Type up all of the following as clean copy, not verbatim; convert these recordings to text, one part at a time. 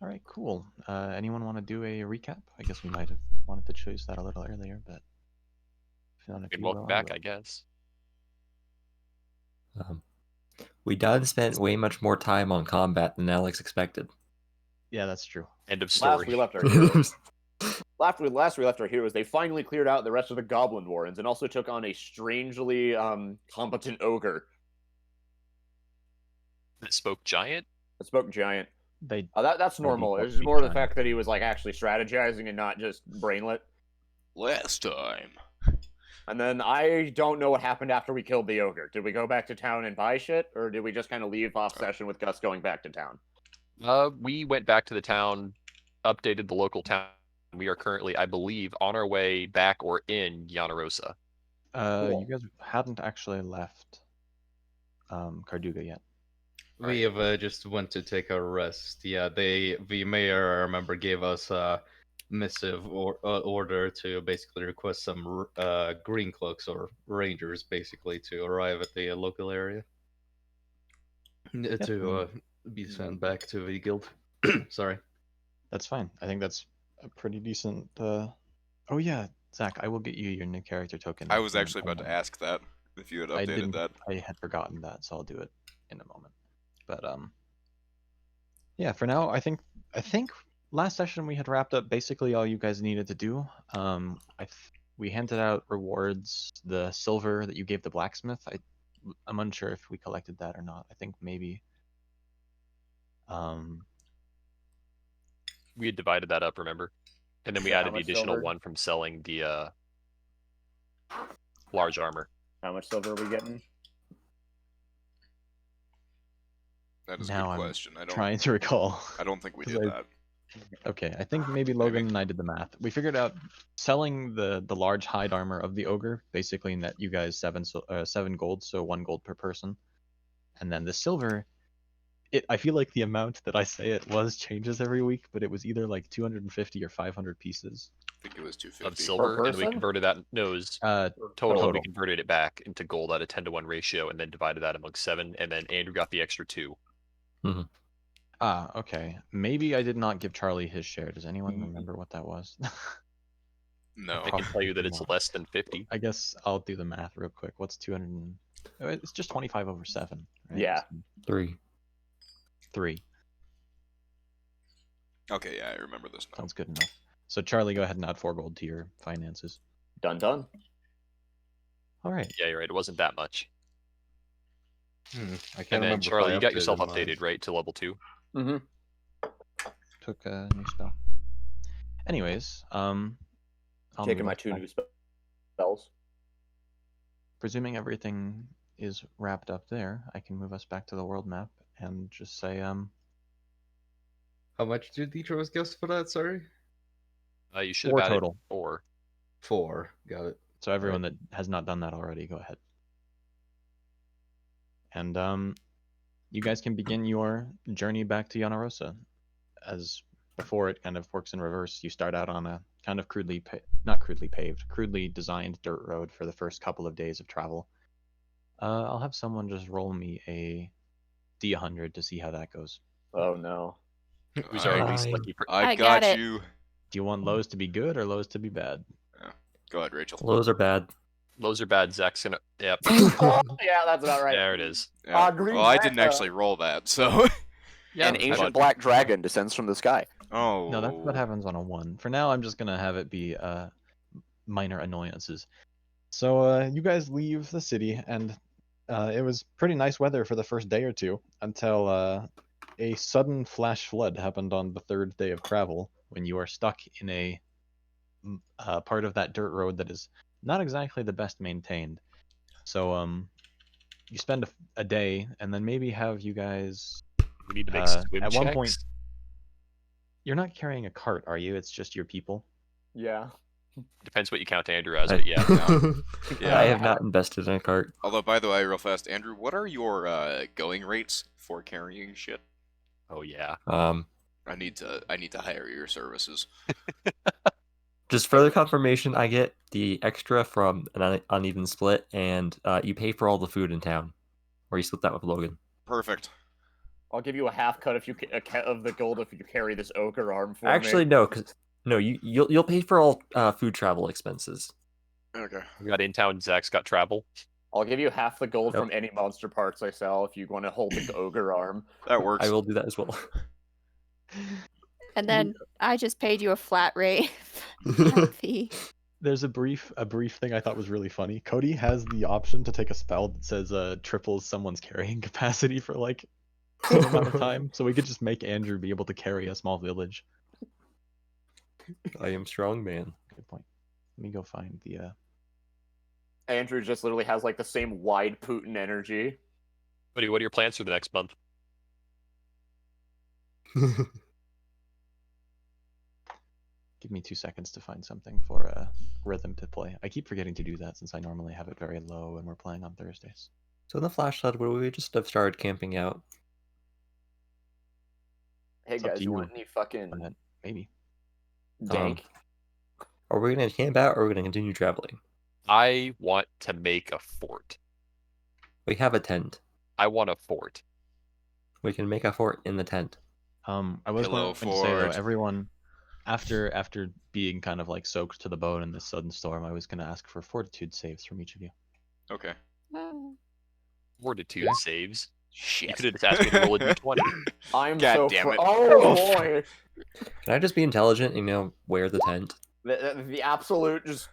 All right, cool. Anyone want to do a recap? I guess we might have wanted to choose that a little earlier, but if not, if And you will, welcome I back, will. I guess. We done spent way much more time on combat than Alex expected. Yeah, that's true. End of Last story. we left our heroes. Last we left our heroes, they finally cleared out the rest of the Goblin Warrens and also took on a strangely competent ogre That spoke giant. that spoke giant. They That's Maybe normal. don't It's speak more the giant. fact that he was like actually strategizing and not just brainlet. Last time. And then I don't know what happened after we killed the ogre. Did we go back to town and buy shit, or did we just kind of leave off session with Gus going back to town? We went back to the town, updated the local town. We are currently, I believe, on our way back or in Yanarosa. Cool. You guys hadn't actually left Carduga yet. We have just went to take a rest. Yeah, the mayor, I remember, gave us a missive order to basically request some green cloaks or rangers, basically, to arrive at the local area to be sent back to the guild. Sorry. That's fine. I think that's a pretty decent. Oh yeah, Zach, I will get you your new character token. I was actually about to ask that if you had I updated didn't. that. I had forgotten that, so I'll do it in a moment. But yeah. For now, I think last session we had wrapped up basically all you guys needed to do. We handed out rewards. The silver that you gave the blacksmith, I'm unsure if we collected that or not. I think maybe. We had divided that up, remember? And then we How added the much additional silver? one from selling the large armor. How much silver are we getting? That is a Now good I'm question. trying to recall. I don't think we 'Cause did that. Okay, I think maybe Logan and I did the math. We figured out selling the large hide armor of the ogre basically net you guys 7 gold, so 1 gold per person, and then the silver. I feel like the amount that I say it was changes every week, but it was either like 250 or 500 pieces. I think it was Of 250. silver, and we person? converted that. No, it was total. Total. We converted it back into gold at a 10-to-1 ratio, and then divided that among 7. And then Andrew got the extra 2. Okay. Maybe I did not give Charlie his share. Does anyone remember what that was? No. I can tell you that it's less than 50. I guess I'll do the math real quick. What's 200? It's just 25 over 7. Right? Yeah. 3. 3. Okay, yeah, I remember this now. Sounds good enough. So Charlie, go ahead and add 4 gold to your finances. Done. All right. Yeah, you're right. It wasn't that much. I can't And then remember. Charlie, you got yourself mine. updated, right, to level 2. Mm-hmm. Took a new spell. Anyways, I'll Taking move my us 2 back. new spells. Presuming everything is wrapped up there, I can move us back to the world map and just say How much did Detroit give us for that? Sorry. You should 4 have added total. 4. 4. Got it. So everyone that has not done that already, go ahead. And you guys can begin your journey back to Yanarosa. As before, it kind of works in reverse. You start out on a kind of crudely designed dirt road for the first couple of days of travel. I'll have someone just roll me a D100 to see how that goes. Oh no. Who's our least lucky? I got got it. you. Do you want lows to be good or lows to be bad? Go ahead, Rachel. Lows are bad. Lows are bad. Zach's gonna. Yep. Oh, yeah, that's about right. There it is. Yeah. Green Well, I didn't Manta. actually roll that, so. Yeah, An ancient but- black dragon descends from the sky. Oh. No, that's what happens on a 1. For now, I'm just gonna have it be minor annoyances. So you guys leave the city, and it was pretty nice weather for the first day or two until a sudden flash flood happened on the 3rd day of travel when you are stuck in a part of that dirt road that is not exactly the best maintained. So you spend a day, and then maybe have you guys. We need to make swim at checks. one point. You're not carrying a cart, are you? It's just your people. Yeah. Depends what you count Andrew as, but yeah. Yeah. I have not invested in a cart. Although, by the way, real fast, Andrew, what are your going rates for carrying shit? Oh yeah. I need to hire your services. Just further confirmation, I get the extra from an uneven split, and you pay for all the food in town, or you split that with Logan. Perfect. I'll give you a half cut if you of the gold if you carry this ogre arm for Actually, me. no, because you'll pay for all food travel expenses. Okay. We got in town. Zach's got travel. I'll give you half the gold Nope. from any monster parts I sell if you want to hold the ogre arm. That works. I will do that as well. And then I just paid you a flat rate flat fee. There's a brief thing I thought was really funny. Cody has the option to take a spell that says triples someone's carrying capacity for like some amount of time, so we could just make Andrew be able to carry a small village. I am strong man. Good point. Let me go find the. Andrew just literally has like the same wide Putin energy. What are your plans for the next month? Give me 2 seconds to find something for a rhythm to play. I keep forgetting to do that since I normally have it very low when we're playing on Thursdays. So in the flash flood, would we just have started camping out? Hey It's up guys, to you you. want any fucking Maybe. dank? Are we going to camp out or are we going to continue traveling? I want to make a fort. We have a tent. I want a fort. We can make a fort in the tent. I was Pillow going to say though, fort. everyone, after being kind of like soaked to the bone in this sudden storm, I was going to ask for fortitude saves from each of you. Okay. Fortitude saves. You Shit. could have just asked me to roll a d20. I'm God so damn it. Oh boy. Can I just be intelligent and wear the tent? The absolute just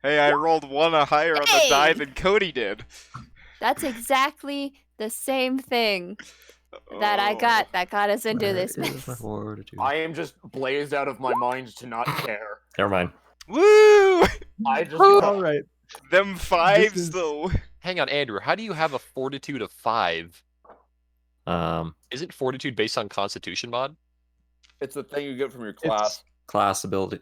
Hey, I rolled one higher on the die Hey! than Cody did. That's exactly the same thing that I Oh. got that got us into Where this is my mess. fortitude? I am just blazed out of my mind to not care. Never mind. Woo! I just All right. Them fives is- though. Hang on, Andrew. How do you have a fortitude of 5? Isn't fortitude based on Constitution mod? it's the thing you get from your class. Class ability.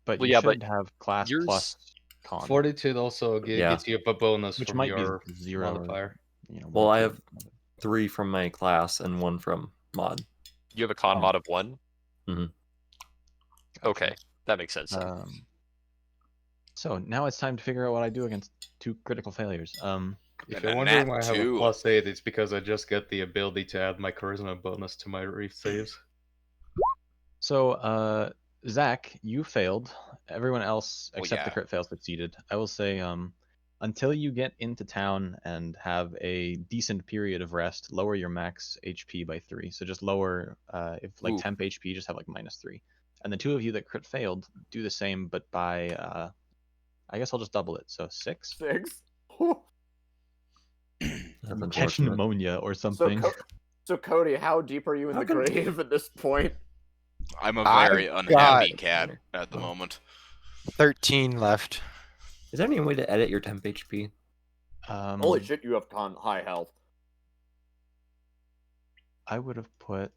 But Well, you yeah, should but have class yours- plus con, Fortitude also Yeah. gets you a bonus which from might your be 0 or, modifier. Well, I whatever. have 3 from my class and 1 from mod. You have a con Oh. mod of 1? Mhm. Okay, that makes sense. So now it's time to figure out what I do against 2 critical failures. If And you're a wondering nat why I have a 2. +8, it's because I just get the ability to add my charisma bonus to my reef saves. So, Zach, you failed. Everyone else Well, except the yeah. crit fail succeeded. I will say, until you get into town and have a decent period of rest, lower your max HP by 3. So just lower, if like Ooh. temp HP, just have like -3. And the 2 of you that crit failed, do the same, but by, I guess I'll just double it. So 6. 6. That's Catch unfortunate. pneumonia or So, something. so Cody, how deep are you in How the come- grave at this point? I'm a I very unhappy got- cat at the Oh. moment. 13 left. Is there any way to edit your temp HP? Holy shit, you have high health. I would have put.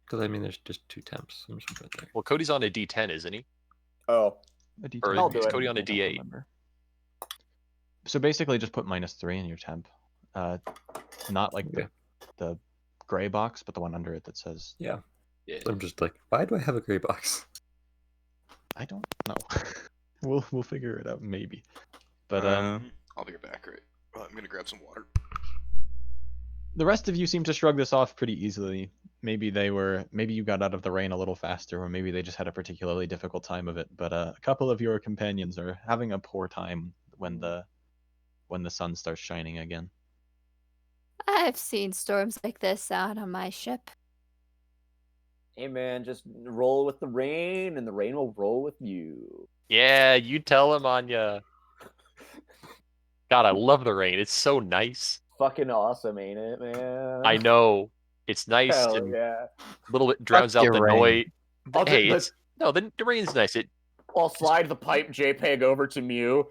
Because I mean, there's just 2 temps. I'm just gonna put it there. Well, Cody's on a D10, isn't he? Oh. A D10. Or I'll do is it. Cody on a I don't D8? remember. So basically, just put -3 in your temp. Not like Okay. the gray box, but the one under it that says. Yeah. Yeah. I'm just like, why do I have a gray box? I don't know. we'll figure it out maybe. But I'll be back. Right. I'm gonna grab some water. the rest of you seem to shrug this off pretty easily. Maybe you got out of the rain a little faster, or maybe they just had a particularly difficult time of it. But a couple of your companions are having a poor time when the sun starts shining again. I've seen storms like this out on my ship. Hey man, just roll with the rain, and the rain will roll with you. Yeah, you tell him, Anya. God, I love the rain. It's so nice. Fucking awesome, ain't it, man? I know. It's nice Hell and yeah. a little bit drowns out your the rain. noise. I'll Hey, just- the rain's nice. I'll slide the pipe JPEG over to Mew.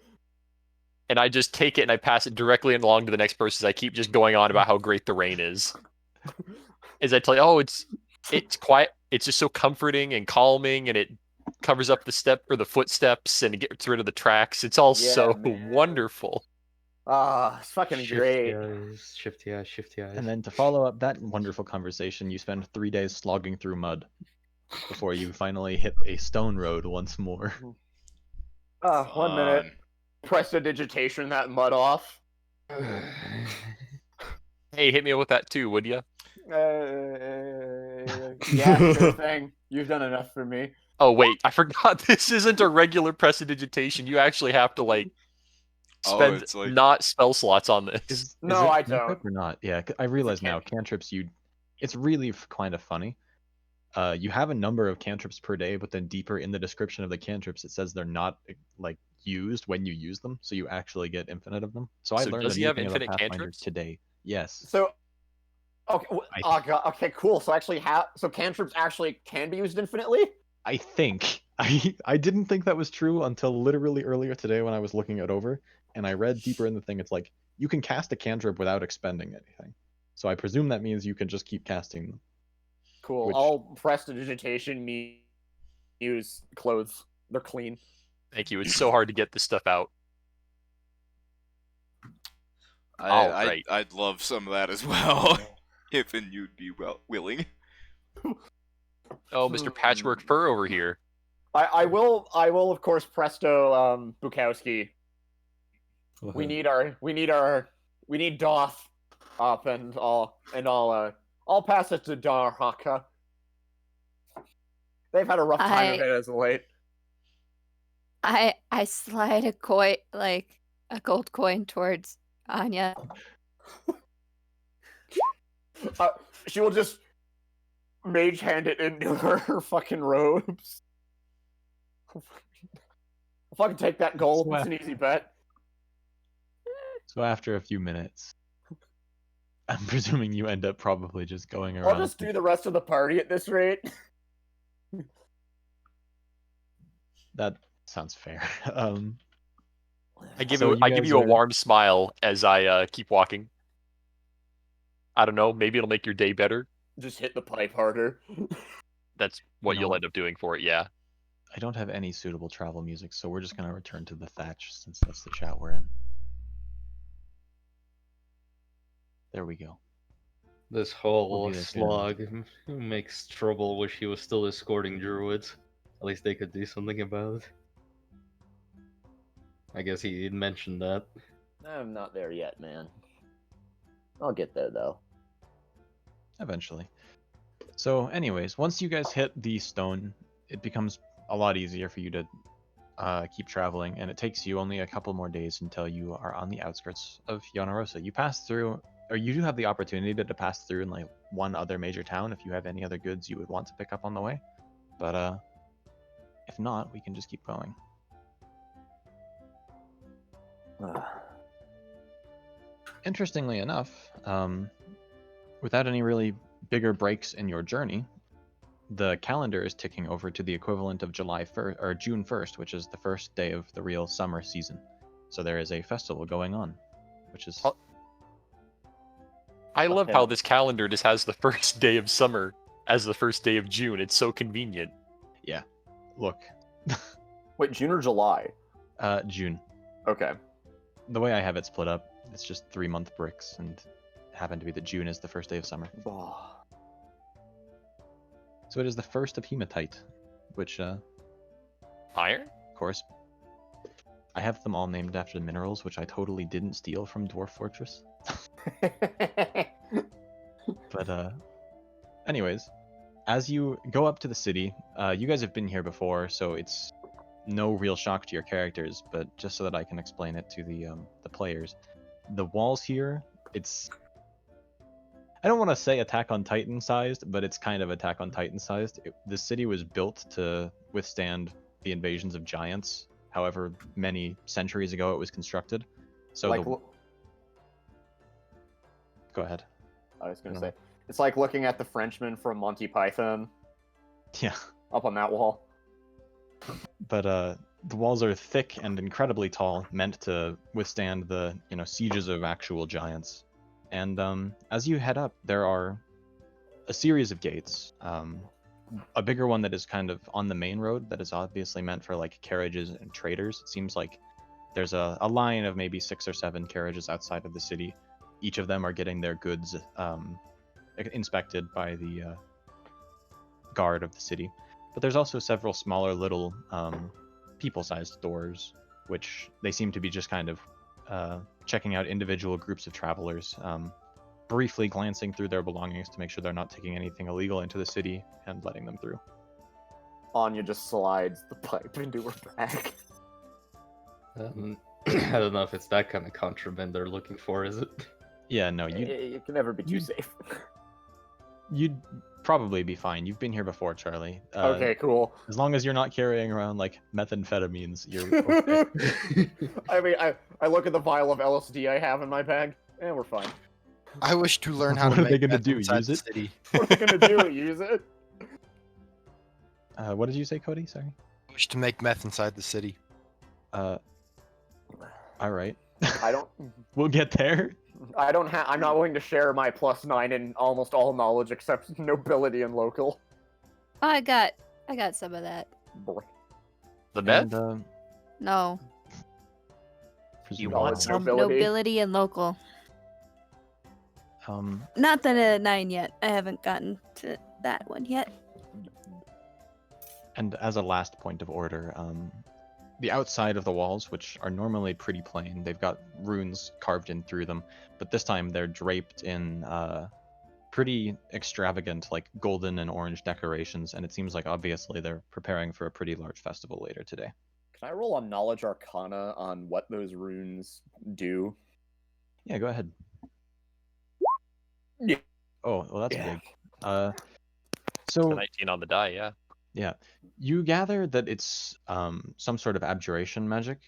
And I just take it and I pass it directly along to the next person as I keep just going on about how great the rain is. As I tell you, oh, it's quiet. It's just so comforting and calming, and it covers up the footsteps and it gets rid of the tracks. It's all Yeah, so man. wonderful. Ah, it's fucking great. Shifty eyes, shifty eyes. And then to follow up that wonderful conversation, you spend 3 days slogging through mud before you finally hit a stone road once more. Ah, 1 minute. Fun. Prestidigitation that mud off. Hey, hit me with that too, would ya? Yeah, sure thing. You've done enough for me. Oh wait, I forgot. This isn't a regular prestidigitation. You actually have to like Oh, spend it's like not spell slots on this. Is No, it I cantrip don't. or not? Yeah, I realize now cantrip. cantrips. It's really kind of funny. You have a number of cantrips per day, but then deeper in the description of the cantrips, it says they're not like used when you use them, so you actually get infinite of them. So I So learned does a he new have thing about infinite Pathfinder cantrips? today. Yes. So, okay, I- oh god, okay, cool. So actually, so cantrips actually can be used infinitely. I think I didn't think that was true until literally earlier today when I was looking it over, and I read deeper in the thing. It's like you can cast a cantrip without expending anything. So I presume that means you can just keep casting them. Cool. Which- All prestidigitation me use clothes. They're clean. Thank you. It's so hard to get this stuff out. I, right. I'd love some of that as well, if and you'd be willing. Oh, Mr. Patchwork Fur over here. I will of course presto Bukowski. We need Doth up and I'll pass it to Darhaka. They've had a rough time of it as of late. I slide a coin, like a gold coin, towards Anya. She will just mage hand it into her fucking robes. I'll fucking take that gold. It's an easy bet. So after a few minutes, I'm presuming you end up probably just going around. I'll just do the rest of the party at this rate. That sounds fair. I give So you, you I give guys you a are- warm smile as I keep walking. I don't know. Maybe it'll make your day better. Just hit the pipe harder. That's what No. you'll end up doing for it. Yeah. I don't have any suitable travel music, so we're just gonna return to the thatch since that's the chat we're in. There we go. This We'll whole be there soon. slog makes trouble. Wish he was still escorting druids. At least they could do something about it. I guess he mentioned that. I'm not there yet, man. I'll get there though. Eventually. So, anyways, once you guys hit the stone, it becomes a lot easier for you to keep traveling, and it takes you only a couple more days until you are on the outskirts of Yanarosa. You pass through, or you do have the opportunity to pass through in like one other major town if you have any other goods you would want to pick up on the way. But if not, we can just keep going. Interestingly enough, without any really bigger breaks in your journey, the calendar is ticking over to the equivalent of July 1st or June 1st, which is the first day of the real summer season. So there is a festival going on, which is I love Okay. how this calendar just has the first day of summer as the first day of June. It's so convenient. look, Wait, June or July? June. Okay. The way I have it split up, it's just 3-month bricks, and happen to be that June is the first day of summer. So it is the first of hematite, which, Iron? of course, I have them all named after the minerals, which I totally didn't steal from Dwarf Fortress. But anyways, as you go up to the city, you guys have been here before, so it's no real shock to your characters. But just so that I can explain it to the players, the walls here, it's, I don't want to say Attack on Titan sized, but it's kind of Attack on Titan sized. The city was built to withstand the invasions of giants, however many centuries ago it was constructed. So like, go ahead. I was gonna No. say, it's like looking at the Frenchman from Monty Python Yeah. up on that wall. But the walls are thick and incredibly tall, meant to withstand the sieges of actual giants. And as you head up, there are a series of gates. A bigger one that is kind of on the main road that is obviously meant for like carriages and traders. It seems like there's a line of maybe 6 or 7 carriages outside of the city. Each of them are getting their goods inspected by the guard of the city. But there's also several smaller little people-sized doors, which they seem to be just kind of checking out individual groups of travelers. briefly glancing through their belongings to make sure they're not taking anything illegal into the city and letting them through. Anya just slides the pipe into her bag. I don't know if it's that kind of contraband they're looking for, is it? Yeah, no, You can never be too safe. you'd probably be fine. You've been here before, Charlie. Okay, cool. As long as you're not carrying around like methamphetamines, you're okay. I mean, I look at the vial of LSD I have in my bag, and we're fine. I wish to learn how What to are make they gonna meth do, inside use the it? city. What are they gonna do? Use it? What did you say, Cody? Sorry. I wish to make meth inside the city. All right. I don't. We'll get there. I don't have. I'm not willing to share my +9 in almost all knowledge except nobility and local. I got some of that. Boy. The meth? And, No, presumably- want some? nobility and local. Not the 9 yet. I haven't gotten to that one yet. And as a last point of order, the outside of the walls, which are normally pretty plain, they've got runes carved in through them, but this time they're draped in pretty extravagant, like golden and orange decorations, and it seems like obviously they're preparing for a pretty large festival later today. Can I roll on Knowledge Arcana on what those runes do? Yeah, go ahead. Yeah. Oh, well, that's Yeah. big. The So 19 on the die, yeah. yeah, you gather that it's some sort of abjuration magic.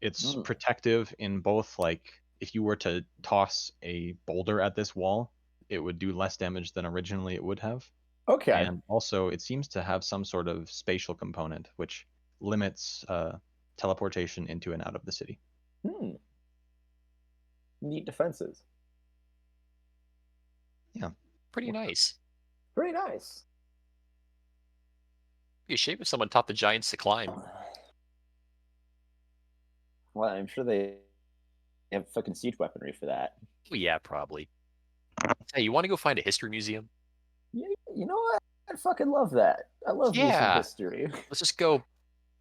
It's Mm. protective in both, like, if you were to toss a boulder at this wall, it would do less damage than originally it would have. Okay. And also, it seems to have some sort of spatial component, which limits teleportation into and out of the city. Neat defenses. Pretty nice. Pretty nice. Be a shame if someone taught the giants to climb. Well, I'm sure they have fucking siege weaponry for that. Oh, yeah, probably. Hey, you want to go find a history museum? Yeah, you know what? I fucking love that. I love me some Yeah. history. Let's just go find-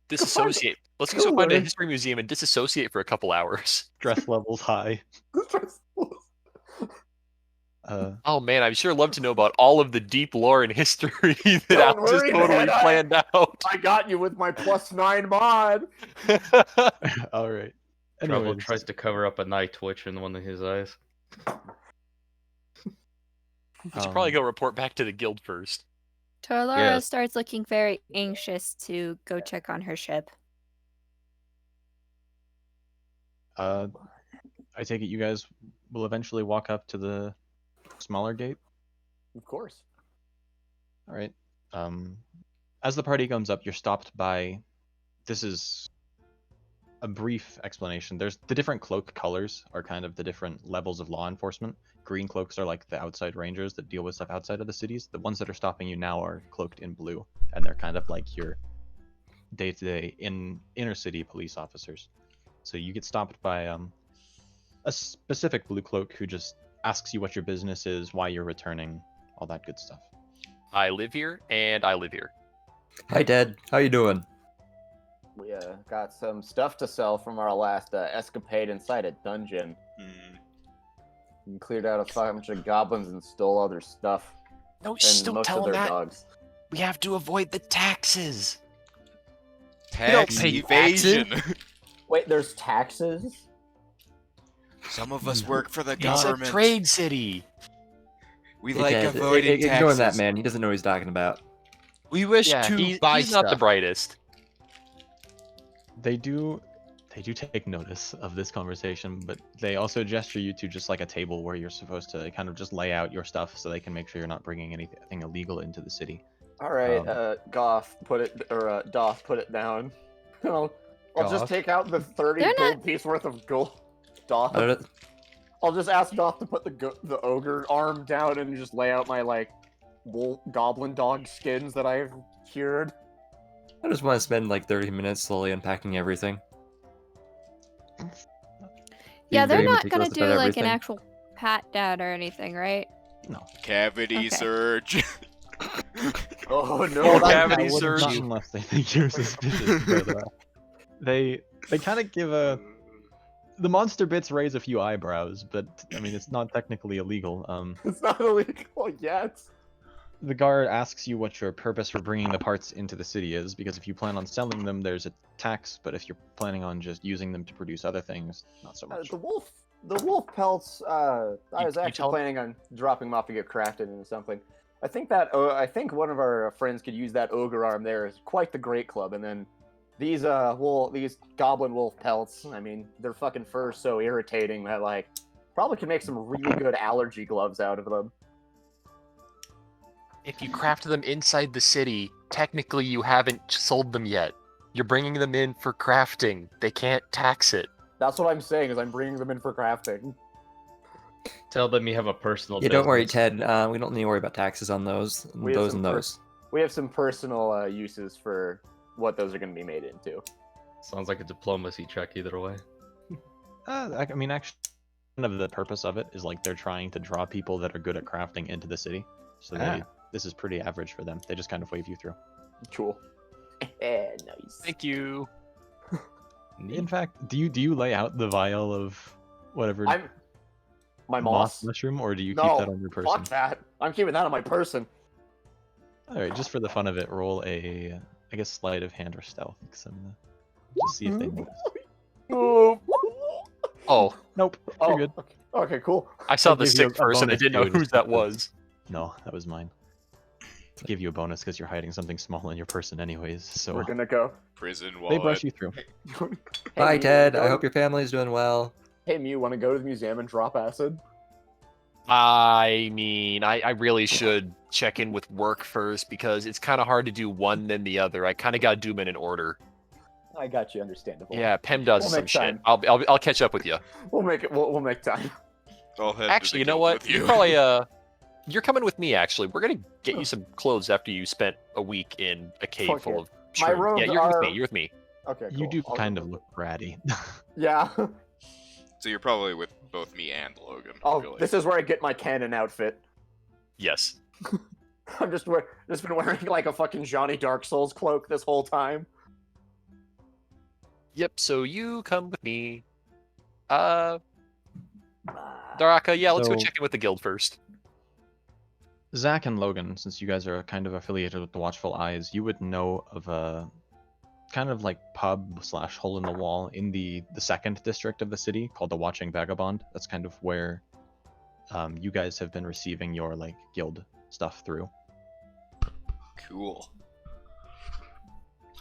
disassociate. Let's go just go find a learn. history museum and disassociate for a couple hours. Stress levels high. Oh man, I'd sure love to know about all of the deep lore and history that Don't Alex has worry, totally man, planned out. I got you with my +9 mod. All right. Trouble Anyways, tries to cover up a night twitch in one of his eyes. We should probably go report back to the guild first. Torlora Yeah. starts looking very anxious to go check on her ship. I take it you guys will eventually walk up to the smaller gate. Of course. All right. As the party comes up, you're stopped by. This is a brief explanation. There's the different cloak colors are kind of the different levels of law enforcement. Green cloaks are like the outside rangers that deal with stuff outside of the cities. The ones that are stopping you now are cloaked in blue, and they're kind of like your day-to-day inner city police officers. So you get stopped by a specific blue cloak who just asks you what your business is, why you're returning, all that good stuff. I live here, and I live here. Hi, Dad. How you doing? We got some stuff to sell from our last escapade inside a dungeon. We cleared out a bunch of goblins and stole other stuff. No, And most of their dogs. We have to avoid the taxes. Tax pay evasion. Wait, there's taxes? Some of us work for the It's government. a trade city. We Hey, like Dad, avoiding taxes. ignore that man. He doesn't know what he's talking about. We wish Yeah, to he's buy not stuff. the brightest. They do take notice of this conversation, but they also gesture you to just like a table where you're supposed to kind of just lay out your stuff so they can make sure you're not bringing anything illegal into the city. All right, Um, Doth, put it down. I'll just Goth? take out the 30 They're gold not- piece worth of gold. Doth. I don't- I'll just ask Doth to put the ogre arm down and just lay out my like goblin dog skins that I've cured. I just want to spend like 30 minutes slowly unpacking everything. Yeah, Being they're very not gonna meticulous do about like everything. an actual pat down or anything, right? Cavity Okay. surge. Oh no! Well, that- cavity I wouldn't- surge. Not unless they think you're suspicious. But, they kind of give a The monster bits raise a few eyebrows, but I mean it's not technically illegal. It's not illegal yet. The guard asks you what your purpose for bringing the parts into the city is, because if you plan on selling them, there's a tax, but if you're planning on just using them to produce other things, not so much. The wolf pelts. I was you actually tell- planning on dropping them off to get crafted into something. I think one of our friends could use that ogre arm there as quite the great club, and then these these goblin wolf pelts. I mean, their fucking fur is so irritating that like probably could make some really good allergy gloves out of them. If you craft them inside the city, technically you haven't sold them yet. You're bringing them in for crafting. They can't tax it. That's what I'm saying. Is I'm bringing them in for crafting. Tell them you have a personal. Yeah, don't worry, business. Ted. We don't need to worry about taxes on those. We have Those some and those. We have some personal uses for what those are going to be made into. Sounds like a diplomacy check either way. I mean, actually, kind of the purpose of it is like they're trying to draw people that are good at crafting into the city. So this is pretty average for them. They just kind of wave you through. Cool. Nice. Thank you. In fact, do you lay out the vial of whatever My moss moss. mushroom, or do you No, keep that on your person? Fuck that. I'm keeping that on my person. All right, just for the fun of it, roll a, I guess, sleight of hand or stealth. 'Cause I'm gonna just see if they notice. Oh, Nope, Oh, you're good. Okay, cool. I saw I'll the give you stick a first and I bonus didn't know too, whose that was. No, that was mine. To give you a bonus because you're hiding something small in your person anyways, so We're gonna go. Prison they wallet. brush you through. Bye, Mew, Ted. wanna I go hope your family's doing well. Hey, Mew, want to go to the museum and drop acid? I mean, I really should check in with work first because it's kind of hard to do one then the other. I kind of got to do them in an order. I got you. Understandable. Yeah, Pem does We'll some make shit. time. I'll catch up with you. We'll make it. We'll make time. I'll head to Actually, the you know guild what? with You you. probably you're coming with me. Actually, we're gonna get you some clothes after you spent a week in a cave Fuck full it. of My shrooms. robes Yeah, you're with are- me. You're with me. Okay. Cool. You do I'll kind go. of look bratty. Yeah. So you're probably with both me and Logan. Oh, really. this is where I get my canon outfit. Yes. I'm just been wearing like a fucking Johnny Dark Souls cloak this whole time. Yep. So you come with me. Daraka. Yeah, let's go So- check in with the guild first. Zach and Logan, since you guys are kind of affiliated with the Watchful Eyes, you would know of a kind of like pub / hole in the wall in the second district of the city called the Watching Vagabond. That's kind of where you guys have been receiving your like guild stuff through. Cool.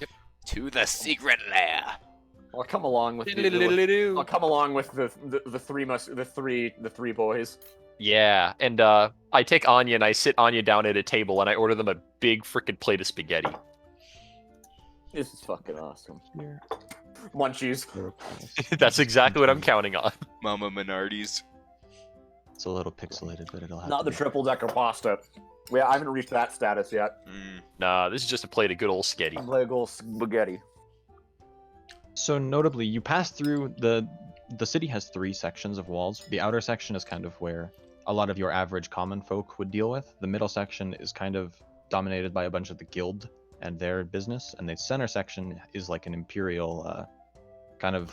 Yep. To the secret lair. I'll come along with I'll come along with the three boys. Yeah, and I take Anya and I sit Anya down at a table and I order them a big freaking plate of spaghetti. This is fucking awesome. Here. Munchies. That's exactly what I'm counting on. Mama Minardi's. It's a little pixelated, but it'll have Not to the be. triple decker pasta. Yeah, I haven't reached that status yet. Nah, this is just a plate of good old sketty. I'm like old spaghetti. So notably, you pass through the city has 3 sections of walls. The outer section is kind of where a lot of your average common folk would deal with. The middle section is kind of dominated by a bunch of the guild and their business, and the center section is like an imperial kind of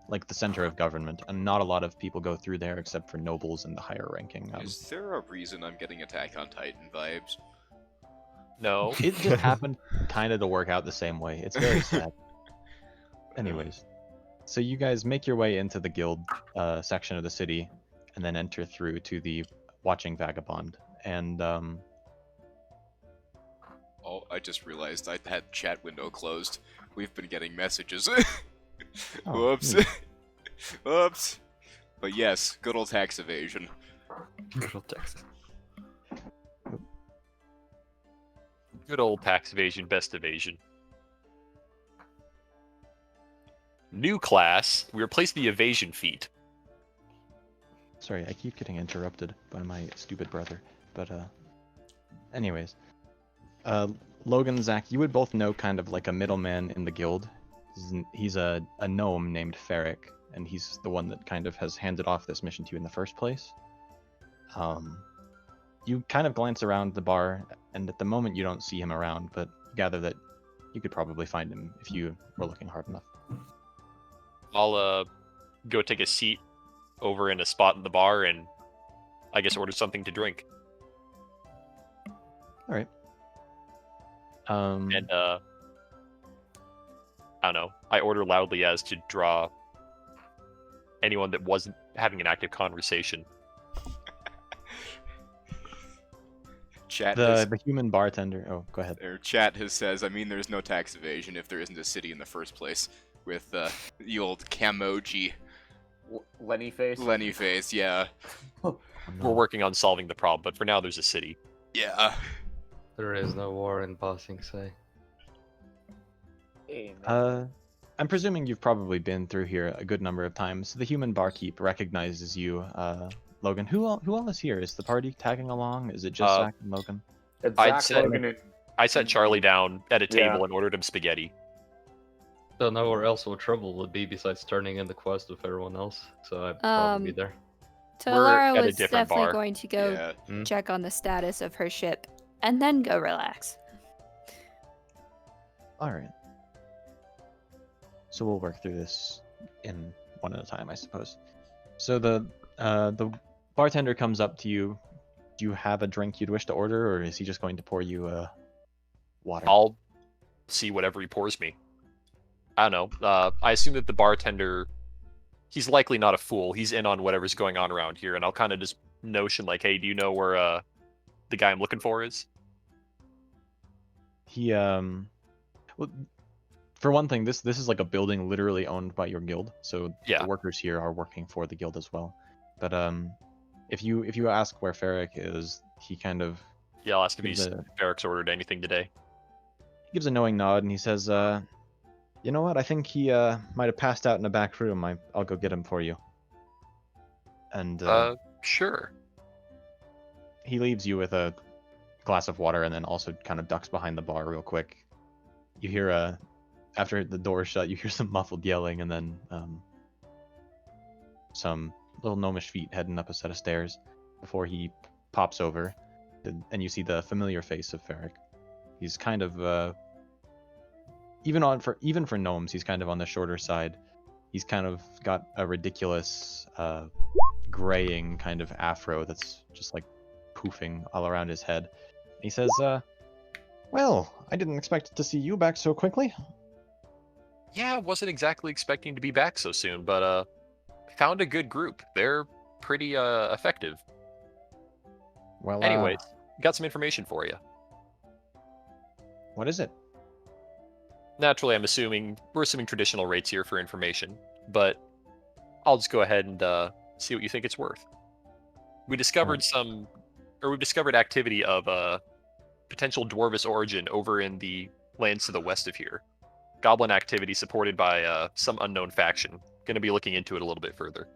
like the center of government, and not a lot of people go through there except for nobles and the higher ranking. Is there a reason I'm getting Attack on Titan vibes? No. It just happened kind of to work out the same way. It's very sad. Anyways, so you guys make your way into the guild section of the city, and then enter through to the Watching Vagabond. And Oh, I just realized I had chat window closed. We've been getting messages. Oh, Whoops. neat. Whoops. But yes, good old tax evasion. Good old Texas. Good old tax evasion, best evasion. New class, we replace the evasion feat. Sorry, I keep getting interrupted by my stupid brother. But anyways, Logan, Zach, you would both know kind of like a middleman in the guild. He's a gnome named Ferric, and he's the one that kind of has handed off this mission to you in the first place. You kind of glance around the bar, and at the moment you don't see him around, but you gather that you could probably find him if you were looking hard enough. I'll go take a seat over in a spot in the bar and I guess order something to drink. All right. And I don't know. I order loudly as to draw anyone that wasn't having an active conversation. Chat the human bartender. Oh, go ahead. Chat has says, I mean, there's no tax evasion if there isn't a city in the first place. With the old Camoji Lenny face. Lenny face, yeah. Oh, We're working on solving the problem, but for now there's a city. Yeah. There is no war in Bossing Say. I'm presuming you've probably been through here a good number of times. The human barkeep recognizes you, Logan. Who all is here? Is the party tagging along? Is it just Zach and Logan? It's I'd Zach, say- Logan, and I sat Charlie down at a Yeah. table and ordered him spaghetti. Don't know where else what trouble would be besides turning in the quest with everyone else, so I'd probably be there. Talara at a was different definitely bar. going to go Yeah. check on the status of her ship and then go relax. All right. So we'll work through this in one at a time, I suppose. So the bartender comes up to you. Do you have a drink you'd wish to order, or is he just going to pour you water? I'll see whatever he pours me. I don't know. I assume that the bartender, he's likely not a fool. He's in on whatever's going on around here, and I'll kind of just notion like, hey, do you know where the guy I'm looking for is? He well, for one thing, this is like a building literally owned by your guild, so Yeah. the workers here are working for the guild as well. But if you ask where Ferric is, he kind of Yeah, I'll ask if gives he's a, Eric's ordered anything today. he gives a knowing nod and he says, you know what? I think he might have passed out in a back room. I'll go get him for you. And Sure. he leaves you with a glass of water and then also kind of ducks behind the bar real quick. You hear after the door is shut, you hear some muffled yelling and then some little gnomish feet heading up a set of stairs before he pops over, and you see the familiar face of Ferric. He's kind of even for gnomes, he's kind of on the shorter side. He's kind of got a ridiculous graying kind of afro that's just like poofing all around his head. He says, well, I didn't expect to see you back so quickly. Yeah, I wasn't exactly expecting to be back so soon, but found a good group. They're pretty effective. Well, Anyways, got some information for you. what is it? Naturally, we're assuming traditional rates here for information, but I'll just go ahead and see what you think it's worth. We discovered we've discovered activity of potential dwarvish origin over in the lands to the west of here. Goblin activity supported by some unknown faction. Going to be looking into it a little bit further.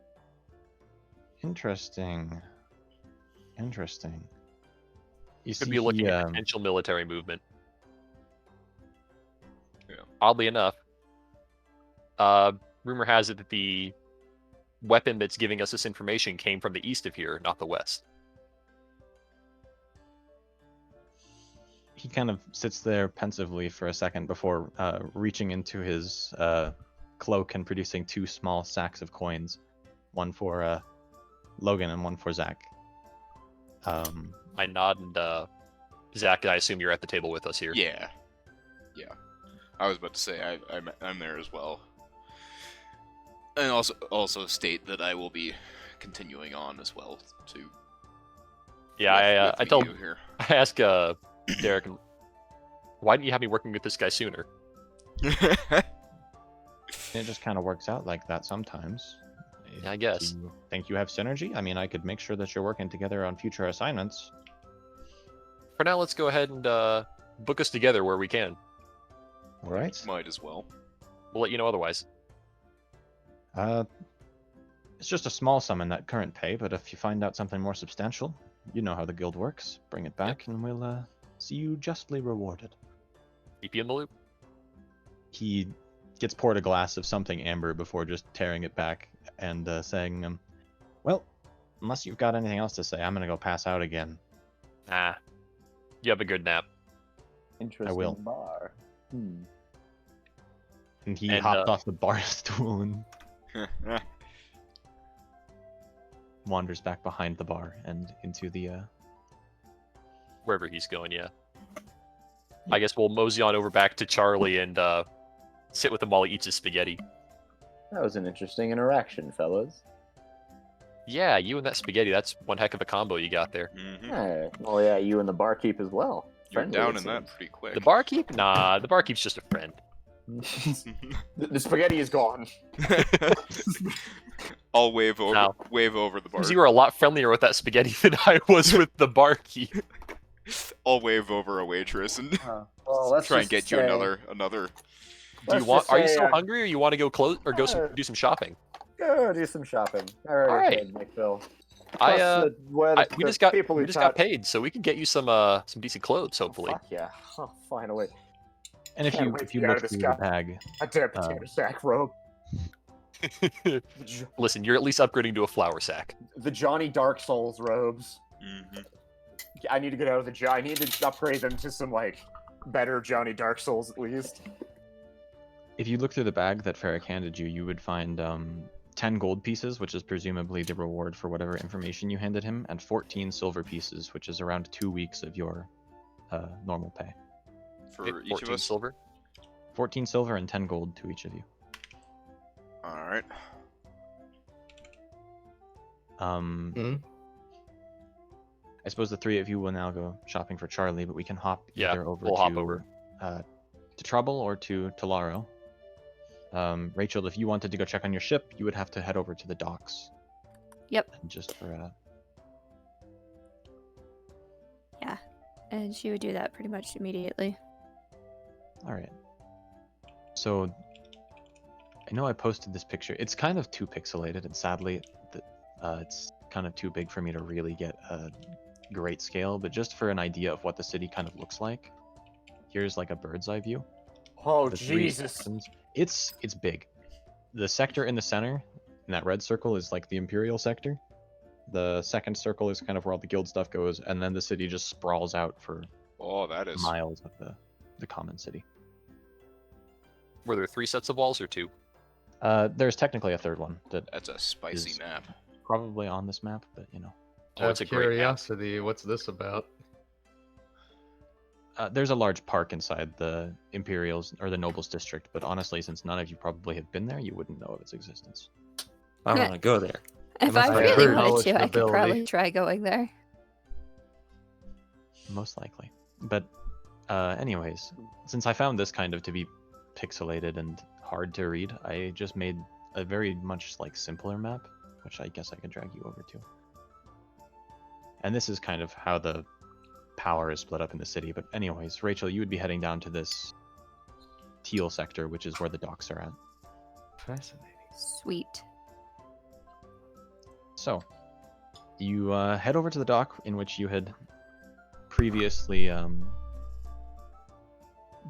Interesting. You Could see, be looking he, at potential military movement. Yeah. Oddly enough, rumor has it that the weapon that's giving us this information came from the east of here, not the west. he kind of sits there pensively for a second before reaching into his cloak and producing 2 small sacks of coins, one for Logan and one for Zach. I nod and Zach, I assume you're at the table with us here. Yeah. I was about to say I'm there as well. And also state that I will be continuing on as well too. Yeah, I told you here. I asked Derek, why didn't you have me working with this guy sooner? It just kind of works out like that sometimes. I guess. Do you think you have synergy? I mean, I could make sure that you're working together on future assignments. For now, let's go ahead and book us together where we can. All right. Might as well. We'll let you know otherwise. It's just a small sum in that current pay, but if you find out something more substantial, you know how the guild works. Bring it back, and we'll see you justly rewarded. Keep you in the loop. He gets poured a glass of something amber before just tearing it back and saying, well, unless you've got anything else to say, I'm going to go pass out again. You have a good nap. Interesting will. bar. And he And, hopped off the bar stool and wanders back behind the bar and into the. Wherever he's going, yeah. I guess we'll mosey on over back to Charlie and sit with him while he eats his spaghetti. That was an interesting interaction, fellas. Yeah, you and that spaghetti, that's one heck of a combo you got there. Mm-hmm. Yeah. Well, yeah, you and the barkeep as well. You're Friendly, down it in that seems. pretty quick. The barkeep? Nah, the barkeep's just a friend. The spaghetti is gone. I'll wave over, No. wave over the bar. You were a lot friendlier with that spaghetti than I was with the barkeep. I'll wave over a waitress and Well, let's try and just get you say- another. Do let's you want? just Are you say, so hungry, or you want to go close or do some shopping? Go do some shopping. All right, Alright. McPhil. We just got paid, so we can get you some decent clothes, hopefully. Fuck yeah! Oh, finally. And if Can't you wait if to you get out look of this through the guy. bag, A damn potato sack robe. Listen, you're at least upgrading to a flour sack. The Johnny Dark Souls robes. Mm-hmm. I need to get out of the I need to upgrade them to some like better Johnny Dark Souls at least. if you look through the bag that Ferric handed you, you would find 10 gold pieces, which is presumably the reward for whatever information you handed him, and 14 silver pieces, which is around 2 weeks of your normal pay. For each 14 of us. silver. 14 silver and 10 gold to each of you. All right. I suppose the three of you will now go shopping for Charlie, but we can hop Yeah, either over we'll to hop over. To Trouble or to Talaro. Rachel, if you wanted to go check on your ship, you would have to head over to the docks. Yep. Just for And she would do that pretty much immediately. all right. So I know I posted this picture. It's kind of too pixelated, and sadly, it's kind of too big for me to really get a great scale. But just for an idea of what the city kind of looks like, here's like a bird's eye view. Oh The three Jesus! sections. It's big. The sector in the center, in that red circle, is like the Imperial sector. The second circle is kind of where all the guild stuff goes, and then the city just sprawls out for Oh, that is. miles of the common city. Were there 3 sets of walls or 2? There's technically a third one that That's a spicy is- map. probably on this map, but you know. Oh, it's a great map. curiosity. What's this about? There's a large park inside the Imperials or the Nobles district, but honestly, since none of you probably have been there, you wouldn't know of its existence. I want to go there. If must I have really very wanted knowledge to, I and could probably ability. try going there. Most likely. But anyways, since I found this kind of to be pixelated and hard to read, I just made a very much like simpler map, which I guess I could drag you over to. And this is kind of how the power is split up in the city. But anyways, Rachel, you would be heading down to this teal sector, which is where the docks are at. Fascinating. Sweet. So, you head over to the dock in which you had previously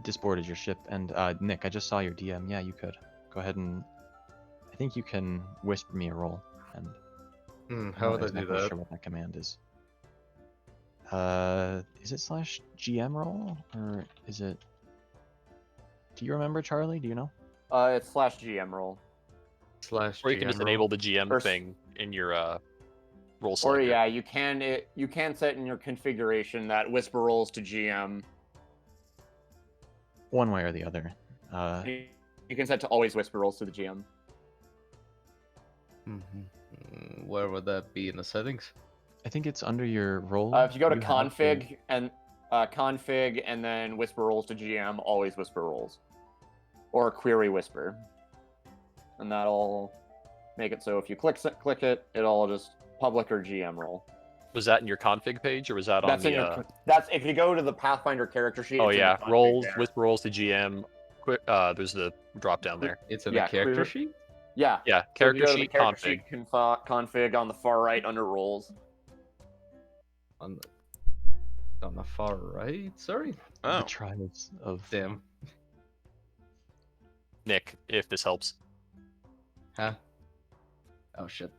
disboarded your ship. And Nick, I just saw your DM. Yeah, you could. Go ahead and... I think you can whisper me a roll. And I'm How not would I do exactly that? sure what that command is. Is it /GM roll? Or is it... Do you remember, Charlie? Do you know? It's /GM roll. Slash Or you can GM just roll. enable the GM Or- thing in your roll Or selector. yeah, you can set in your configuration that whisper rolls to GM. One way or the other. You can set to always whisper rolls to the GM. Where would that be in the settings? I think it's under your role. If you go to have config and then whisper rolls to GM, always whisper rolls, or query whisper, and that'll make it so if you click it, it'll just public or GM roll. Was that in your config page, or was that That's on in the? your. That's if you go to the Pathfinder character sheet. Oh it's in yeah, the config rolls, there. whisper rolls to GM. There's the drop down there. It's in Yeah, the character clear- sheet? Yeah. Yeah, So if you character go to the sheet character config. sheet config on the far right under rolls. On the far right? Sorry. The Oh, trials of... Damn. Nick, if this helps. Huh? Oh shit.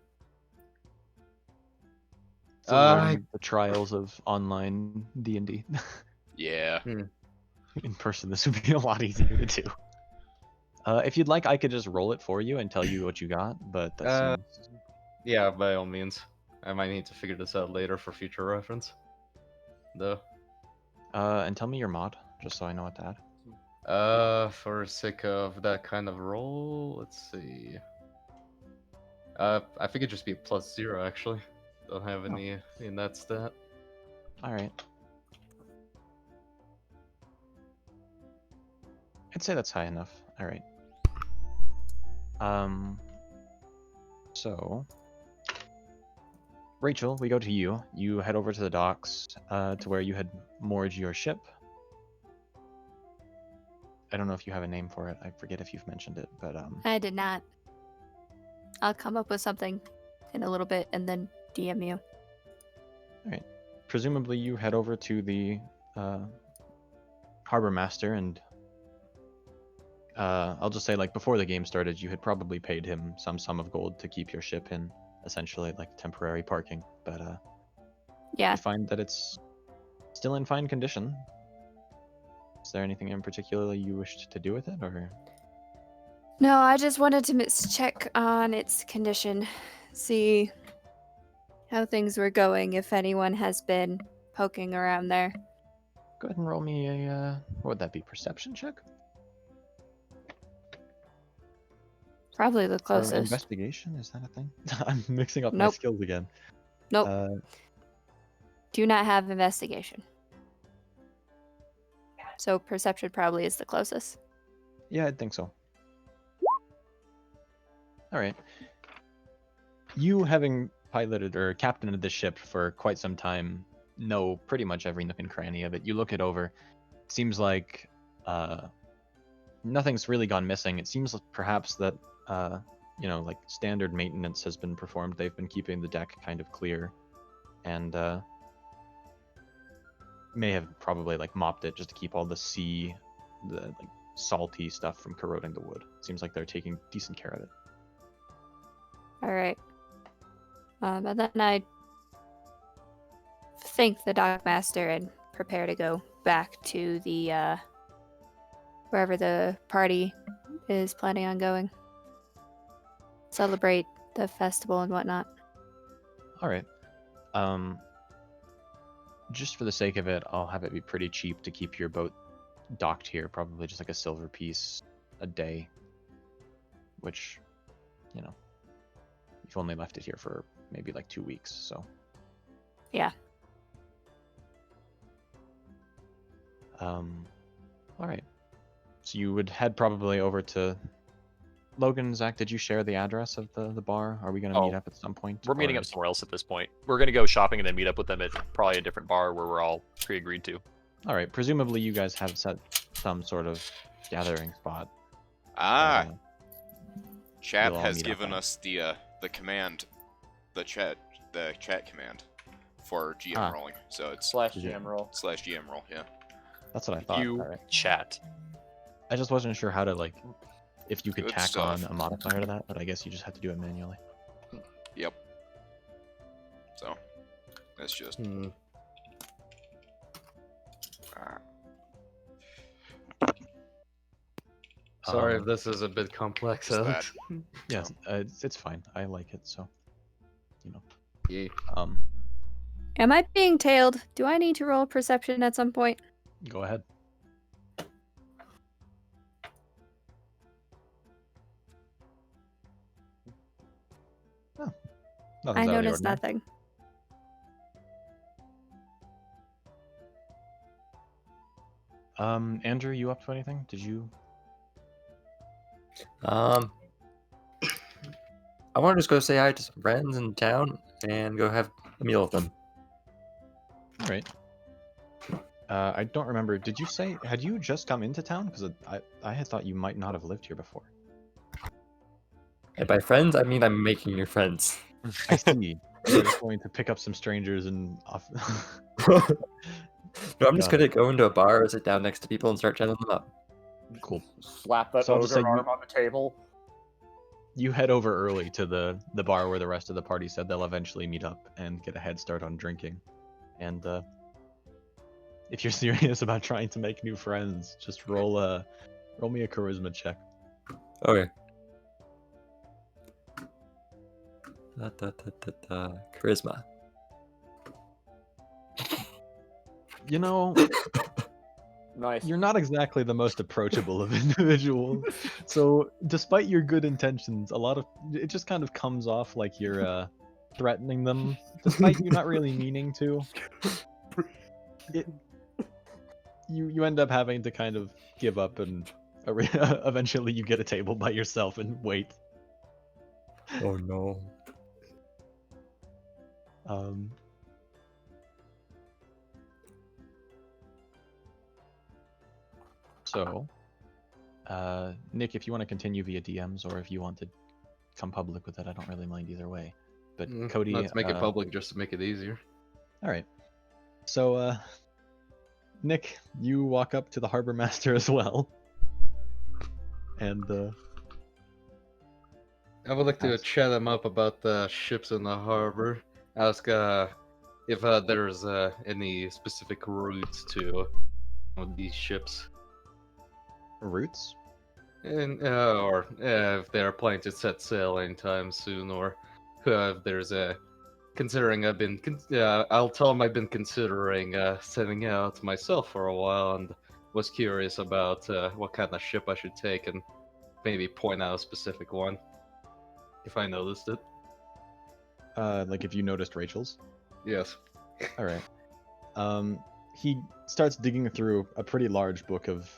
So learning the trials of online D&D. yeah. In person, this would be a lot easier to do. If you'd like, I could just roll it for you and tell you what you got, but that seems... Yeah, by all means. I might need to figure this out later for future reference. Though. And tell me your mod, just so I know what to add. For sake of that kind of roll, let's see. I think it'd just be +0 actually. Don't have any in that stat. All right. I'd say that's high enough. All right. So, Rachel, we go to you. You head over to the docks, to where you had moored your ship. I don't know if you have a name for it. I forget if you've mentioned it, but I did not. I'll come up with something in a little bit and then DM you. all right. Presumably, you head over to the harbor master, and I'll just say, like, before the game started, you had probably paid him some sum of gold to keep your ship in, essentially, like, temporary parking. But Yeah. you find that it's still in fine condition. Is there anything in particular you wished to do with it, or? No, I just wanted to check on its condition, see how things were going, if anyone has been poking around there. Go ahead and roll me a, what would that be, perception check? Probably the Or closest. investigation, is that a thing? I'm mixing up my Nope. skills again. Nope. Do not have investigation. So perception probably is the closest. Yeah, I think so. All right. You, having piloted or captained this ship for quite some time, know pretty much every nook and cranny of it. You look it over. It seems like nothing's really gone missing. It seems perhaps that like standard maintenance has been performed. They've been keeping the deck kind of clear, and may have probably like mopped it just to keep all the like salty stuff from corroding the wood. Seems like they're taking decent care of it. All right. And then I thank the dockmaster and prepare to go back to the wherever the party is planning on going. Celebrate the festival and whatnot. All right. Just for the sake of it, I'll have it be pretty cheap to keep your boat docked here. Probably just like a silver piece a day. Which, you've only left it here for maybe like 2 weeks, so. Yeah. All right. So you would head probably over to Logan. Zach, did you share the address of the bar? Are we going to meet up at some point? We're meeting or- up somewhere else at this point. We're going to go shopping and then meet up with them at probably a different bar where we're all pre-agreed to. All right. Presumably you guys have set some sort of gathering spot. Ah, Uh, chat you'll all has meet up given at. us the command, the chat command for GM Ah. rolling. So it's Slash Yeah. GM roll. /GM roll. Yeah. That's what I thought. You All right. chat. I just wasn't sure how to if you could Good tack on stuff. a modifier to that, but I guess you just have to do it manually. Yep. So that's just. Sorry if Um, this is a bit complex, Just Alex. Yeah, it's fine. I like it, so. Yeah. Am I being tailed? Do I need to roll perception at some point? Go ahead. Oh, nothing's I out of the noticed ordinary. nothing. Andrew, you up to anything? Did you? I want to just go say hi to some friends in town and go have a meal with them. All right. I don't remember. Did you say had you just come into town? Because I had thought you might not have lived here before. And by friends, I mean I'm making your friends. I see. You're just going to pick up some strangers and off. No, I'm just Got gonna go into a bar, sit down next to people, and start chatting them up. Cool. Slap that So I'll just ogre say you- arm on the table. You head over early to the bar where the rest of the party said they'll eventually meet up and get a head start on drinking. And if you're serious about trying to make new friends, just roll me a charisma check. Okay. Charisma. You know, Nice. you're not exactly the most approachable of individuals. So, despite your good intentions, it just kind of comes off like you're threatening them, despite you not really meaning to. You end up having to kind of give up, and eventually you get a table by yourself and wait. Oh no. Um, so, Nick, if you want to continue via DMs, or if you want to come public with it, I don't really mind either way. But Cody, Let's make it public just to make it easier. all right. So, Nick, you walk up to the harbor master as well, and I would like to Ask. chat him up about the ships in the harbor. Ask if there's any specific routes to these ships, routes. and or if they're planning to set sail anytime soon, or if there's a. Considering I'll tell him I've been considering setting out myself for a while, and was curious about what kind of ship I should take, and maybe point out a specific one if I noticed it. Like if you noticed Rachel's. Yes. All right. He starts digging through a pretty large book of.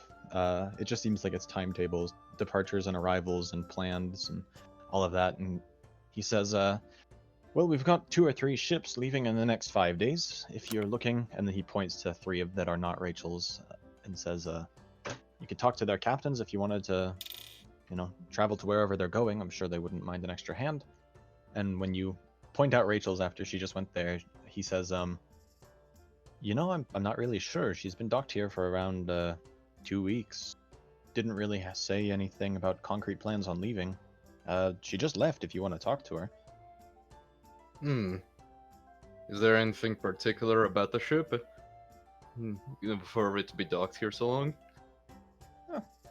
It just seems like it's timetables, departures and arrivals, and plans, and all of that. And he says, well, we've got 2 or 3 ships leaving in the next 5 days, if you're looking. And then he points to 3 of that are not Rachel's, and says, you could talk to their captains if you wanted to, travel to wherever they're going. I'm sure they wouldn't mind an extra hand. And when you point out Rachel's after she just went there, he says, I'm not really sure. She's been docked here for around 2 weeks. Didn't really say anything about concrete plans on leaving. She just left if you want to talk to her. Is there anything particular about the ship? For it to be docked here so long?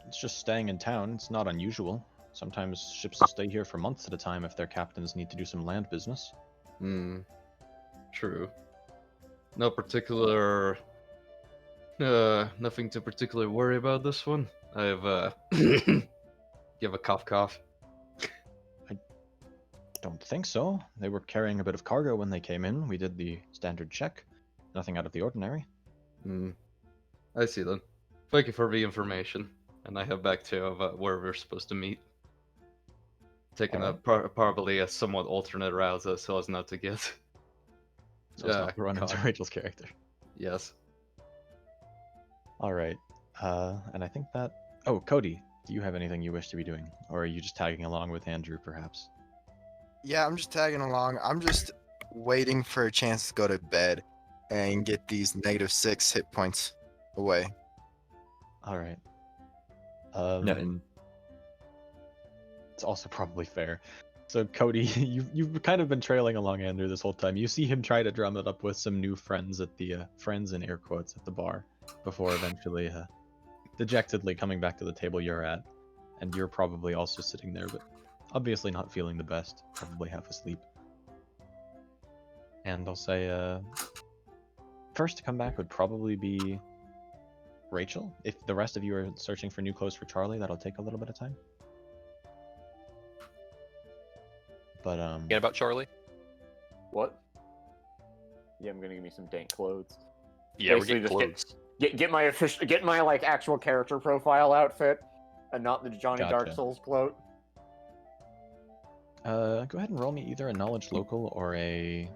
It's just staying in town. It's not unusual. Sometimes ships will stay here for months at a time if their captains need to do some land business. True. No particular... nothing to particularly worry about this one. I have, you have a cough. Don't think so. They were carrying a bit of cargo when they came in. We did the standard check. Nothing out of the ordinary. I see then. Thank you for the information. And I have back to where we're supposed to meet. Taking probably a somewhat alternate route so as not to get... So it's not run into Rachel's character. Yes. Alright. And I think that... Oh, Cody, do you have anything you wish to be doing? Or are you just tagging along with Andrew, perhaps? Yeah, I'm just tagging along. I'm just waiting for a chance to go to bed and get these -6 hit points away. Alright. No, It's also probably fair. So Cody, you've kind of been trailing along Andrew this whole time. You see him try to drum it up with some new friends at the friends in air quotes at the bar, before eventually dejectedly coming back to the table you're at, and you're probably also sitting there, but obviously not feeling the best, probably half asleep. And I'll say, first to come back would probably be Rachel. If the rest of you are searching for new clothes for Charlie, that'll take a little bit of time. But Again about Charlie? What? Yeah, I'm gonna give me some dank clothes. Yeah, we're Basically getting just clothes. get my like actual character profile outfit, and not the Johnny Dark Gotcha. Souls quote. go ahead and roll me either a knowledge local or a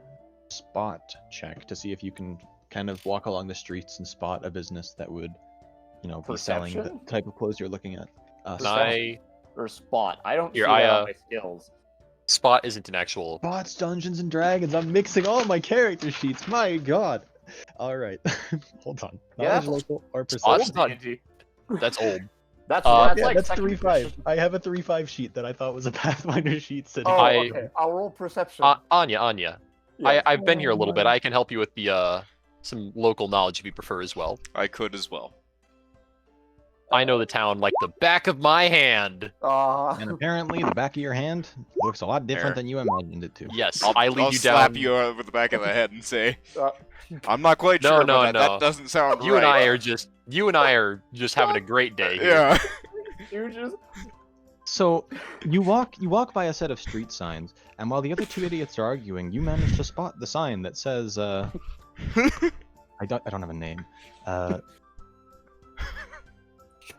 spot check to see if you can kind of walk along the streets and spot a business that would, be selling the Perception? type of clothes you're looking at. I Or spot. I don't Here, see that on my skills. Spot isn't an actual. Spots, Dungeons and Dragons. I'm mixing all my character sheets. My God. All right. Hold on. Yeah, Knowledge that's- local or Spot's perception. not. That's old. That's Yeah, like that's second 3-5. edition. I have a 3-5 sheet that I thought was a Pathfinder sheet sitting. Oh, I- okay. I'll roll perception. Anya. Yeah. I've been here a little bit. my- I can help you with the some local knowledge if you prefer as well. I could as well. I know the town like the back of my hand. And apparently, the back of your hand looks a lot different There. than you imagined it to. Yes, I'll, I lead I'll you slap down. you over the back of the head and say, Uh, I'm not quite No, sure, no, but that no. doesn't sound You right. and I are just having a great day here. Yeah. you just So you walk by a set of street signs, and while the other two idiots are arguing, you manage to spot the sign that says, I don't have a name.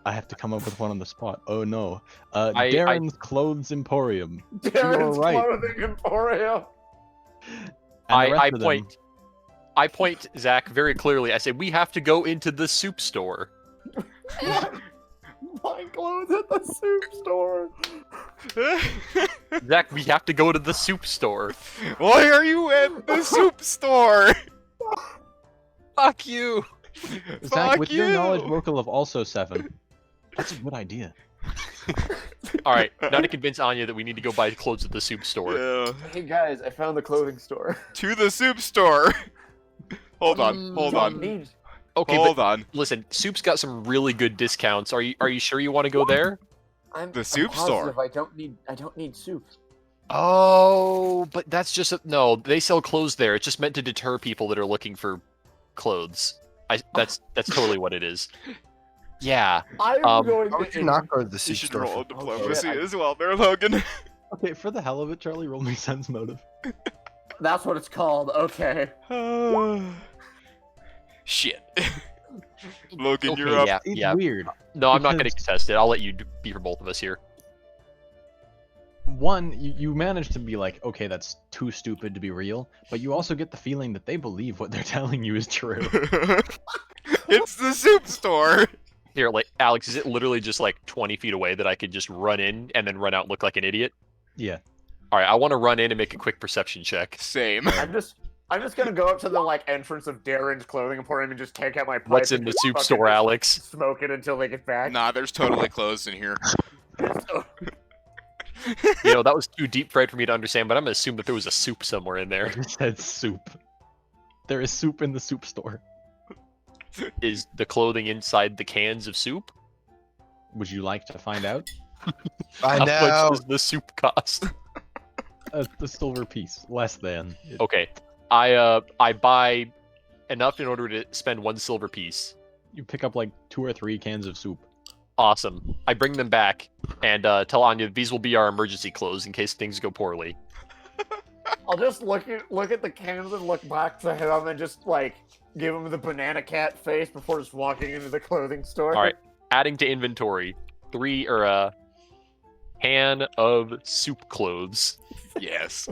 I have to come up with one on the spot. Oh no. Darren's Clothes Emporium. Darren's right. Clothing Emporium. And the rest I of them- point, Zach, very clearly. I say we have to go into the soup store. My clothes at the soup store. Zach, we have to go to the soup store. Why are you at the soup store? Fuck you. Zach, Fuck with your knowledge you. vocal of also 7, that's a good idea. All right, now to convince Anya that we need to go buy clothes at the soup store. Yeah. Hey guys, I found the clothing store. To the soup store. Hold on. Hold on. Need... Okay, Hold but on. listen, soup's got some really good discounts. Are you sure you want to go there? The soup store. I don't need soup. Oh, but that's just no. They sell clothes there. It's just meant to deter people that are looking for clothes. That's totally what it is. Yeah. I'm going Why would to you not go to the You soup should store? roll for- diplomacy I- as well there, Logan. Okay, for the hell of it, Charlie, roll me sense motive. That's what it's called. Okay. Shit. Logan, Okay, you're up. yeah, It's yeah. weird. No, I'm not going to because- contest it. I'll let you be for both of us here. One, you manage to be like, okay, that's too stupid to be real, but you also get the feeling that they believe what they're telling you is true. It's the soup store. Here, like Alex, is it literally just like 20 feet away that I could just run in and then run out and look like an idiot? Yeah. All right, I want to run in and make a quick perception check. Same. I'm just gonna go up to the entrance of Darren's Clothing Emporium and just take out my pipe. What's and in the just soup fucking store, just Alex? Smoke it until they get back. Nah, there's totally clothes in here. You know, that was too deep fried for me to understand, but I'm gonna assume that there was a soup somewhere in there. It said soup. There is soup in the soup store. Is the clothing inside the cans of soup? Would you like to find out? Find How much out. does the soup cost? The silver piece. Less than. Okay, I buy enough in order to spend 1 silver piece. You pick up like 2 or 3 cans of soup. Awesome. I bring them back and tell Anya these will be our emergency clothes in case things go poorly. I'll just look at the cans and look back to him and just give him the banana cat face before just walking into the clothing store. All right, adding to inventory, 3 or a can of soup clothes. Yes.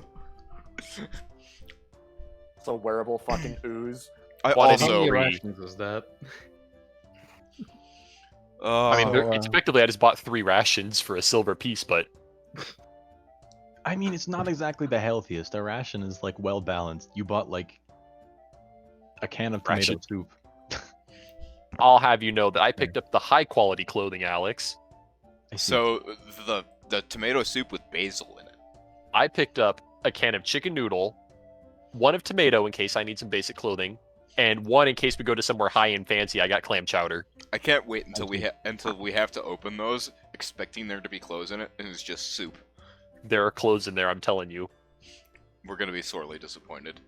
It's a wearable fucking ooze. I Quantity How many three. rations is that? I mean, So, it's effectively I just bought 3 rations for a silver piece, but I mean, it's not exactly the healthiest. The ration is like well balanced. You bought like a can of tomato Ration. soup. I'll have you know that I picked up the high quality clothing, Alex. I see. so the tomato soup with basil in it. I picked up a can of chicken noodle, 1 of tomato in case I need some basic clothing, and 1 in case we go to somewhere high and fancy. I got clam chowder. I can't wait until we have to open those, expecting there to be clothes in it, and it's just soup. There are clothes in there, I'm telling you. We're gonna be sorely disappointed.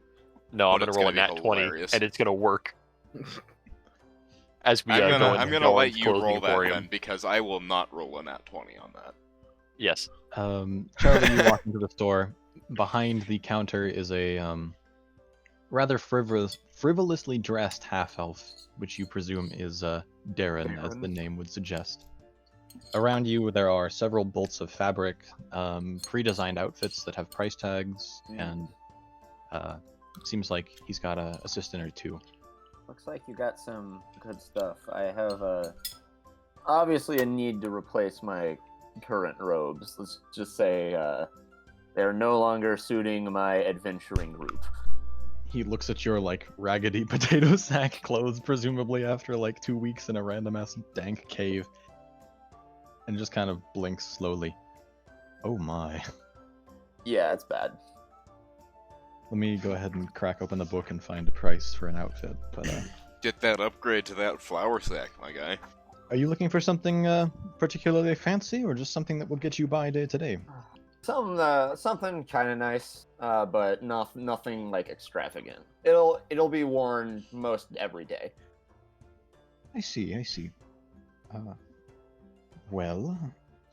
No, I'm But gonna it's roll a gonna be nat 20, hilarious. and it's gonna work. As we I'm go in gonna let you clothing roll that emporium. then, because I will not roll a nat 20 on that. Yes. Charlie, you walk into the store. Behind the counter is a rather frivolously dressed half-elf, which you presume is Darren, as the name would suggest. Around you, there are several bolts of fabric, pre-designed outfits that have price tags, and it seems like he's got an assistant or 2. Looks like you got some good stuff. I have obviously a need to replace my current robes. Let's just say they're no longer suiting my adventuring group. He looks at your like raggedy potato sack clothes, presumably after like 2 weeks in a random ass dank cave, and just kind of blinks slowly. Oh my. Yeah, it's bad. Let me go ahead and crack open the book and find a price for an outfit. But Get that upgrade to that flour sack, my guy. Are you looking for something particularly fancy, or just something that will get you by day to day? Something kind of nice, but nothing like extravagant. It'll be worn most every day. I see. I see. Well,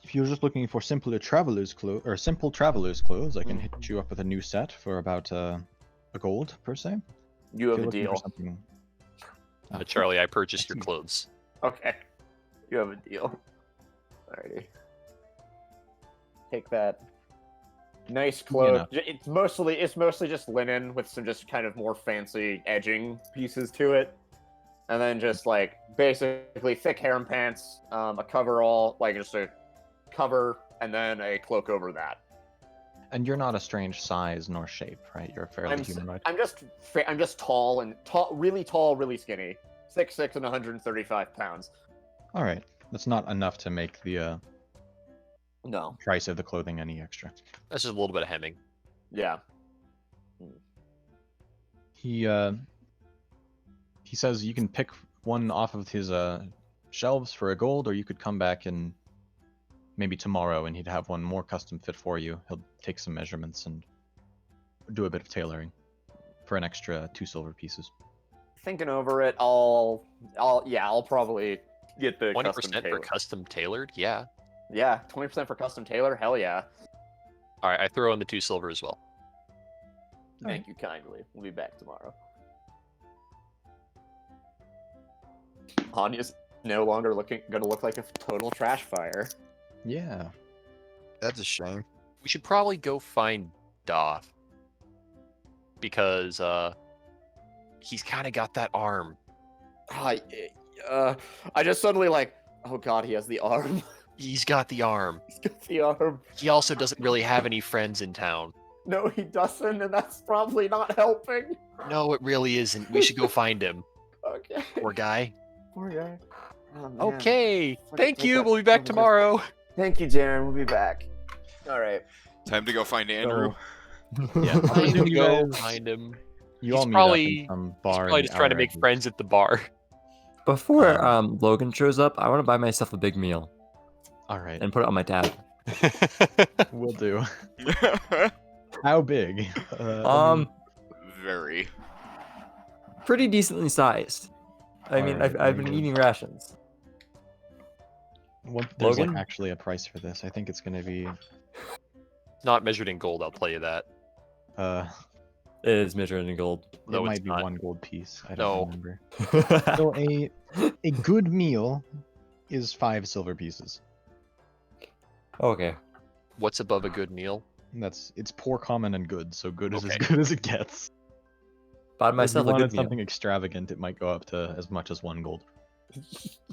if you're just looking for simple traveler's clothes, I can hit you up with a new set for about a gold per se. You If have you're a looking for deal. something. Charlie, I purchased your see. clothes. Okay, you have a deal. Alrighty. Take that. Nice cloak. It's mostly just linen with some just kind of more fancy edging pieces to it, and then just like basically thick harem pants, a coverall, like just a cover, and then a cloak over that. And you're not a strange size nor shape, right? You're fairly humanoid. I'm just tall and really tall, really skinny, 6'6" and 135 pounds. All right, that's not enough to make the No. price of the clothing any extra. That's just a little bit of hemming. Yeah. He says you can pick one off of his shelves for a gold, or you could come back and maybe tomorrow, and he'd have one more custom fit for you. He'll take some measurements and do a bit of tailoring for an extra 2 silver pieces. Thinking over it, I'll probably get the 20% custom for tailor. custom tailored? Yeah. Yeah, 20% for custom tailor. Hell yeah. All right, I throw in the 2 silver as well. Thank you kindly. We'll be back tomorrow. Anya's no longer gonna look like a total trash fire. Yeah. That's a shame. We should probably go find Doth. Because he's kind of got that arm. I just suddenly like, oh god, he has the arm. He's got the arm. He's got the arm. He also doesn't really have any friends in town. No, he doesn't, and that's probably not helping. No, it really isn't. We should go find him. Okay. Poor guy. Poor guy. Oh, man. Okay. Thank Like you. that. We'll be back tomorrow. Thank you, Jaren. We'll be back. All right. Time to go find Andrew. Yeah. I'm Time to assuming you go guys- find him. You He's all meet probably- up in some He's bar. probably in just trying to our make edges. friends at the bar. Before Logan shows up, I want to buy myself a big meal All right, and put it on my tab. we'll do. How big? Very. Pretty decently sized. I mean, Alright, I've been eating rations. There's Logan? like actually a price for this. I think it's gonna be Not measured in gold, I'll tell you that. It is measured in gold. it No, might it's be not. 1 gold piece. I No. don't remember. So a good meal is 5 silver pieces. Okay. What's above a good meal? It's poor, common, and good. So good is as Okay. good as it gets. Bought If myself you a wanted good meal. something extravagant, it might go up to as much as 1 gold.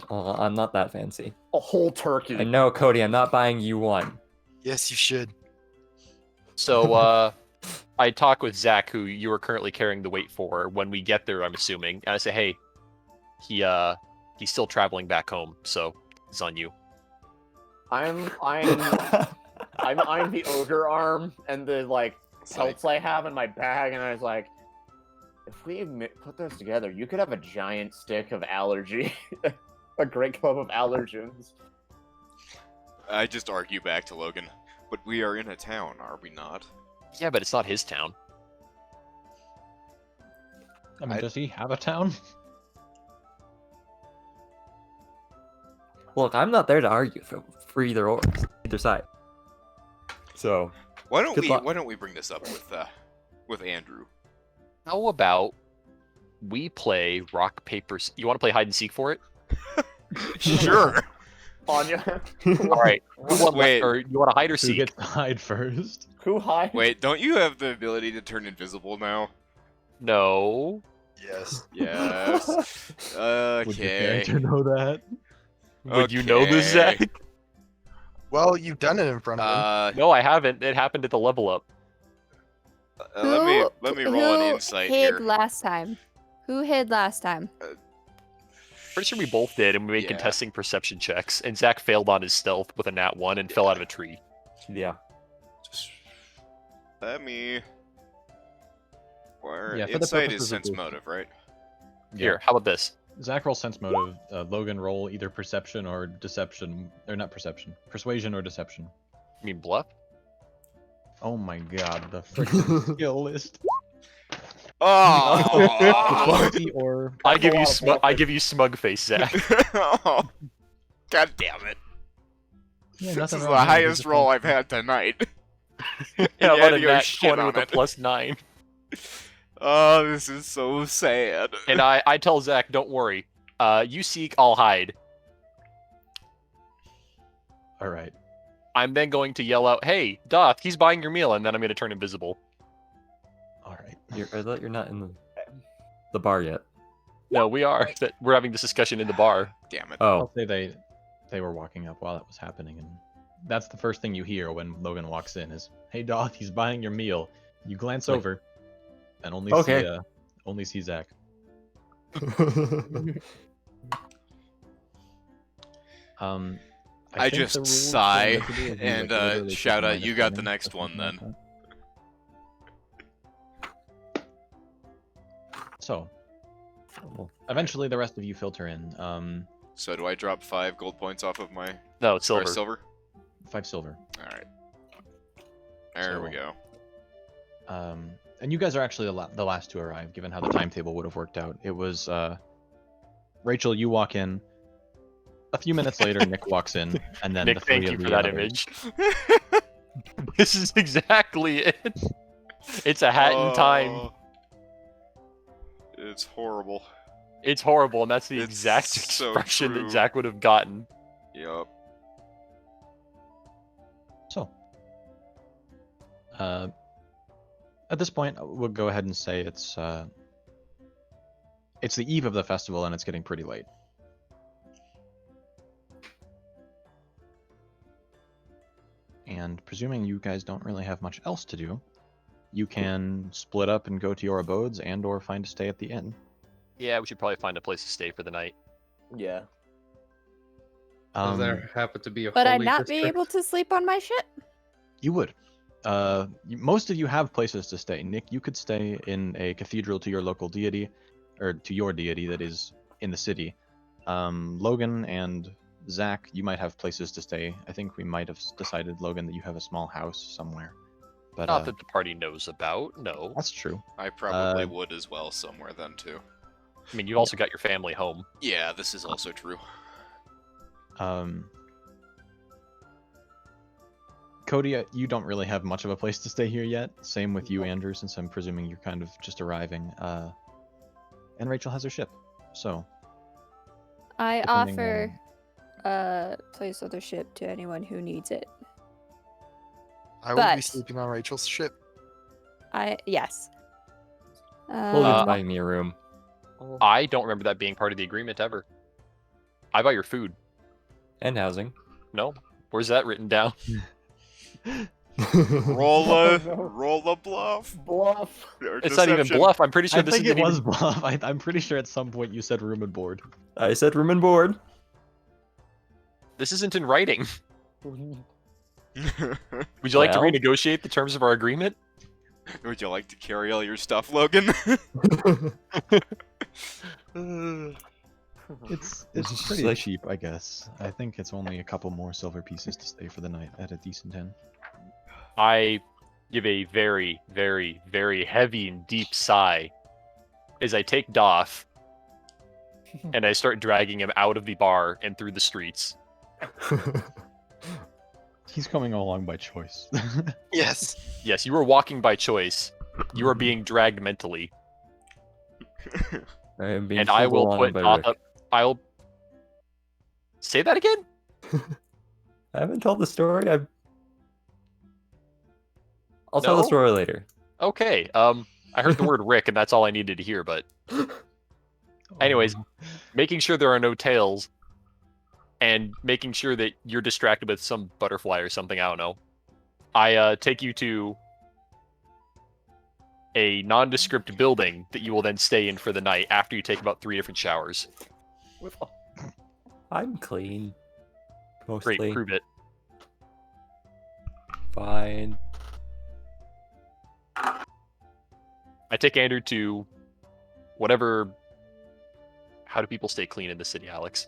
I'm not that fancy. A whole turkey. And no, Cody, I'm not buying you one. Yes, you should. So, I talk with Zach, who you are currently carrying the weight for, when we get there, I'm assuming. And I say, hey, he's still traveling back home, so it's on you. I'm the ogre arm and the like pelts I have in my bag, and I was like, if we put those together, you could have a giant stick of allergy, a great club of allergens. I just argue back to Logan, but we are in a town, are we not? Yeah, but it's not his town. I mean, does he have a town? Look, I'm not there to argue for either side. So Why don't Good luck. we bring this up with Andrew? How about we play rock, paper, You want to play hide and seek for it? Sure. Anya, All right. Wait. Or you want to hide or Who seek? gets to hide first? who hides? Wait, don't you have the ability to turn invisible now? No. Yes. Yes. Would your Okay. character know that? Would you know this, Okay. Zach? Well, you've done it in front of him. No, I haven't. It happened at the level up. Let me roll an who insight hid here. last time? Who hid last time? Pretty sure we both did, and we made Yeah. contesting perception checks. And Zach failed on his stealth with a nat 1 and fell out of a tree. yeah. Just let me. Where Yeah, for the insight is purposes of sense this- motive, right? Here, how about this? Zach roll sense motive. Logan roll either perception or deception, or not perception, persuasion or deception. You mean bluff? Oh my god, the freaking skill list. Oh! Quality or I give you smug face, Zach. Oh, God damn it. yeah, This nothing is wrong the with it, highest just roll like- I've had tonight. Yeah, And about a your nat shit 20 on with a it. +9. Oh, this is so sad. And I tell Zach, don't worry. You seek, I'll hide. All right. I'm then going to yell out, "Hey, Doth, he's buying your meal," and then I'm going to turn invisible. All right. I thought you're not in the bar yet. No, we are. We're having this discussion in the bar. Damn it. Oh, I'll say they were walking up while that was happening, and that's the first thing you hear when Logan walks in is, "Hey, Doth, he's buying your meal." You glance Like- over, and Okay. only see Zach. I think just the rules for sigh invisible is you, and, literally take shout a out, minus "You got the one next or one something then." like that. So, eventually the rest of you filter in. So do I drop 5 gold points off of my No, it's or silver. silver? 5 silver. Alright. There we So- go. And you guys are actually the last to arrive, given how the timetable would have worked out. It was Rachel, you walk in. A few minutes later, Nick walks in, and then Nick, the three thank you of the for that others. image. This is exactly it. It's a hat in time. Oh, it's horrible. It's horrible, and that's the It's exact so expression true. that Zach would have gotten. Yup. So, at this point, we'll go ahead and say it's the eve of the festival, and it's getting pretty late. And presuming you guys don't really have much else to do, you can split up and go to your abodes and/or find a stay at the inn. Yeah, we should probably find a place to stay for the night. Yeah. Does there happen to be a Would I holy not be district? able to sleep on my ship? You would. Most of you have places to stay. Nick, you could stay in a cathedral to your local deity, or to your deity that is in the city. Logan and Zach, you might have places to stay. I think we might have decided, Logan, that you have a small house somewhere. But Not that the party knows about, no. that's true. I probably would as well somewhere then too. I mean, you've also got your family home. Yeah, this is also true. Cody, you don't really have much of a place to stay here yet. Same with you, Andrew, since I'm presuming you're kind of just arriving. And Rachel has her ship, so I Depending offer a place on the ship to anyone who needs it. I will be But- sleeping on Rachel's ship. Yes. Logan's buying me a room. I don't remember that being part of the agreement ever. I buy your food. And housing. No? Where's that written down? Roll Oh, a no. roll a bluff. Bluff. Or It's not even deception. bluff. I'm pretty sure I this think isn't it was even... bluff. I'm pretty sure at some point you said room and board. I said room and board. This isn't in writing. Would you like to Well. renegotiate the terms of our agreement? Would you like to carry all your stuff, Logan? It's just pretty like- cheap, I guess. I think it's only a couple more silver pieces to stay for the night at a decent inn. I give a very, very, very heavy and deep sigh as I take Doth and I start dragging him out of the bar and through the streets. He's coming along by choice. Yes. Yes, you are walking by choice. You are being dragged mentally. I am being And I pulled will along put by Doth Rick. up. I'll say that again? I haven't told the story. I'll tell the No? story later. Okay. I heard the word Rick, and that's all I needed to hear, but anyways, making sure there are no tails and making sure that you're distracted with some butterfly or something, I don't know. I take you to a nondescript building that you will then stay in for the night after you take about 3 different showers. I'm clean. Mostly. Great, prove it. Fine. I take Andrew to whatever How do people stay clean in the city, Alex?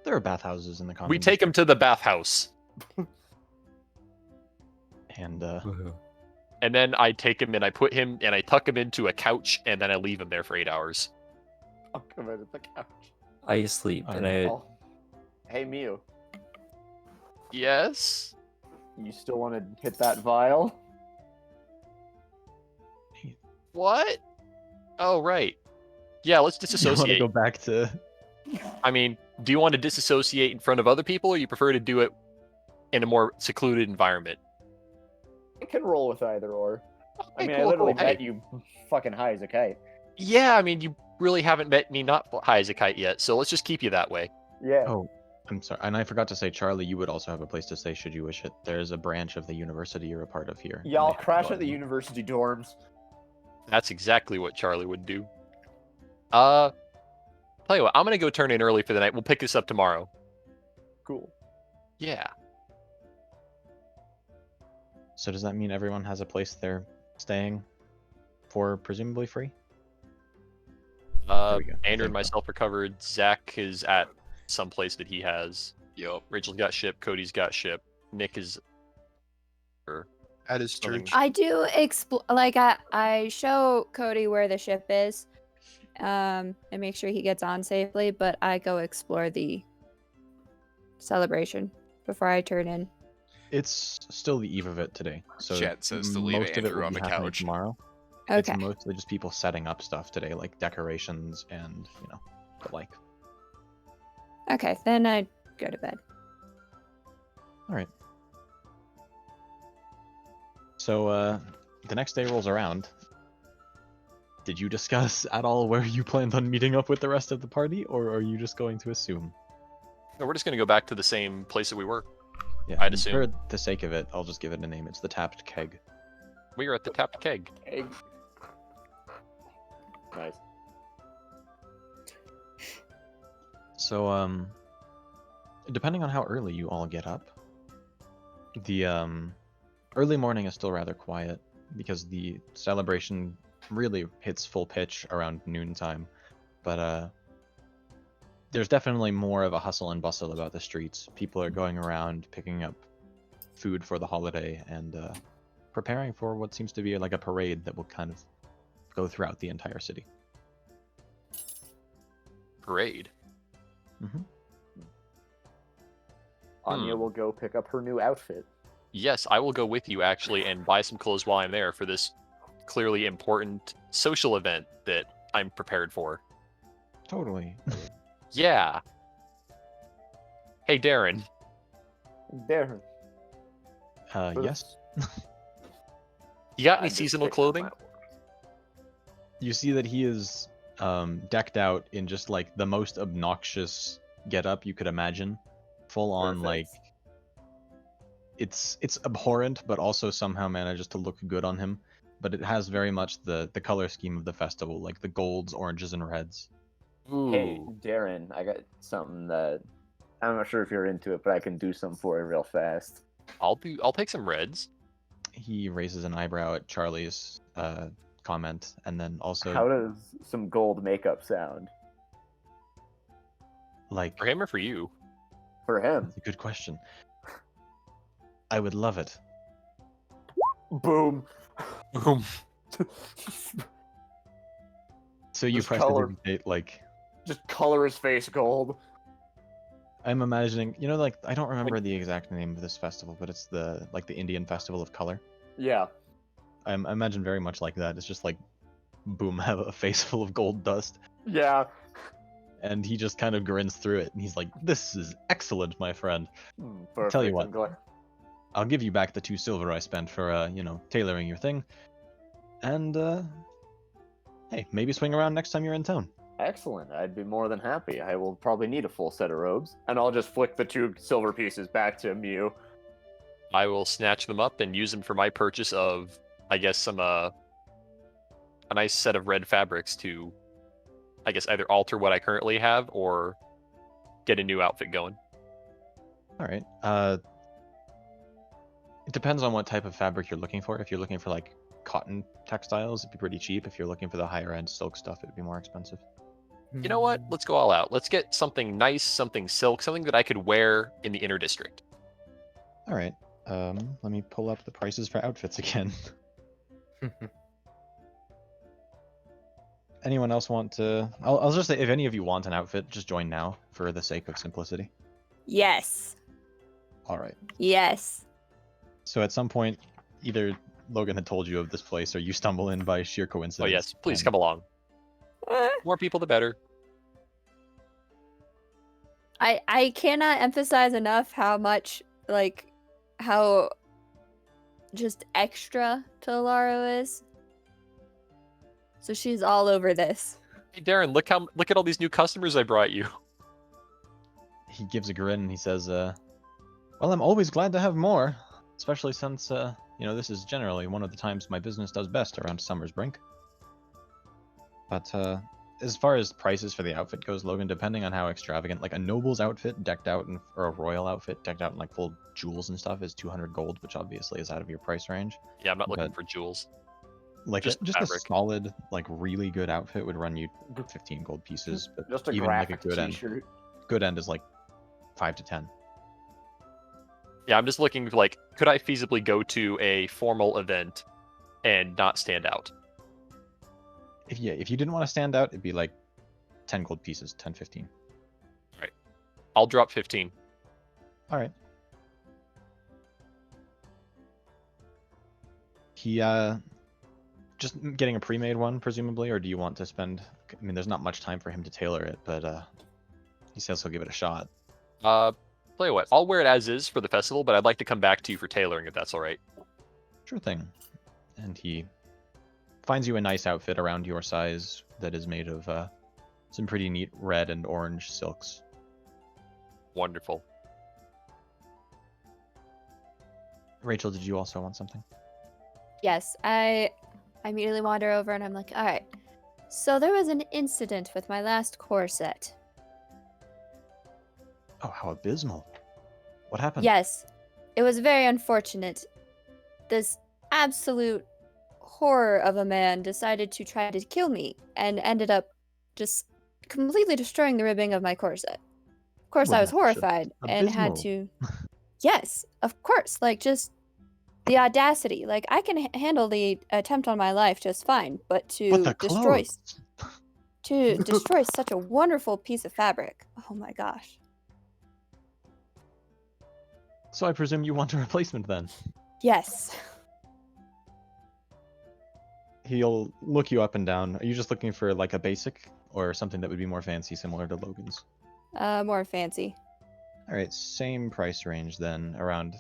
There are bathhouses in the common. We take him to the bathhouse, and and then I take him and I put him and I tuck him into a couch, and then I leave him there for 8 hours. I'll come in at the couch. I sleep and Oh. Hey, Mew. Yes. You still want to hit that vial? What? Oh, right. Yeah, let's you want to disassociate. go back to? I mean, do you want to disassociate in front of other people, or you prefer to do it in a more secluded environment? I can roll with either or. I Okay, mean, cool, I literally cool. met Hey. you fucking high as a kite. Yeah, I mean, you really haven't met me not high as a kite yet, so let's just keep you that way. Yeah. Oh, I'm sorry, and I forgot to say, Charlie, you would also have a place to stay should you wish it. There's a branch of the university you're a part of here. Yeah, I'll They have crash one. at the university dorms. That's exactly what Charlie would do. Tell you what, I'm gonna go turn in early for the night. We'll pick this up tomorrow. Cool. Yeah. So does that mean everyone has a place they're staying for presumably free? There we go. I Andrew think and myself are covered. Zach is at some place that he has. Yup. Rachel's got ship. Cody's got ship. Nick is. At his Something- church. I do I show Cody where the ship is, and make sure he gets on safely. But I go explore the celebration before I turn in. It's still the eve of it today, so Chat says to leave most of it Andrew will on be the happening couch. tomorrow. Okay. It's mostly just people setting up stuff today, like decorations and the like. Okay, then I go to bed. All right. So the next day rolls around. Did you discuss at all where you planned on meeting up with the rest of the party, or are you just going to assume? No, we're just gonna go back to the same place that we were. Yeah, I'd and assume. for the sake of it, I'll just give it a name. It's the Tapped Keg. We are at the Tapped Keg. Egg. Nice. So depending on how early you all get up, the early morning is still rather quiet because the celebration really hits full pitch around noontime. But there's definitely more of a hustle and bustle about the streets. People are going around picking up food for the holiday and preparing for what seems to be like a parade that will kind of go throughout the entire city. Parade. Hmm. Anya will go pick up her new outfit. Yes, I will go with you actually and buy some clothes while I'm there for this clearly important social event that I'm prepared for. Totally. Yeah. Hey, Darren. There. Yes. You got I any just seasonal picked up clothing? my- You see that he is decked out in just like the most obnoxious getup you could imagine. Full on like Perfect. it's abhorrent, but also somehow manages to look good on him. But it has very much the color scheme of the festival, like the golds, oranges, and reds. Hey, Ooh. Darren, I got something that I'm not sure if you're into it, but I can do something for you real fast. I'll take some reds. He raises an eyebrow at Charlie's comment, and then also How does some gold makeup sound like For him or for you? for him? that's a good question. I would love it. Boom. Boom. So you Just press color. like Just color his face gold. I'm imagining, like I don't remember the exact name of this festival, but it's the Indian Festival of Color. Yeah. I imagine very much like that. It's just like, boom, have a face full of gold dust, Yeah. and he just kind of grins through it, and he's like, "This is excellent, my friend. Perfect. Tell you I'm what. glad- I'll give you back the 2 silver I spent for, tailoring your thing, and hey, maybe swing around next time you're in town." Excellent. I'd be more than happy. I will probably need a full set of robes, and I'll just flick the 2 silver pieces back to Mew. I will snatch them up and use them for my purchase of, I guess, some a nice set of red fabrics to, I guess, either alter what I currently have or get a new outfit going. All right. It depends on what type of fabric you're looking for. If you're looking for like cotton textiles, it'd be pretty cheap. If you're looking for the higher end silk stuff, it'd be more expensive. You know what? Let's go all out. Let's get something nice, something silk, something that I could wear in the inner district. All right. Let me pull up the prices for outfits again. Anyone else want to? I'll just say, if any of you want an outfit, just join now for the sake of simplicity. Yes. All right. Yes. So at some point, either Logan had told you of this place, or you stumble in by sheer Oh coincidence. yes, please and- come along. More people, the better. I cannot emphasize enough how much, like, how just extra Tolaro is. So she's all over this. Hey Darren, look at all these new customers I brought you. He gives a grin and he says, "Well, I'm always glad to have more, especially since this is generally one of the times my business does best around summer's brink." But as far as prices for the outfit goes, Logan, depending on how extravagant, like a noble's outfit decked out in, or a royal outfit decked out in like full jewels and stuff is 200 gold, which obviously is out of your price range. Yeah, I'm not looking But- for jewels. Like Just a fabric. solid, like really good outfit would run you 15 gold pieces, but Just a even like a graphic good end, T-shirt. good end is like 5 to 10. Yeah, I'm just looking for, like, could I feasibly go to a formal event and not stand out? If you didn't want to stand out, it'd be like 10 gold pieces, 10, 15. I'll drop 15. All right. He just getting a pre-made one, presumably, or do you want to spend? I mean, there's not much time for him to tailor it, but he says he'll give it a shot. Tell you what, I'll wear it as is for the festival, but I'd like to come back to you for tailoring if that's all right. Sure thing. And he finds you a nice outfit around your size that is made of some pretty neat red and orange silks. Wonderful. Rachel, did you also want something? Yes, I immediately wander over and I'm like, all right. So there was an incident with my last corset. Oh, how abysmal. What happened? Yes, it was very unfortunate. This absolute horror of a man decided to try to kill me and ended up just completely destroying the ribbing of my corset. Of course, Well, I was that's horrified and had abysmal. to. Yes, of course. Like, just the audacity. Like, I can handle the attempt on my life just fine, but But the destroy clothes. to destroy such a wonderful piece of fabric. Oh my gosh. So I presume you want a replacement then? Yes. He'll look you up and down. Are you just looking for like a basic or something that would be more fancy, similar to Logan's? More fancy. All right, same price range then. Around,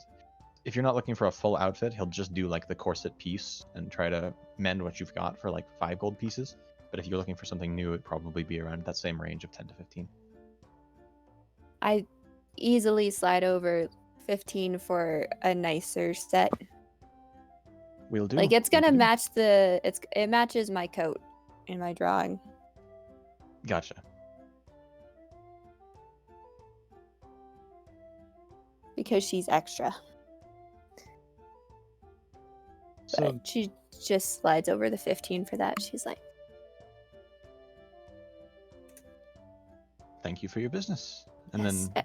if you're not looking for a full outfit, he'll just do like the corset piece and try to mend what you've got for like 5 gold pieces. But if you're looking for something new, it'd probably be around that same range of 10 to 15. I easily slide over 15 for a nicer set. We'll do. Like, it's we'll gonna do. match it matches my coat in my drawing. Gotcha. Because she's extra. So But she just slides over the 15 for that. She's like, thank you for your business. And yes. then,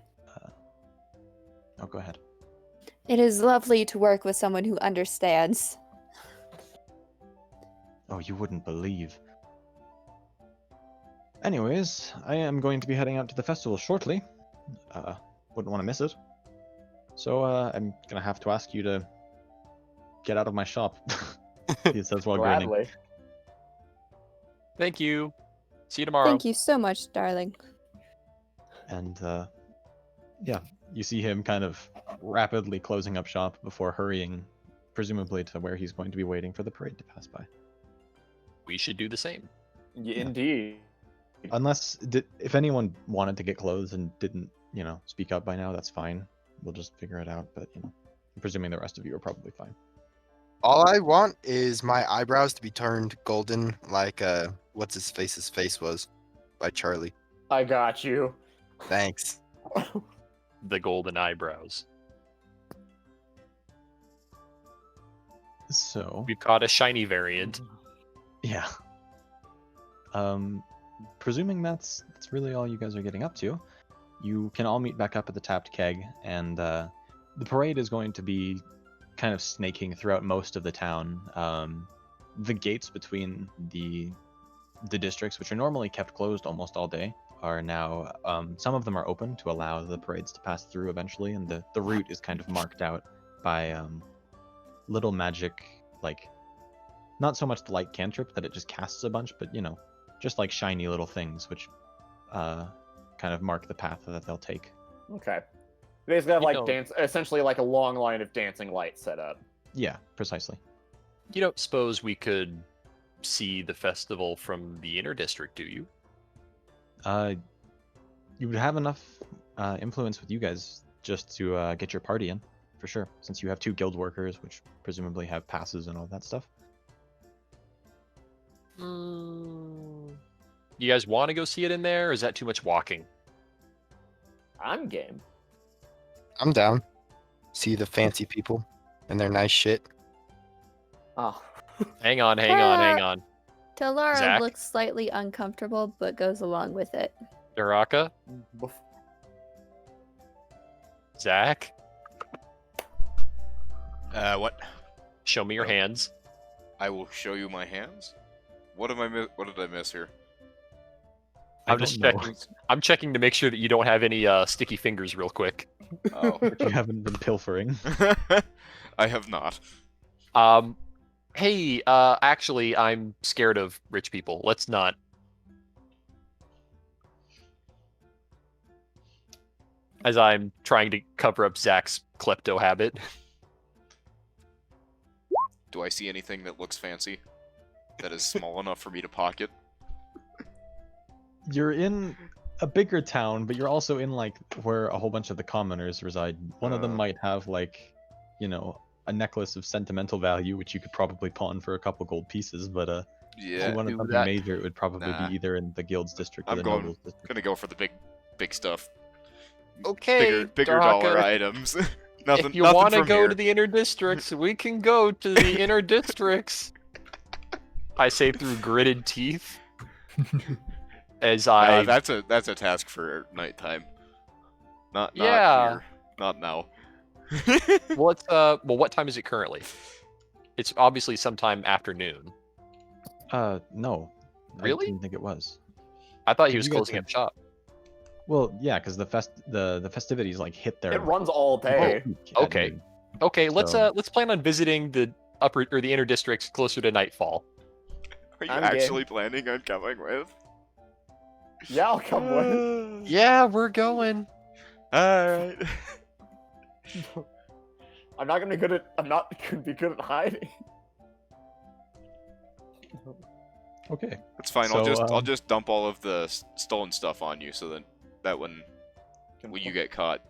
oh, go ahead. It is lovely to work with someone who understands. Oh, you wouldn't believe. Anyways, I am going to be heading out to the festival shortly. Wouldn't want to miss it. So I'm gonna have to ask you to get out of my shop. He says while grinning. Gladly. Thank you. See you tomorrow. Thank you so much, darling. And yeah, you see him kind of rapidly closing up shop before hurrying, presumably to where he's going to be waiting for the parade to pass by. We should do the same. Yeah, indeed. Unless, if anyone wanted to get clothes and didn't, speak up by now, that's fine. We'll just figure it out. But I'm presuming the rest of you are probably fine. All I want is my eyebrows to be turned golden, like what's his face's face was by Charlie. I got you. Thanks. The golden eyebrows. So We've got a shiny variant. yeah. presuming that's really all you guys are getting up to, you can all meet back up at the Tapped Keg, and the parade is going to be kind of snaking throughout most of the town. The gates between the districts, which are normally kept closed almost all day, are now some of them are open to allow the parades to pass through eventually, and the route is kind of marked out by little magic, like not so much the light cantrip that it just casts a bunch, but just like shiny little things which kind of mark the path that they'll take. Okay. They basically have You like know- essentially like a long line of dancing lights set up. Yeah, precisely. You don't suppose we could see the festival from the inner district, do you? You would have enough influence with you guys just to get your party in, for sure, since you have 2 guild workers, which presumably have passes and all that stuff. You guys want to go see it in there, or is that too much walking? I'm game. I'm down. See the fancy people and their nice shit. Oh. Hang on, hang on. Talara Zach? looks slightly uncomfortable, but goes along with it. Naraka? Zach? What? Show me your hands. I will show you my hands. What did I miss here? I'm just checking. I'm checking to make sure that you don't have any sticky fingers real quick. Oh, You haven't been pilfering. I have not. Hey, actually, I'm scared of rich people. Let's not. As I'm trying to cover up Zach's klepto habit. Do I see anything that looks fancy? That is small enough for me to pocket? You're in a bigger town, but you're also in like where a whole bunch of the commoners reside. One of them might have like, a necklace of sentimental value, which you could probably pawn for a couple gold pieces. But if Yeah, you wanted do something that. major, it would probably Nah. be either in the guild's district or I'm the going- nobles district. gonna go for the big stuff. Okay, Bigger dollar items. Nothing. If you want to go to the inner districts, we can go to the inner districts. I say through gritted teeth. As I that's a task for nighttime. Not Yeah. here. Not now. what time is it currently? It's obviously sometime afternoon. No. Really? I didn't think it was. I thought he Did was you guys closing have- up shop. Well, yeah, because the festivities like hit their It runs all day. peak at Okay. noon. Okay, let's So- let's plan on visiting the upper or the inner districts closer to nightfall. Are you I'm game. actually planning on coming with? Yeah, I'll come with. Yeah, we're going. Alright. I'm not gonna be good at hiding. Okay. That's fine. So, I'll just dump all of the stolen stuff on you, so that when you get caught.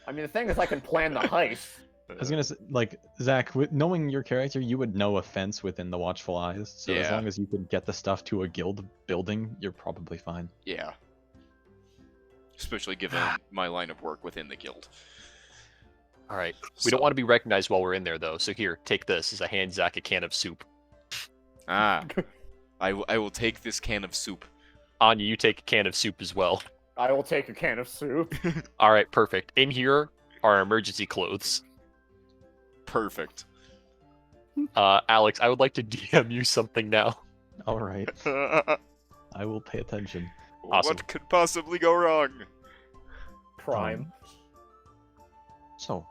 I mean, the thing is, I can plan the heist. I was gonna say, like, Zach, knowing your character, you would know offense within the Watchful Eyes. So as Yeah. long as you could get the stuff to a guild building, you're probably fine. Yeah. Especially given my line of work within the guild. All right. We don't want to be recognized while we're in there, though. So here, take this as I hand Zach a can of soup. I will take this can of soup. Anya, you take a can of soup as well. I will take a can of soup. All right, perfect. In here are emergency clothes. Perfect. Alex, I would like to DM you something now. All right. I will pay attention. Awesome. What could possibly go wrong? Prime. So,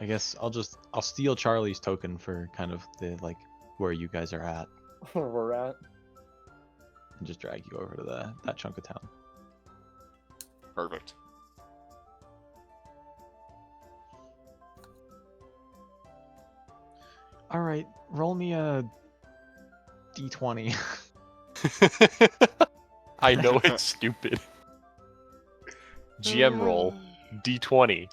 I guess I'll steal Charlie's token for kind of the like where you guys are at, Where we're at. and just drag you over to that chunk of town. Perfect. All right, roll me a d20. I know it's stupid. GM roll D20.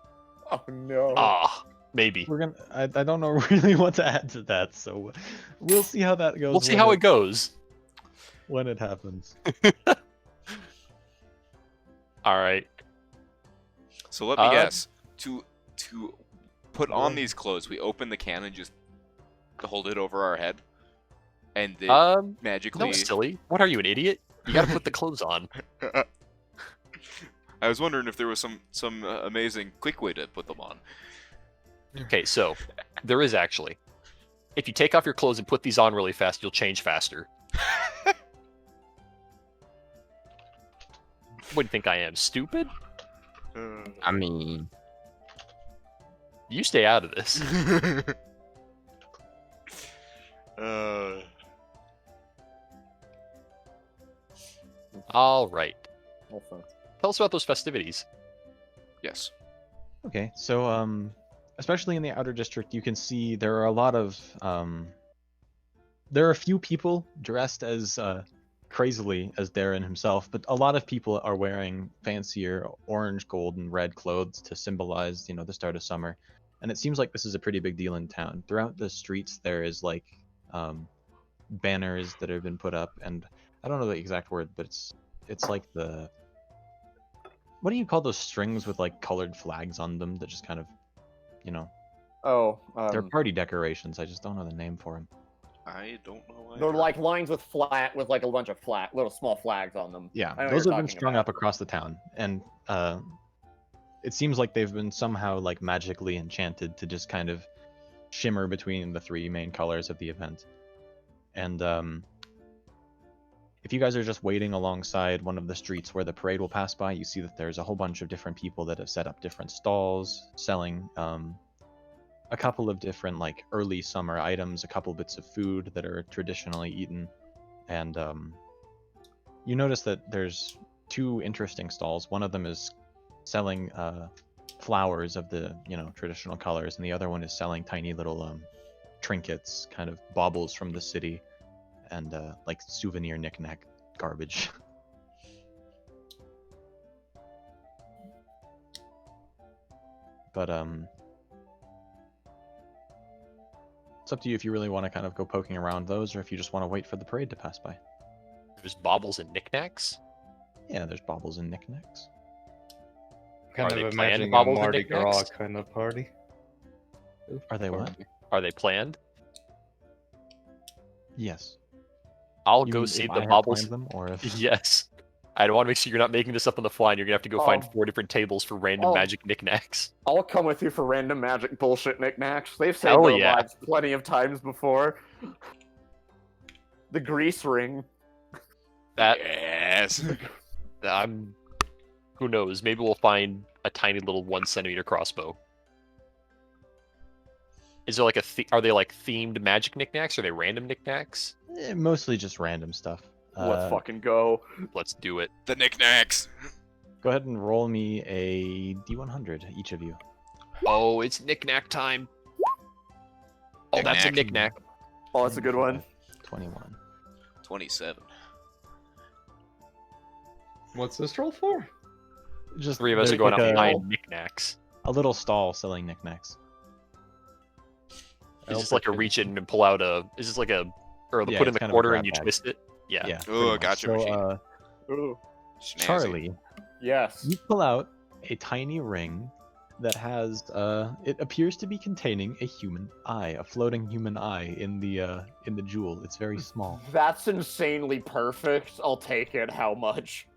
Oh no. Ah, maybe. We're gonna. I don't know really what to add to that, so we'll see how that goes. We'll see when how it goes. when it happens. All right. So let me Uh, guess. To put on these clothes, we open the can and just hold it over our head, and it No, magically. silly. What are you, an idiot? You gotta put the clothes on. I was wondering if there was some amazing quick way to put them on. Okay, so there is actually. If you take off your clothes and put these on really fast, you'll change faster. What do you think I am, stupid? I mean, You stay out of this. All right. Well, fun. Tell us about those festivities. Yes. Okay, so especially in the outer district, you can see there are a lot of there are a few people dressed as crazily as Darren himself, but a lot of people are wearing fancier orange, gold, and red clothes to symbolize, the start of summer. And it seems like this is a pretty big deal in town. Throughout the streets, there is like banners that have been put up, and I don't know the exact word, but it's like the what do you call those strings with like colored flags on them that just kind of, Oh, they're party decorations. I just don't know the name for them. I don't know. they're like lines with like a bunch of little small flags on them. Yeah, I know what those you're have been talking strung about. up across the town, and it seems like they've been somehow like magically enchanted to just kind of shimmer between the three main colors of the event. And if you guys are just waiting alongside one of the streets where the parade will pass by, you see that there's a whole bunch of different people that have set up different stalls selling a couple of different like early summer items, a couple bits of food that are traditionally eaten, and you notice that there's two interesting stalls. One of them is selling flowers of the traditional colors, and the other one is selling tiny little trinkets, kind of baubles from the city, and like souvenir knick-knack garbage. But it's up to you if you really want to kind of go poking around those, or if you just want to wait for the parade to pass by. There's baubles and knickknacks. Yeah, there's baubles and knickknacks. Kind Are they of planned imagining a baubles and Mardi Gras knickknacks? kind of party. Are they what? Are they planned? Yes. I'll You go mean see if the I have baubles. planned them, or if Yes. I want to make sure you're not making this up on the fly, and you're gonna have to go find Oh. 4 different tables for random Oh. magic knickknacks. I'll come with you for random magic bullshit knickknacks. They've saved Hell our yeah. lives plenty of times before. The grease ring. That Yes. I'm. Who knows? Maybe we'll find a tiny little 1 centimeter crossbow. Is there like are they like themed magic knickknacks? Or are they random knickknacks? mostly just random stuff. Let's fucking go. Let's do it. The knickknacks. Go ahead and roll me a D100, each of you. Oh, it's knickknack time. Oh, that's a Knick-knack. knickknack. Oh, that's a good one. 21. 27. What's this roll for? Just 3 of us are there's going out like and buying knickknacks. a little stall selling knickknacks. Is this like a reach in and pull out a? Is this like a? Or Yeah, put in it's the kind of a quarter grab and you bag. twist it? Yeah. Yeah. Ooh, pretty much. gotcha So, machine. Ooh. Snazzy. Charlie, Yes. you pull out a tiny ring that has it appears to be containing a human eye, a floating human eye in the jewel. It's very small. That's insanely perfect. I'll take it. How much?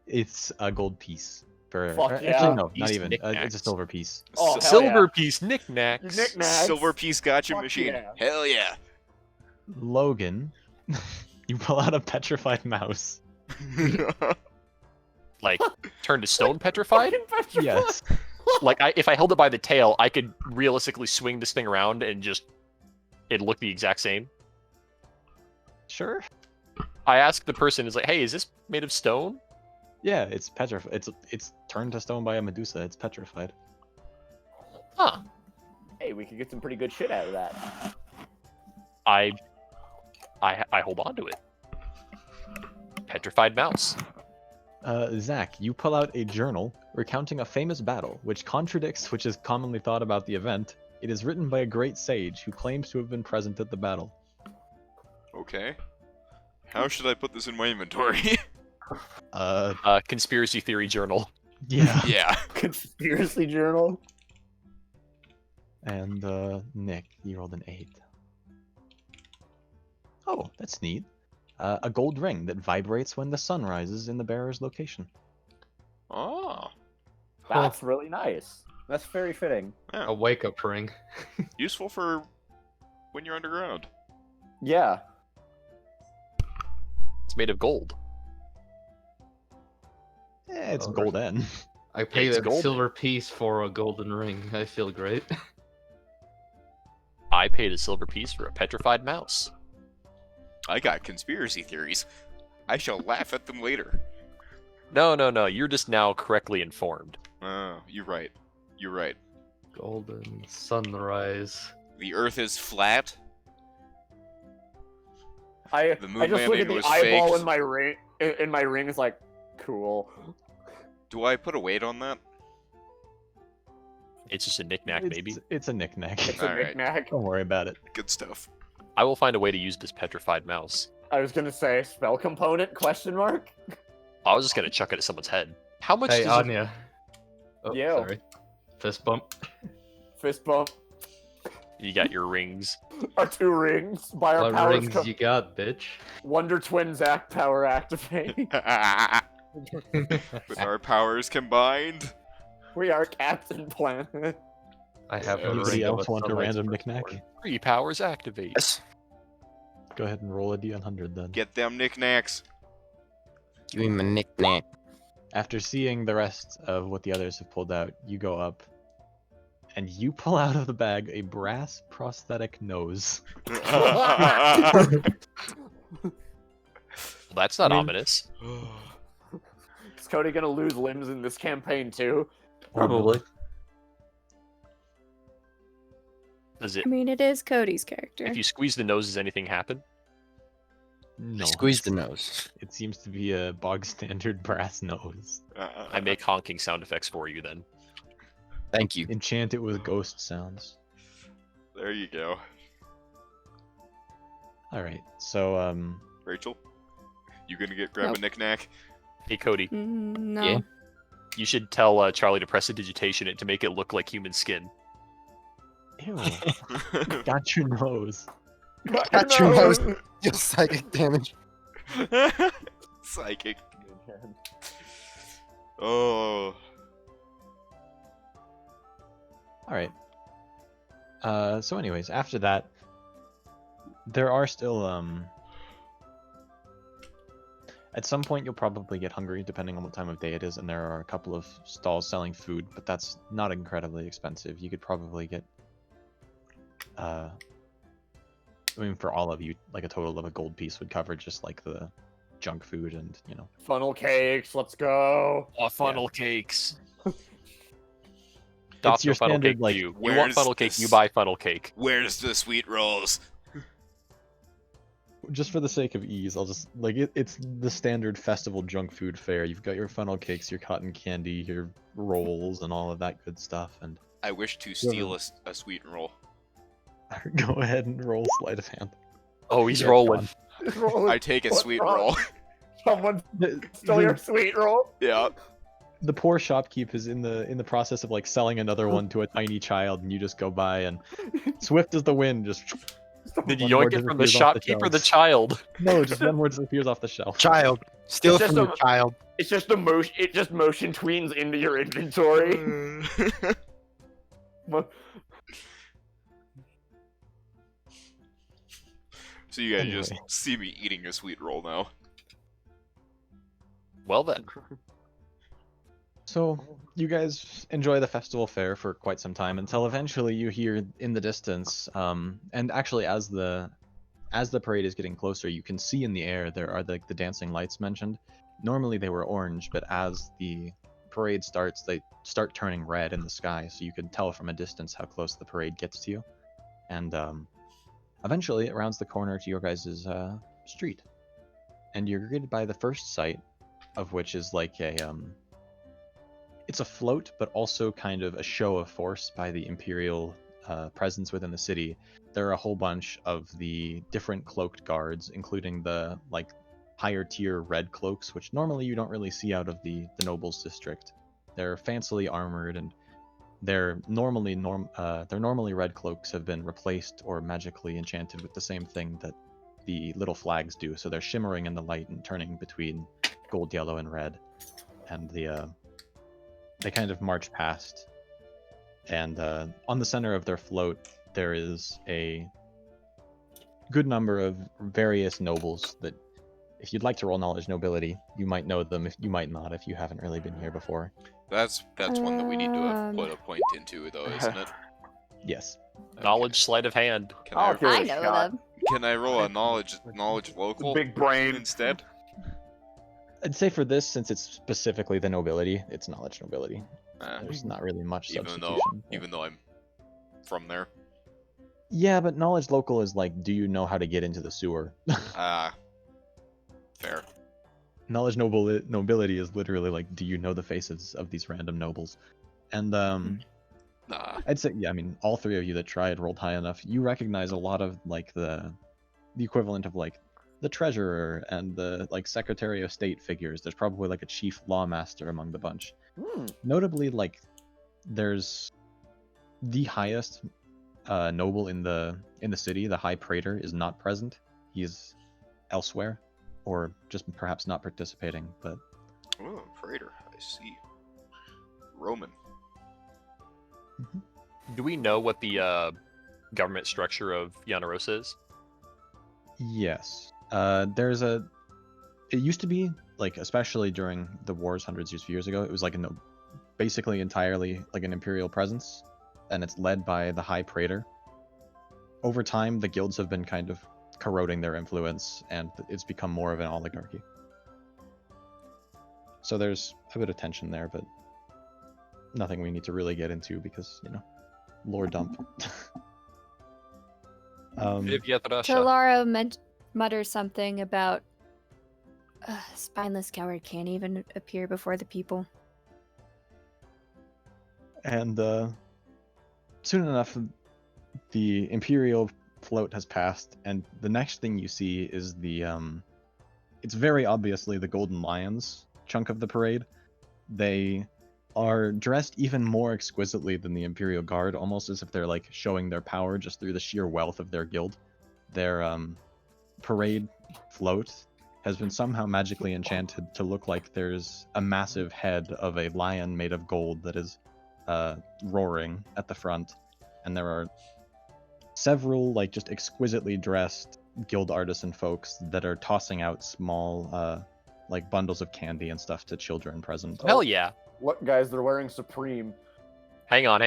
It's a gold piece. For Fuck actually, yeah. no, Piece not even. It's a knickknacks. silver piece. Oh, hell Silver yeah. piece knickknacks. Knickknacks. Silver piece gotcha Fuck machine. yeah. Hell yeah. Logan, you pull out a petrified mouse. Like turned to stone petrified. Fucking petrified. Yes. Like if I held it by the tail, I could realistically swing this thing around and just it'd look the exact same. Sure. I asked the person, "Is like, hey, is this made of stone?" Yeah, it's petrified. It's turned to stone by a Medusa. It's petrified. Huh. Hey, we could get some pretty good shit out of that. I hold on to it. Petrified mouse. Zach, you pull out a journal recounting a famous battle, which contradicts which is commonly thought about the event. It is written by a great sage who claims to have been present at the battle. Okay. How should I put this in my inventory? Conspiracy theory journal. Yeah. Yeah. Conspiracy journal. And Nick, you rolled an 8. Oh, that's neat. a gold ring that vibrates when the sun rises in the bearer's location. Oh, That's really nice. That's very fitting. A yeah. wake-up ring. Useful for when you're underground. Yeah. It's made of gold. It's Oh, golden. I paid It's a golden. silver piece for a golden ring. I feel great. I paid a silver piece for a petrified mouse. I got conspiracy theories. I shall laugh at them later. No, you're just now correctly informed. Oh, you're right. You're right. Golden sunrise. The Earth is flat. I The moon I just look landing at the was eyeball faked. in my ring. In my ring is like, cool. Do I put a weight on that? It's just a knick-knack, maybe. It's a knick-knack. It's a Alright. knick-knack. Don't worry about it. Good stuff. I will find a way to use this petrified mouse. I was gonna say spell component question mark. I was just gonna chuck it at someone's head. How much Hey, does it... Anya. Oh, Yo. sorry. Fist bump. Fist bump. You got your rings. Our 2 rings. By our What powers rings you got, bitch? Wonder Twins act power activate. With our powers combined. We are Captain Planet. I have a Anybody ring of else a want a sunlight's random firstborn. knick-knack? 3 powers activate. Yes. Go ahead and roll a d100 then. Get them knickknacks. Give me my knick-knack. After seeing the rest of what the others have pulled out, you go up and you pull out of the bag a brass prosthetic nose. Well, that's not I mean- ominous. Is Cody gonna lose limbs in this campaign too? Probably. Does it? I mean, it is Cody's character. If you squeeze the nose, does anything happen? No. Squeeze the nose. It seems to be a bog standard brass nose. I make honking sound effects for you then. Thank you. Enchant it with ghost sounds. There you go. Alright, so Rachel, you gonna grab Nope. a knickknack? Hey Cody, No. Yeah. you should tell Charlie to prestidigitation it to make it look like human skin. ew. Got your nose. Got your nose. Deal psychic damage. Psychic. Oh. Alright. So anyways, after that, there are still, at some point you'll probably get hungry, depending on what time of day it is, and there are a couple of stalls selling food, but that's not incredibly expensive. You could probably get, I mean, for all of you, like a total of a gold piece would cover just like the junk food and, you know. Funnel cakes, let's go. Oh, funnel cakes. It's your funnel standard, cake like, you. You want where's funnel cake, you this- buy funnel cake. Where's the sweet rolls? Just for the sake of ease, I'll just, like, it's the standard festival junk food fare. You've got your funnel cakes, your cotton candy, your rolls, and all of that good stuff, and I wish to steal a sweet roll. go ahead and roll sleight of hand. Oh, he's Yeah, rolling. I take a What's sweet wrong? roll. Someone The, stole your sweet roll. Yeah. the poor shopkeep is in the process of like selling another one to a tiny child, and you just go by and swift as the wind, just Did you one more yoink it from the disappears off the shopkeeper, the shelves. child? No, just one more disappears off the shelf. Child. Steal It's from just your child. It's just the motion. It just motion tweens into your inventory. So you guys just Anyway. see me eating a sweet roll now. Well then. So you guys enjoy the festival fair for quite some time until eventually you hear in the distance, and actually as the parade is getting closer, you can see in the air there are the dancing lights mentioned. Normally they were orange, but as the parade starts, they start turning red in the sky, so you can tell from a distance how close the parade gets to you. And eventually it rounds the corner to your guys' street, and you're greeted by the first sight, of which is like a it's a float, but also kind of a show of force by the Imperial presence within the city. There are a whole bunch of the different cloaked guards, including the like higher tier red cloaks, which normally you don't really see out of the nobles district. They're fancily armored, and their normally red cloaks have been replaced or magically enchanted with the same thing that the little flags do. So they're shimmering in the light and turning between gold, yellow, and red. And they kind of march past. And on the center of their float, there is a good number of various nobles that, if you'd like to roll knowledge nobility, you might know them. If you might not, if you haven't really been here before. That's one that we need to put a point into, though, isn't it? Yes. Okay. Knowledge sleight of hand. Can I'll I, give it I a know shot. them. can I roll a knowledge local Big brain. instead? I'd say for this, since it's specifically the nobility, it's knowledge nobility. Uh, There's not really much even substitution. but- even though I'm from there. Yeah, but knowledge local is like, do you know how to get into the sewer? Fair. Knowledge nobility is literally like, do you know the faces of these random nobles? And Nah. I'd say, yeah, I mean, all three of you that tried rolled high enough. You recognize a lot of like the equivalent of like the treasurer and the like secretary of state figures. There's probably like a chief lawmaster among the bunch. Notably, like there's the highest noble in the city, the high praetor, is not present. He's elsewhere, or just perhaps not participating. But Oh, praetor. I see. Roman. Do we know what the government structure of Yanarosa is? yes, there's a. It used to be like, especially during the wars hundreds of years ago, it was like basically entirely like an imperial presence, and it's led by the high praetor. Over time, the guilds have been kind of corroding their influence, and it's become more of an oligarchy. So there's a bit of tension there, but nothing we need to really get into because, lore dump. Talara mutters something about spineless coward can't even appear before the people. And soon enough, the Imperial float has passed, and the next thing you see is the it's very obviously the Golden Lions chunk of the parade. They are dressed even more exquisitely than the Imperial Guard, almost as if they're like showing their power just through the sheer wealth of their guild. Their parade float has been somehow magically enchanted to look like there's a massive head of a lion made of gold that is roaring at the front, and there are several like just exquisitely dressed guild artisan folks that are tossing out small like bundles of candy and stuff to children present. Hell yeah. Look, guys, they're wearing Supreme. Hang on.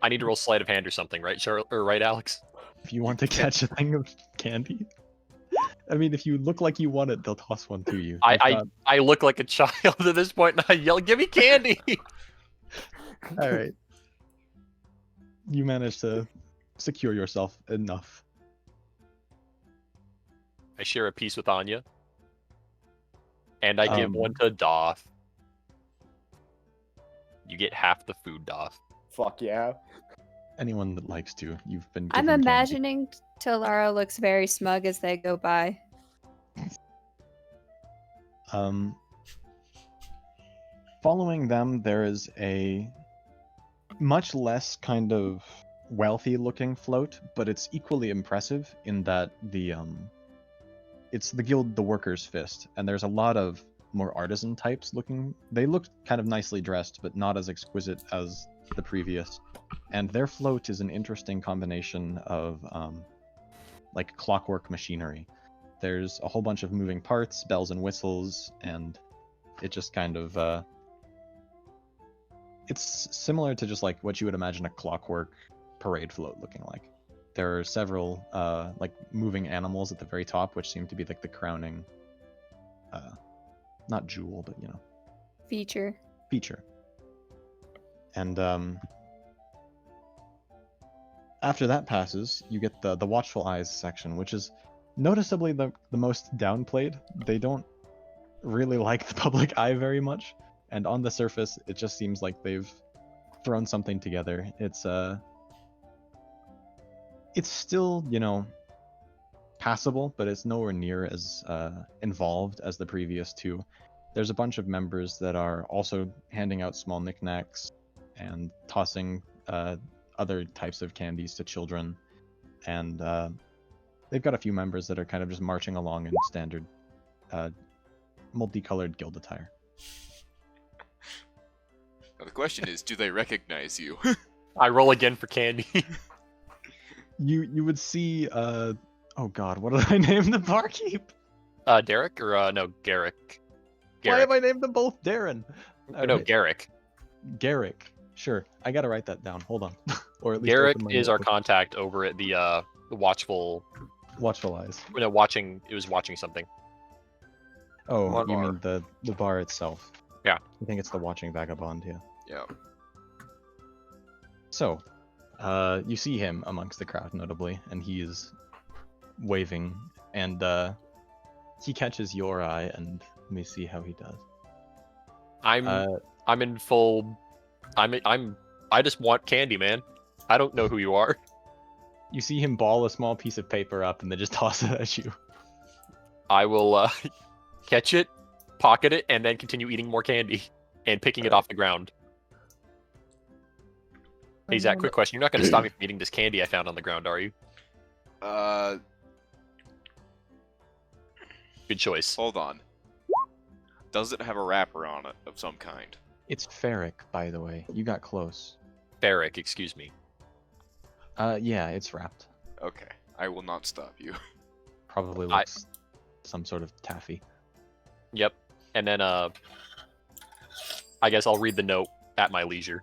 I need to roll sleight of hand or something, right, Charlotte? Or right, Alex? If you want to catch a thing of candy, I mean, if you look like you want it, they'll toss one to you. I look like a child at this point, and I yell, "Give me candy!" All right. You managed to secure yourself enough. I share a piece with Anya, and I give one to Doth. You get half the food, Doth. Fuck yeah. Anyone that likes to, you've been. I'm given imagining Talara looks very smug as they go by. Following them, there is a much less kind of wealthy-looking float, but it's equally impressive in that it's the guild, the Workers' Fist, and there's a lot of more artisan types looking. They look kind of nicely dressed, but not as exquisite as the previous. And their float is an interesting combination of like clockwork machinery. There's a whole bunch of moving parts, bells and whistles, and it just kind of it's similar to just like what you would imagine a clockwork parade float looking like. There are several like moving animals at the very top, which seem to be like the crowning not jewel, but Feature. And after that passes, you get the Watchful Eyes section, which is noticeably the most downplayed. They don't really like the public eye very much, and on the surface, it just seems like they've thrown something together. It's still, passable, but it's nowhere near as involved as the previous two. There's a bunch of members that are also handing out small knickknacks and tossing other types of candies to children, and they've got a few members that are kind of just marching along in standard, multicolored guild attire. Now the question is, do they recognize you? I roll again for candy. You would see oh god, what did I name the barkeep? Derek or no, Garrick. Why have I named them both Darren? No, Alright, Garrick. Garrick. Sure, I gotta write that down. Hold on, or at least Garrick open my is our notebook. contact over at the watchful. Watchful eyes. No, watching. It was watching something. Oh, What you bar? mean the bar itself? Yeah. I think it's the Watching Vagabond. Yeah. Yeah. So, you see him amongst the crowd, notably, and he is waving, and he catches your eye, and let me see how he does. I'm in full. I just want candy, man. I don't know who you are. You see him ball a small piece of paper up and then just toss it at you. I will catch it, pocket it, and then continue eating more candy and picking it off the ground. Hey Zach, quick question: you're not going to stop me from eating this candy I found on the ground, are you? Good choice. Hold on. Does it have a wrapper on it of some kind? It's ferric, by the way. You got close. Barrick, excuse me. Yeah, it's wrapped. Okay, I will not stop you. Probably looks some sort of taffy. Yep. And then I guess I'll read the note at my leisure.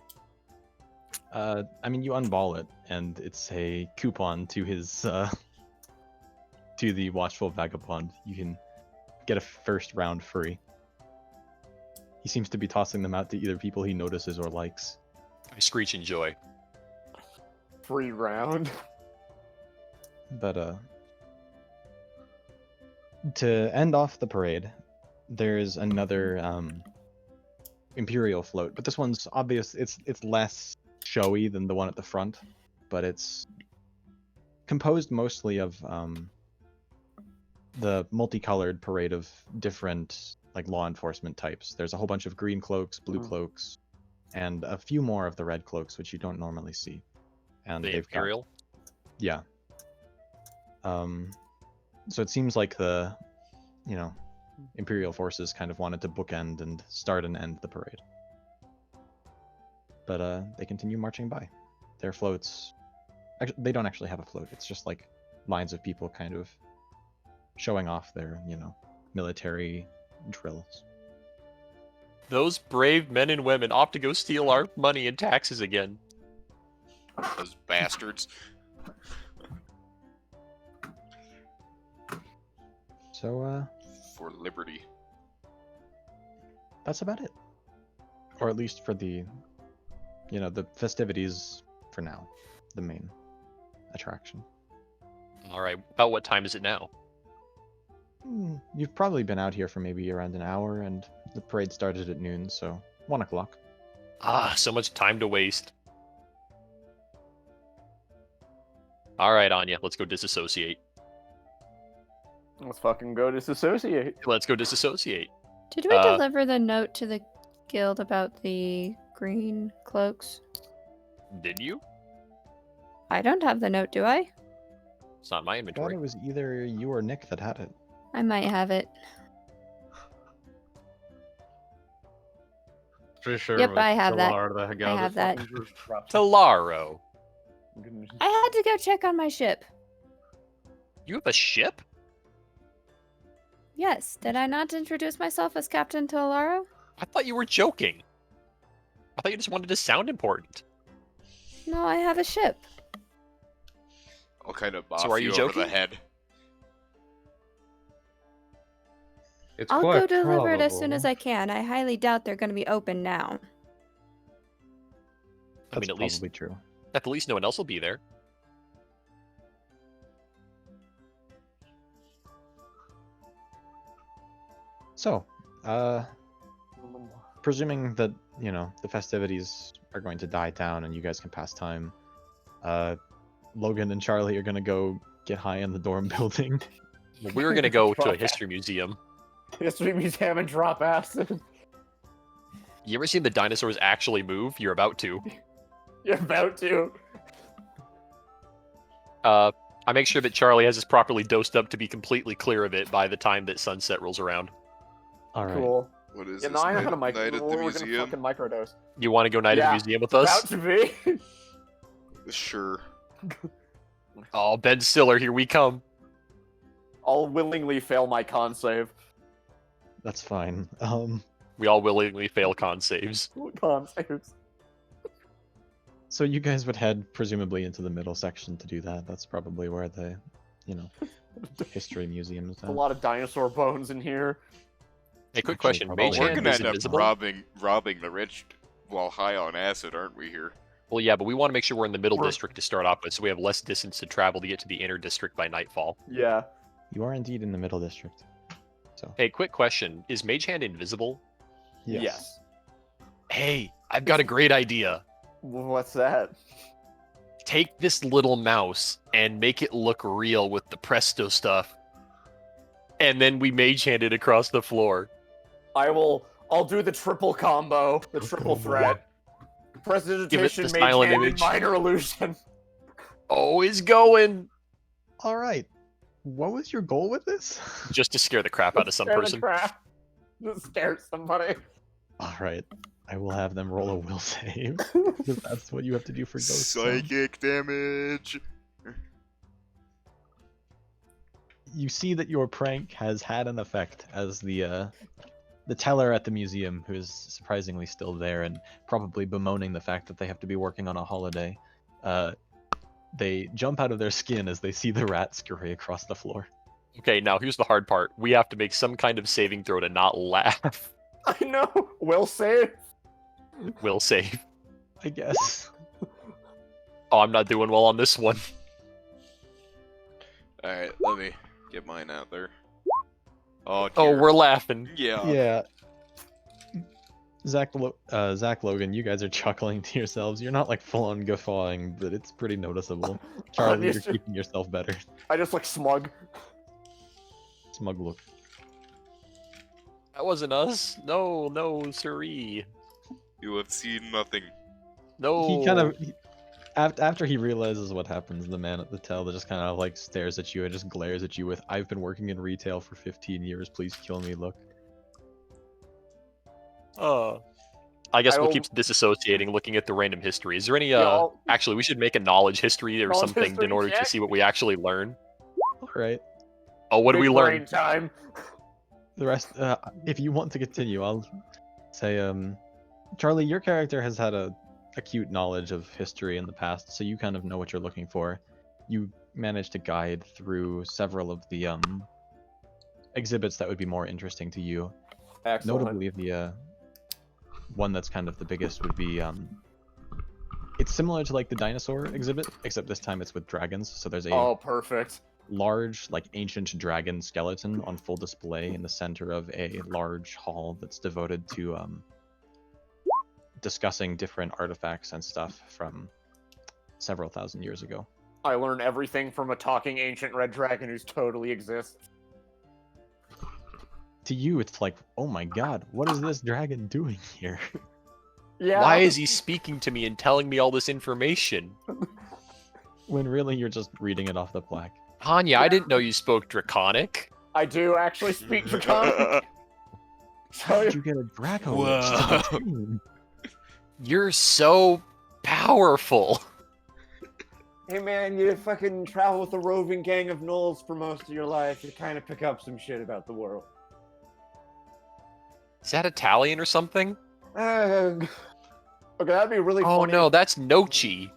I mean, you unball it, and it's a coupon to his, to the Watchful Vagabond. You can get a first round free. He seems to be tossing them out to either people he notices or likes. I screech in joy. Free round. But, to end off the parade, there's another, Imperial float, but this one's obvious. It's less showy than the one at the front, but it's composed mostly of the multicolored parade of different like law enforcement types. There's a whole bunch of green cloaks, blue cloaks, and a few more of the red cloaks, which you don't normally see. And The they've got, Imperial. yeah. So it seems like the, Imperial forces kind of wanted to bookend and start and end the parade. But they continue marching by. Their floats, actually, they don't actually have a float. It's just like lines of people kind of showing off their, military drills. Those brave men and women opt to go steal our money and taxes again. Those bastards. So, For liberty. that's about it. Or at least for the, the festivities for now. The main attraction. All right. About what time is it now? You've probably been out here for maybe around an hour, and the parade started at noon, so 1 o'clock. Ah, so much time to waste. All right, Anya, let's go disassociate. Let's fucking go disassociate. Let's go disassociate. Did we deliver the note to the guild about the green cloaks? Did you? I don't have the note, do I? It's not my I thought inventory. it was either you or Nick that had it. I might have it. Pretty sure. Yep, it was I have that. Pilar that I got have it. that. Talaro. I had to go check on my ship. You have a ship? Yes, did I not introduce myself as Captain Tolaro? I thought you were joking. I thought you just wanted to sound important. No, I have a ship. I'll kind of boff So are you over joking? the head. It's I'll quite go deliver it as soon as probable. I can. I highly doubt they're going to be open now. I That's mean, probably at least true. at the least no one else will be there. So, presuming that, the festivities are going to die down and you guys can pass time, Logan and Charlie are going to go get high in the dorm building. Well, we were gonna go to a Drop history museum. History museum and drop acid. You ever seen the dinosaurs actually move? You're about to. You're about to. I make sure that Charlie has us properly dosed up to be completely clear of it by the time that sunset rolls around. All right. Cool. What is Yeah, this? no, I know Night, how to night at the we're gonna museum? fucking microdose. You want to go night at the Yeah, museum with About us? to be. Sure. Oh, Ben Stiller, here we come. I'll willingly fail my con save. That's fine. We all willingly fail con saves. Con saves. So you guys would head presumably into the middle section to do that. That's probably where the, history museum is A at. lot of dinosaur bones in here. Hey, quick Actually, question. probably. Mage We're Hand gonna is end up invisible? robbing the rich while high on acid, aren't we here? Well, yeah, but we want to make sure we're in the middle We're- district to start off with, so we have less distance to travel to get to the inner district by nightfall. Yeah. You are indeed in the middle district. So Hey, quick question. Is Mage Hand invisible? Yes. Hey, I've got a great idea. What's that? Take this little mouse and make it look real with the presto stuff. And then we Mage Hand it across the floor. I'll do the triple combo, the triple threat. Prestidigitation, the mage silent hand, and image. minor illusion. Oh, he's going! All right. What was your goal with this? Just to scare the crap out of some Scare the person. crap. Just scare somebody. All right. I will have them roll a will save. Because that's what you have to do for ghosts. Psychic damage. You see that your prank has had an effect, as the teller at the museum, who is surprisingly still there and probably bemoaning the fact that they have to be working on a holiday, they jump out of their skin as they see the rat scurry across the floor. Okay, now here's the hard part. We have to make some kind of saving throw to not laugh. I know. Will save. Will save. I guess. Oh, I'm not doing well on this one. Alright, let me get mine out there. Oh, Oh, dear. we're laughing. Yeah. Yeah. Zach Logan, you guys are chuckling to yourselves. You're not like full on guffawing, but it's pretty noticeable. Charlie, you're Honestly. keeping yourself better. I just look smug. Smug look. That wasn't us. No, siree. You have seen nothing. No. He kind of, after he realizes what happens, the man at the till just kind of like stares at you and just glares at you with, "I've been working in retail for 15 years. Please kill me." Look. I guess I we'll will- keep disassociating, looking at the random history. Is there any, I'll- actually, we should make a knowledge history or Knowledge something in history order to check? see what we actually learn. All right. Oh, what do Big we learn? brain time. The rest, if you want to continue, I'll say, Charlie, your character has had a acute knowledge of history in the past, so you kind of know what you're looking for. You managed to guide through several of the exhibits that would be more interesting to you. Excellent. Notably, the one that's kind of the biggest would be it's similar to like the dinosaur exhibit, except this time it's with dragons. So there's a Oh, perfect. large, like ancient dragon skeleton on full display in the center of a large hall that's devoted to discussing different artifacts and stuff from several thousand years ago. I learned everything from a talking ancient red dragon who's totally exists. To you, it's like, oh my god, what is this dragon doing here? Yeah. Why is he speaking to me and telling me all this information? When really you're just reading it off the plaque. Anya, I didn't know you spoke Draconic. I do actually speak Draconic. How did you get a Draco? Whoa. You're so powerful. Hey man, you fucking travel with a roving gang of gnolls for most of your life. You kind of pick up some shit about the world. Is that Italian or something? Okay, that'd be really Oh funny. no, that's Nochi.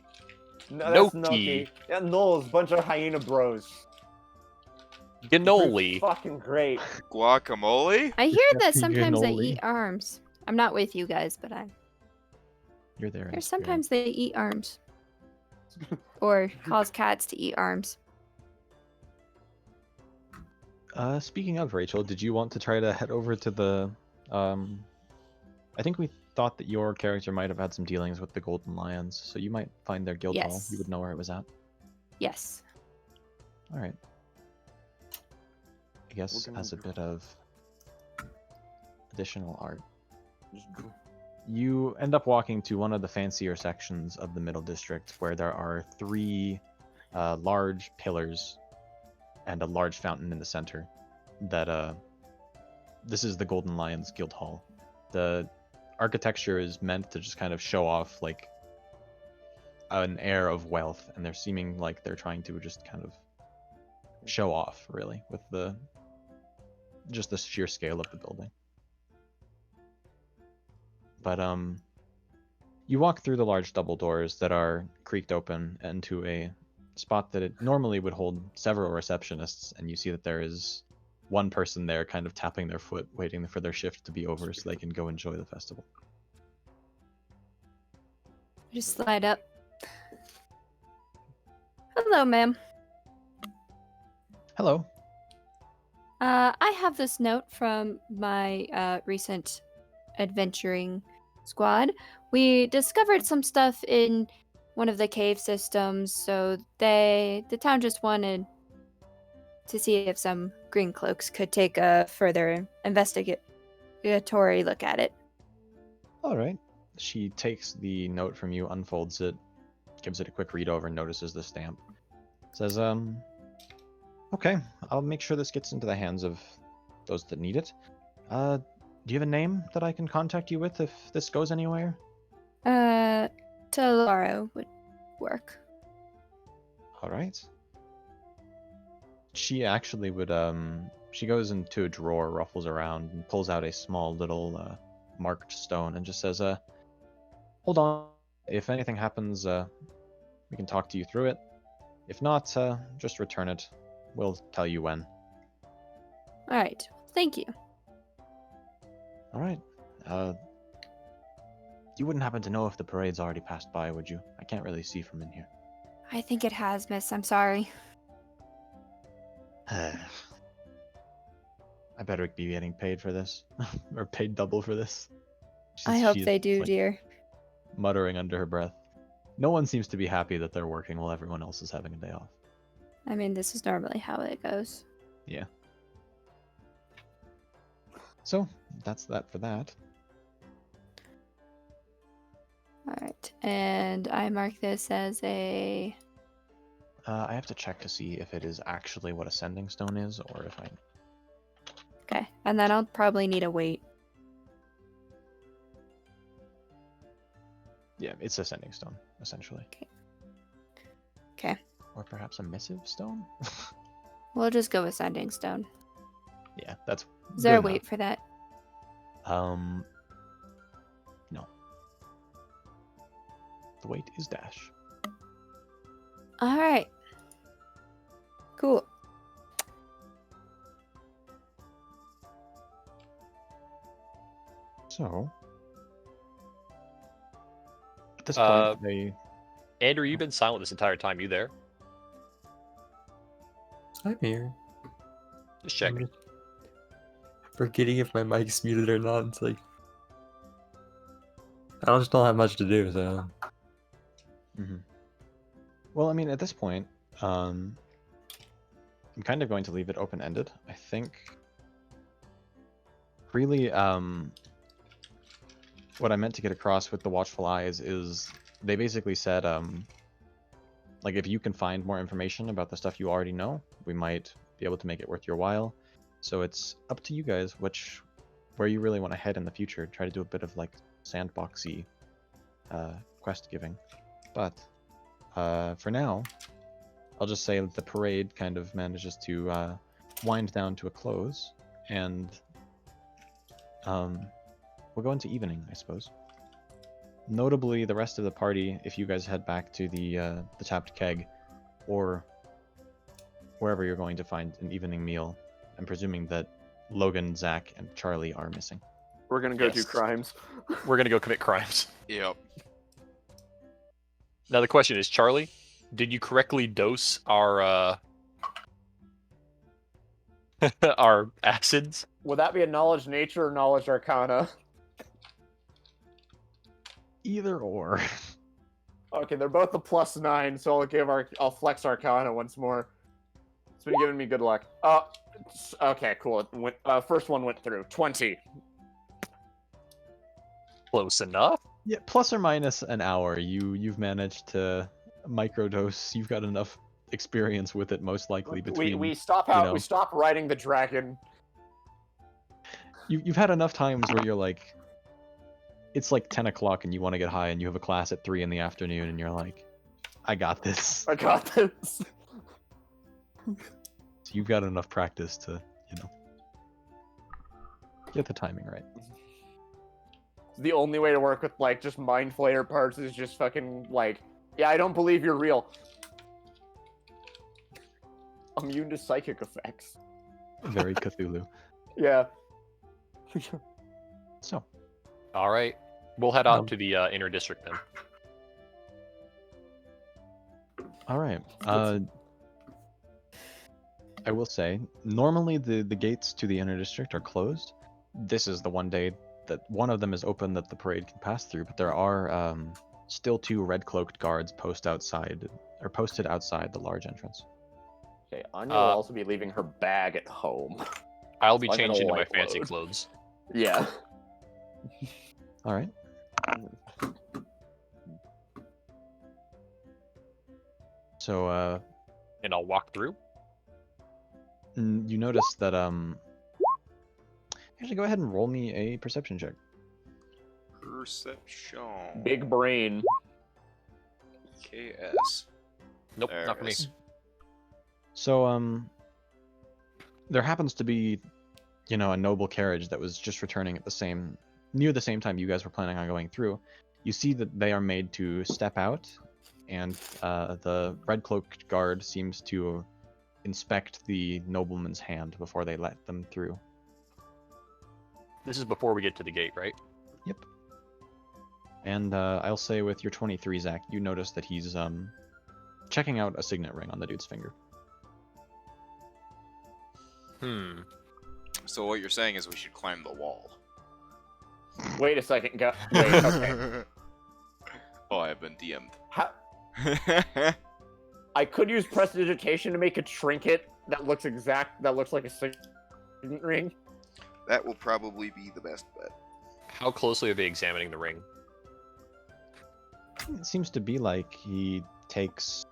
No, that's Noki. Noki. Yeah, gnolls, bunch of hyena bros. Gnoli. Fucking great. Guacamole? I hear that sometimes they Cannoli. eat arms. I'm not with you guys, but I You're there. in hear spirit. sometimes they eat arms. Or cause cats to eat arms. Speaking of Rachel, did you want to try to head over to the I think we thought that your character might have had some dealings with the Golden Lions, so you might find their guild hall. Yes. You would know where it was at. Yes. All right. I guess gonna as a bit of additional art, you end up walking to one of the fancier sections of the Middle District, where there are 3 large pillars and a large fountain in the center. That this is the Golden Lions Guild Hall. The architecture is meant to just kind of show off like an air of wealth, and they're seeming like they're trying to just kind of show off really with the sheer scale of the building. But you walk through the large double doors that are creaked open into a spot that it normally would hold several receptionists, and you see that there is one person there kind of tapping their foot, waiting for their shift to be over so they can go enjoy the festival. Just slide up. Hello, ma'am. Hello. I have this note from my recent adventuring squad. We discovered some stuff in one of the cave systems, so the town just wanted to see if some green cloaks could take a further investigatory look at it. All right. She takes the note from you, unfolds it, gives it a quick read over, notices the stamp. Says, okay, I'll make sure this gets into the hands of those that need it. Do you have a name that I can contact you with if this goes anywhere? Talaro would work. All right. She actually would, she goes into a drawer, ruffles around, and pulls out a small little marked stone and just says, hold on. If anything happens, we can talk to you through it. If not, just return it. We'll tell you when. All right. Thank you. All right. You wouldn't happen to know if the parade's already passed by, would you? I can't really see from in here. I think it has, miss. I'm sorry. I better be getting paid for this. Or paid double for this. I hope She's, they do, like, dear. muttering under her breath. No one seems to be happy that they're working while everyone else is having a day off. I mean, this is normally how it goes. Yeah. So, that's that for that. Alright, and I mark this as a... I have to check to see if it is actually what a sending stone is, or if I... Okay, and then I'll probably need a weight. Yeah, it's a sending stone, essentially. Okay. Or perhaps a missive stone? We'll just go with sending stone. Yeah, that's Is there a good weight enough. for that? No. The weight is dash. Alright. Cool. So... At this point, they... Andrew, you've been silent this entire time. You there? I'm here. Just check. I'm just forgetting if my mic's muted or not. It's like I just don't have much to do, so Mm-hmm. Well, I mean, at this point, I'm kind of going to leave it open-ended. I think, really, what I meant to get across with the Watchful Eyes is they basically said, like, if you can find more information about the stuff you already know, we might be able to make it worth your while. So it's up to you guys where you really want to head in the future. Try to do a bit of, like, sandboxy quest giving. But for now, I'll just say that the parade kind of manages to wind down to a close, and we'll go into evening, I suppose. Notably, the rest of the party, if you guys head back to the Tapped Keg, or wherever you're going to find an evening meal, I'm presuming that Logan, Zach, and Charlie are missing. We're gonna go do Yes. crimes. We're gonna go commit crimes. Yep. Now the question is, Charlie, did you correctly dose our our acids? Would that be a knowledge nature or knowledge arcana? Either or. Okay, they're both a +9, so I'll flex arcana once more. It's been giving me good luck. Okay, cool. It went, first one went through. 20. Close enough. Yeah, plus or minus an hour, you've managed to microdose. You've got enough experience with it, most likely. Between we stop you out. know- We stop riding the dragon. you've had enough times where you're like, it's like 10 o'clock and you want to get high, and you have a class at 3 in the afternoon, and you're like, I got this. I got this. So you've got enough practice to, get the timing right. The only way to work with like just mind flayer parts is just fucking like, yeah, I don't believe you're real. Immune to psychic effects. Very Cthulhu. Yeah. So, All right, we'll head out to the inner district then. all right. I will say, normally the gates to the inner district are closed. This is the one day that one of them is open that the parade can pass through, but there are still 2 red-cloaked guards posted outside the large entrance. Okay, Anya will also be leaving her bag at home. I'll be I'm gonna changing into my wipe fancy load. clothes. Yeah. All right. So, And I'll walk through. you notice that actually, go ahead and roll me a perception check. Perception. Big brain. KS. Nope, There not it for me. is. So, there happens to be, a noble carriage that was just returning at near the same time you guys were planning on going through. You see that they are made to step out, and the red-cloaked guard seems to inspect the nobleman's hand before they let them through. This is before we get to the gate, right? Yep. And I'll say with your 23, Zach, you notice that he's checking out a signet ring on the dude's finger. So what you're saying is we should climb the wall. Wait a second. Wait. Okay. Oh, I've been DM'd. How... I could use prestidigitation to make a trinket that looks like a signet ring. That will probably be the best bet. How closely are they examining the ring? It seems to be like he takes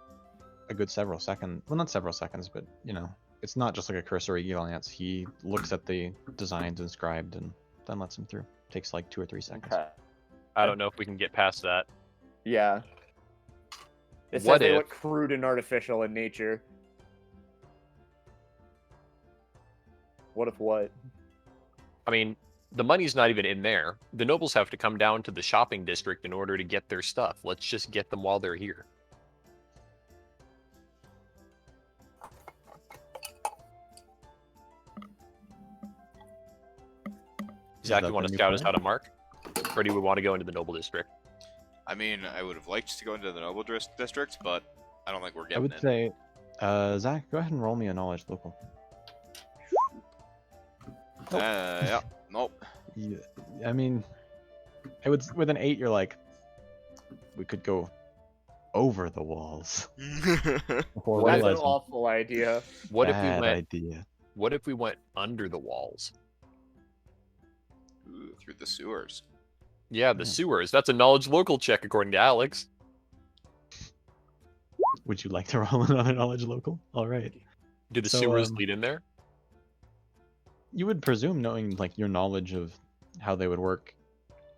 a good several seconds. Well, not several seconds, but, it's not just like a cursory glance. He looks at the designs inscribed and then lets them through. Takes like 2 or 3 seconds. Okay. I don't know if we can get past that. Yeah. It says What they if- look crude and artificial in nature. What if what? I mean, the money's not even in there. The nobles have to come down to the shopping district in order to get their stuff. Let's just get them while they're here. Zach, that you want the to new scout us plan? how to mark? Or do we want to go into the noble district? I mean, I would have liked to go into the noble district, but I don't think we're I getting would in. say, Zach, go ahead and roll me a knowledge local. Yeah. Nope. Yeah, I mean, with an 8, you're like, we could go over the walls. Before That's an realizing, awful idea. What if we bad went? idea. What if we went under the walls? Ooh, through the sewers. Yeah, the Yeah. sewers. That's a knowledge local check, according to Alex. Would you like to roll another knowledge local? All right. Do the So, sewers lead in there? You would presume, knowing like your knowledge of how they would work,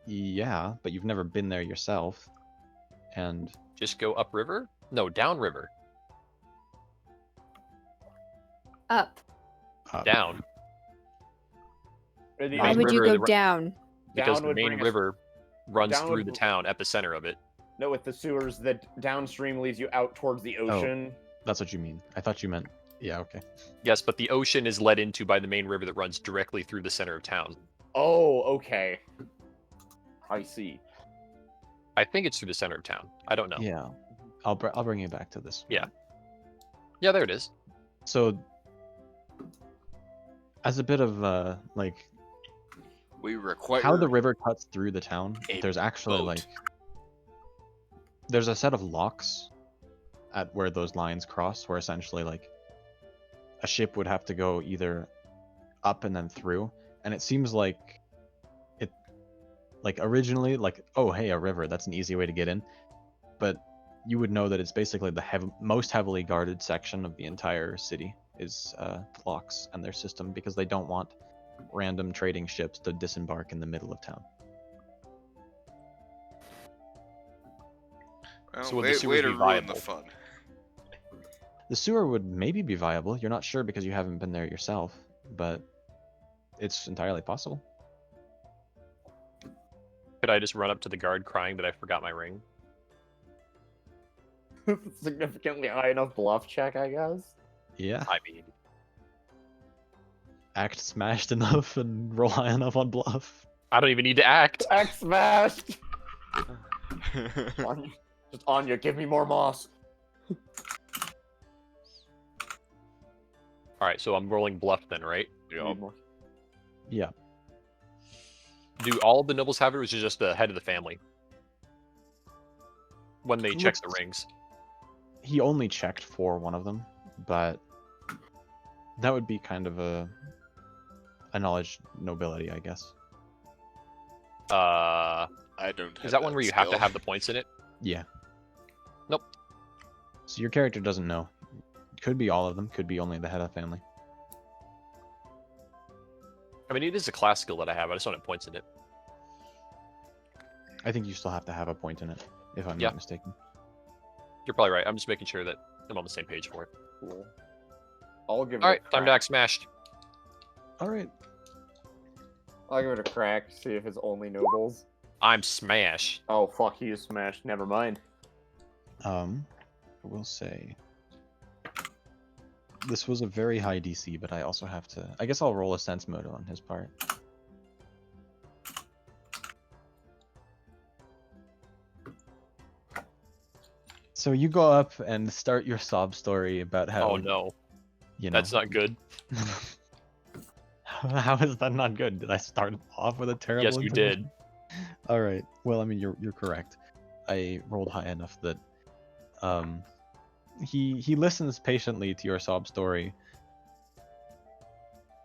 yeah, but you've never been there yourself, and Just go upriver? No, downriver. Up. Down. Or the Why Main would you river go that- down? Because Down the would main bring us- river runs down through would the br- town, epicenter of it. No, with the sewers, the downstream leads you out towards the ocean. that's what you mean. I thought you meant, yeah, okay. Yes, but the ocean is led into by the main river that runs directly through the center of town. Oh, okay. I see. I think it's through the center of town. I don't know. Yeah, I'll bring you back to this. Yeah. Yeah, there it is. So, as a bit of like We require how the river cuts through the town, a there's actually boat. like there's a set of locks at where those lines cross, where essentially like a ship would have to go either up and then through, and it seems like originally like, oh hey, a river, that's an easy way to get in, but you would know that it's basically the most heavily guarded section of the entire city is locks and their system, because they don't want random trading ships to disembark in the middle of town. Well, So would the way sewers to be ruin the viable? fun. The sewer would maybe be viable. You're not sure because you haven't been there yourself, but it's entirely possible. Could I just run up to the guard crying that I forgot my ring? Significantly high enough bluff check, I guess. Yeah. I mean, Act smashed enough and roll high enough on bluff. I don't even need to act. X smashed. Anya, just Anya, give me more moss. All right, so I'm rolling bluff then, right? Yup. Yeah. Do all of the nobles have it, or is it just the head of the family? When they check the Looks- rings. He only checked for one of them, but that would be kind of a knowledge nobility, I guess. Uh, I don't have is that one where you have to skill. have the points in it? Yeah. Nope. So your character doesn't know. Could be all of them, could be only the head of the family. I mean, it is a class skill that I have. I just don't have points in it. I think you still have to have a point in it, if I'm Yeah. not mistaken. You're probably right. I'm just making sure that I'm on the same page for it. Cool. I'll give it All a right, time to crack. act smashed. Alright. I'll give it a crack, see if it's only nobles. I'm smash. Oh, fuck, you smashed. Never mind. I will say this was a very high DC, but I also have to. I guess I'll roll a sense motive on his part. So you go up and start your sob story about how. Oh no, You know. that's not good. How is that not good? Did I start off with a terrible? Yes, you introduction? did. All right. Well, I mean, you're correct. I rolled high enough that he listens patiently to your sob story,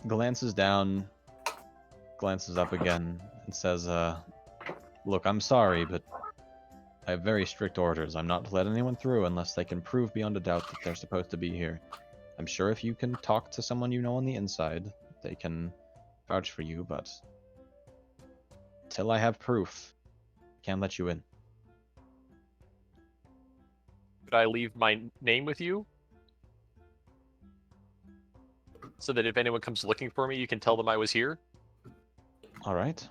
glances down, glances up again, and says, "Look, I'm sorry, but I have very strict orders. I'm not to let anyone through unless they can prove beyond a doubt that they're supposed to be here. I'm sure if you can talk to someone you know on the inside, they can vouch for you, but till I have proof, can't let you in." Could I leave my name with you? So that if anyone comes looking for me, you can tell them I was here? All right.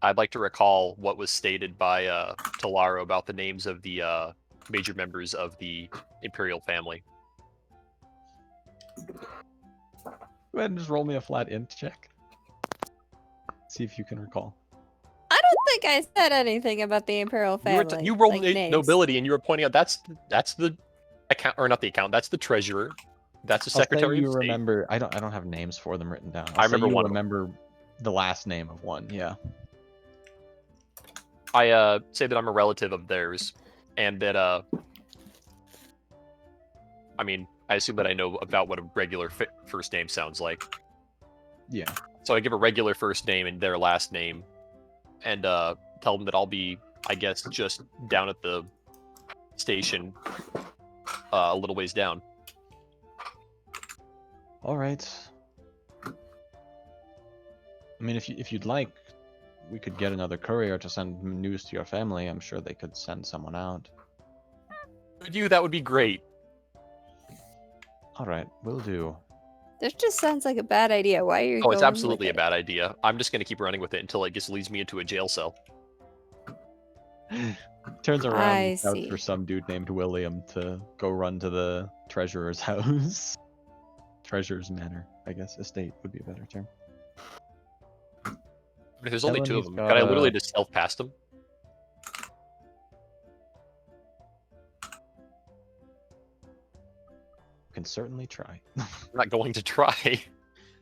I'd like to recall what was stated by Talaro about the names of the major members of the Imperial family. Go ahead and just roll me a flat int check. See if you can recall. I don't think I said anything about the Imperial family. You rolled like na- names. nobility, and you were pointing out that's the account, or not the account. That's the treasurer. That's the I'll say secretary you of state. remember. I don't have names for them written down. I I'll say remember you one of them. remember the last name of one. Yeah. I say that I'm a relative of theirs, and that I mean, I assume that I know about what a regular first name sounds like. Yeah. So I give a regular first name and their last name, and tell them that I'll be, I guess, just down at the station, a little ways down. All right. I mean, if you'd like, we could get another courier to send news to your family. I'm sure they could send someone out. With you, that would be great. All right, will do. This just sounds like a bad idea. Why are you? Oh, it's going absolutely a with it? bad idea. I'm just gonna keep running with it until it just leads me into a jail cell. Turns around I and shouts see. for some dude named William to go run to the treasurer's house. Treasurer's manor, I guess. Estate would be a better term. But if there's only Ellen, two of he's them, got could I literally a- just stealth past them? Can certainly try. I'm not going to try.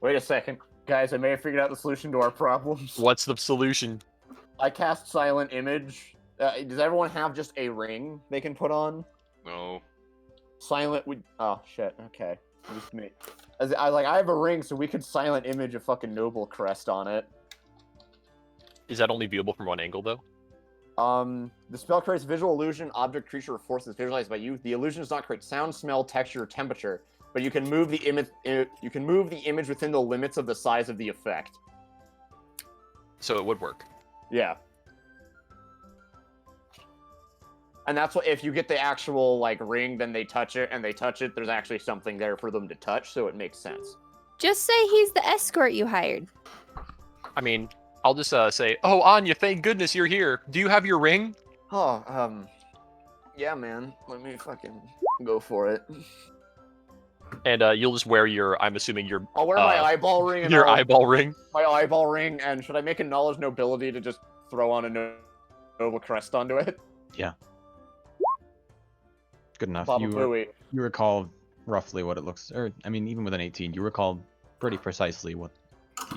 Wait a second. Guys, I may have figured out the solution to our problems. What's the solution? I cast Silent Image. Does everyone have just a ring they can put on? No. Silent would. Oh shit. Okay. Just me. I have a ring, so we could Silent Image a fucking noble crest on it. Is that only viewable from one angle, though? The spell creates visual illusion, object, creature, or force is visualized by you. The illusion does not create sound, smell, texture, or temperature, but you can move the image. You can move the image within the limits of the size of the effect. So it would work. Yeah. And that's what if you get the actual like ring, then they touch it, and they touch it. There's actually something there for them to touch, so it makes sense. Just say he's the escort you hired. I mean, I'll just say, "Oh, Anya, thank goodness you're here. Do you have your ring?" Oh, yeah, man. Let me fucking go for it. And you'll just wear your, I'm assuming your I'll wear my eyeball ring. And your I'll- eyeball ring. My eyeball ring, and should I make a knowledge nobility to just throw on a noble crest onto it? Good enough. Baba You Booey. recall roughly what it looks, or I mean, even with an 18, you recall pretty precisely what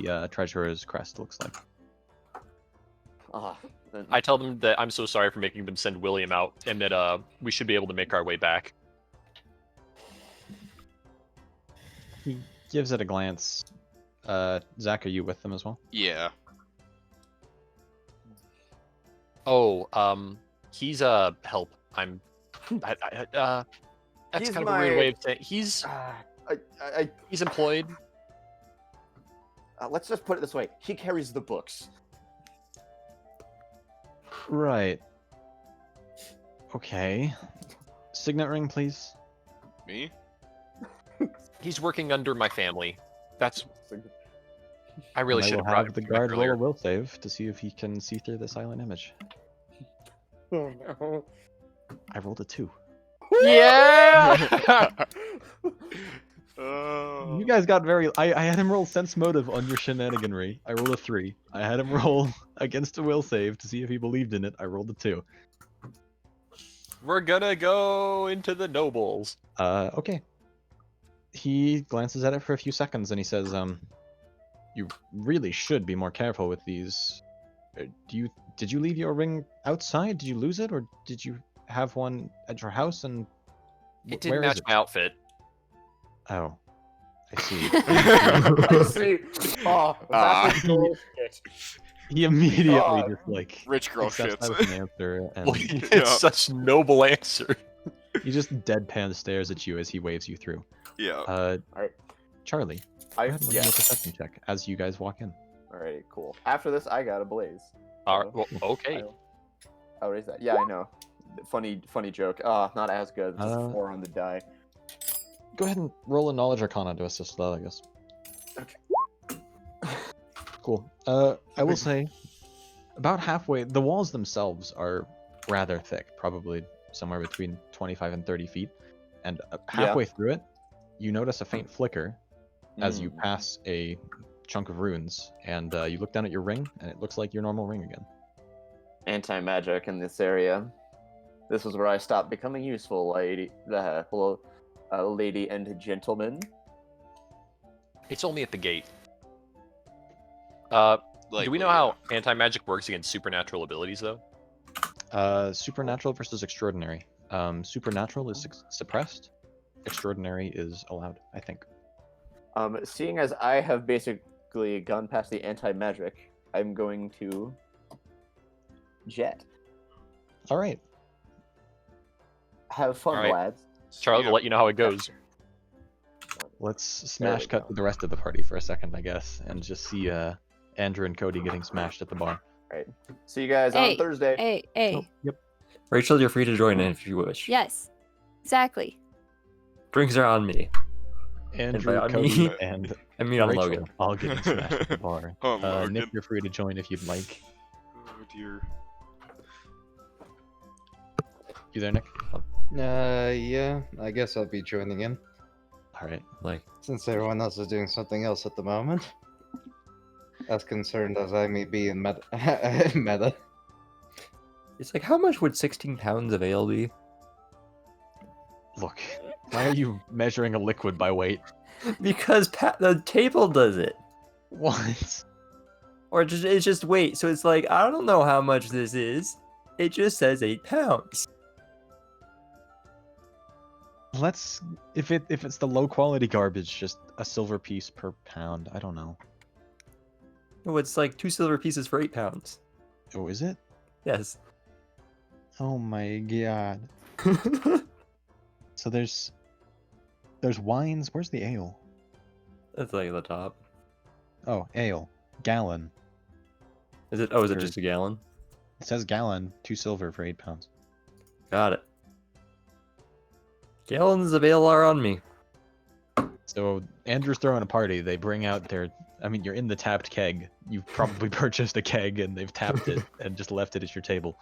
the treasurer's crest looks like. Then- I tell them that I'm so sorry for making them send William out, and that we should be able to make our way back. He gives it a glance. Zach, are you with them as well? Yeah. Oh, he's help. I'm. That's He's kind of a weird my- way of saying he's employed. let's just put it this way: he carries the books. Right. Okay. Signet ring, please. Me? He's working under my family. That's. I really And should I have will brought have the him guard roll earlier. a will save to see if he can see through the silent image. Oh no! I rolled a 2. Yeah. Oh. You guys got very. I had him roll sense motive on your shenaniganry. I rolled a 3. I had him roll against a will save to see if he believed in it. I rolled a 2. We're gonna go into the nobles. Okay. He glances at it for a few seconds and he says, you really should be more careful with these. Did you leave your ring outside? Did you lose it, or did you have one at your house? And It where didn't is match it? my outfit. Oh, I see. I see. Oh, that's bullshit. He immediately God. just like Rich girl accepts shits. that as an answer, and It's Yeah. such noble answer. he just deadpan stares at you as he waves you through. Yeah. Alright. Charlie, go ahead and roll me a perception check as you guys walk in. Alrighty, cool. After this, I got a blaze. All right, So well, okay. I'll raise that. Yeah, I know. Funny joke. Not as good. Just Uh, 4 on the die. Go ahead and roll a knowledge arcana to assist that, I guess. Okay. Cool. I will say, about halfway, the walls themselves are rather thick, probably somewhere between 25 and 30 feet. And halfway through it, you notice a faint flicker as you pass a chunk of runes, and you look down at your ring, and it looks like your normal ring again. Anti-magic in this area. This is where I stopped becoming useful, lady. Hello, lady and gentlemen. It's only at the gate. Like, Do we know how anti-magic works against supernatural abilities, though? Supernatural versus extraordinary. Supernatural is suppressed. Extraordinary is allowed, I think. Seeing as I have basically gone past the anti-magic, I'm going to jet. All right. Have fun, Alright. lads. Charlotte will let you know how it goes. Let's There we smash cut go. to the rest of the party for a second, I guess, and just see Andrew and Cody getting smashed at the bar. See you guys Hey, on Thursday. Hey. Yep. Rachel, you're free to join in if you wish. Yes. Exactly. Drinks are on me. Andrew, by Cody, me, and I mean on Rachel Logan. all getting smashed at the bar. Oh, Logan. Nick, you're free to join if you'd like. Oh dear. You there, Nick? Yeah, I guess I'll be joining in. All right. Like, Since everyone else is doing something else at the moment. As concerned as I may be in meta. it's like, how much would 16 pounds of ale be? Look, why are you measuring a liquid by weight? Because the table does it. What? Or it's just weight. So it's like, I don't know how much this is. It just says 8 pounds. Let's if it's the low quality garbage, just a silver piece per pound. I don't know. No, it's like 2 silver pieces for 8 pounds. Oh, is it? Yes. Oh my god. So there's wines. Where's the ale? That's like at the top. Oh, ale. Gallon. Is it? Oh, is it Or- just a gallon? It says gallon, 2 silver for 8 pounds. Got it. Gallons of ale are on me. So Andrew's throwing a party. They bring out their. I mean, you're in the tapped keg. You've probably purchased a keg and they've tapped it and just left it at your table.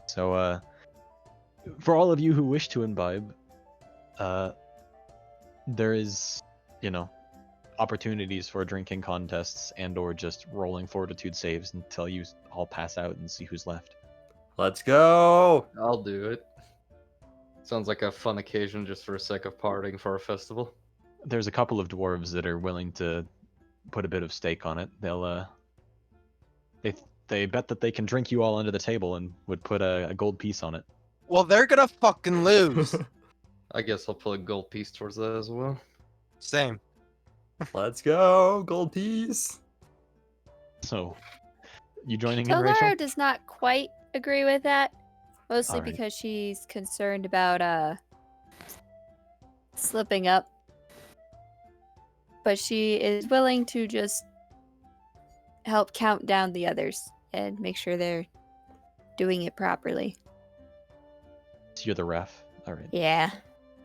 So, for all of you who wish to imbibe, there is, opportunities for drinking contests and/or just rolling fortitude saves until you all pass out and see who's left. Let's go. I'll do it. Sounds like a fun occasion just for the sake of partying for a festival. There's a couple of dwarves that are willing to put a bit of stake on it. They bet that they can drink you all under the table and would put a gold piece on it. Well, they're gonna fucking lose. I guess I'll put a gold piece towards that as well. Same. Let's go. Gold piece. So, you joining in, Rachel? Tolaro does not quite agree with that, mostly Alright. because she's concerned about slipping up. But she is willing to just help count down the others and make sure they're doing it properly. So you're the ref. All right. Yeah.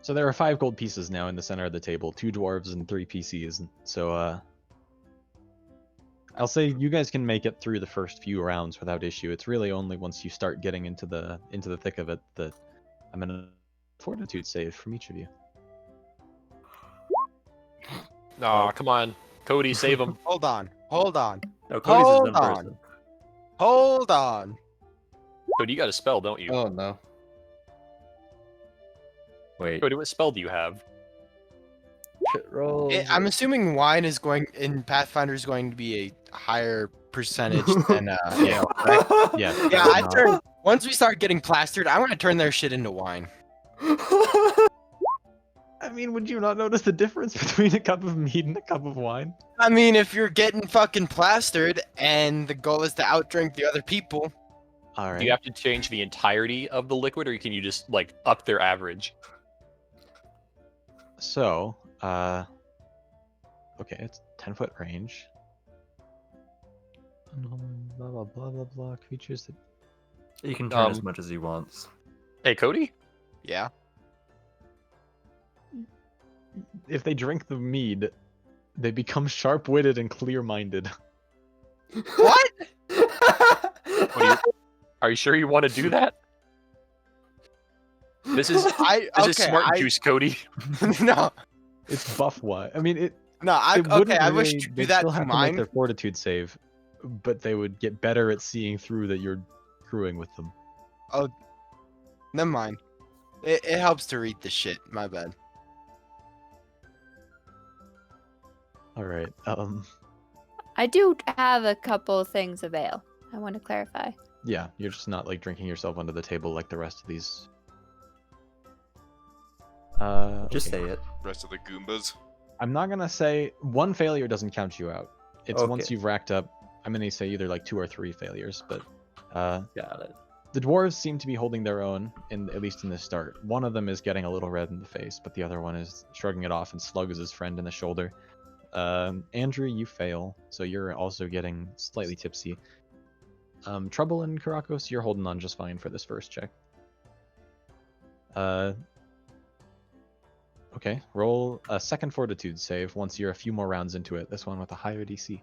So there are 5 gold pieces now in the center of the table, 2 dwarves and 3 PCs. So I'll say you guys can make it through the first few rounds without issue. It's really only once you start getting into the thick of it that I'm gonna fortitude save from each of you. Aw, come on. Cody, save him. Hold on. No, Cody's Hold a dumb on. person. Hold on. Cody, you got a spell, don't you? Oh no. Wait. Cody, what spell do you have? Shit roll. I'm assuming wine is going in Pathfinder is going to be a higher percentage than Yeah. right? Yeah. Yeah, I turn once we start getting plastered, I want to turn their shit into wine. I mean, would you not notice the difference between a cup of mead and a cup of wine? I mean, if you're getting fucking plastered and the goal is to outdrink the other people, All right. Do you have to change the entirety of the liquid, or can you just like up their average? So, okay, it's 10-foot range. Blah blah blah blah blah. Creatures that. You can turn as Um, much as he wants. Hey, Cody. yeah. If they drink the mead, they become sharp-witted and clear-minded. What? Are you sure you want to do that? This is I this is smart juice, Cody. no, It's buff wine. I mean, it. no. I It wouldn't okay. I wish really- to do they'd that still to have to make mine. their fortitude save, but they would get better at seeing through that you're screwing with them. Never mind. It helps to read the shit. My bad. All right. I do have a couple things of ale. I want to clarify. Yeah, you're just not like drinking yourself under the table like the rest of these. Just Okay. say it. Rest of the Goombas. I'm not gonna say one failure doesn't count you out. It's once Okay. you've racked up. I'm gonna say either like 2 or 3 failures, but Got it. the dwarves seem to be holding their own, at least in this start. One of them is getting a little red in the face, but the other one is shrugging it off and slugs his friend in the shoulder. Andrew, you fail, so you're also getting slightly tipsy. Trouble and Karakos, you're holding on just fine for this first check. Okay, roll a second fortitude save once you're a few more rounds into it. This one with a higher DC.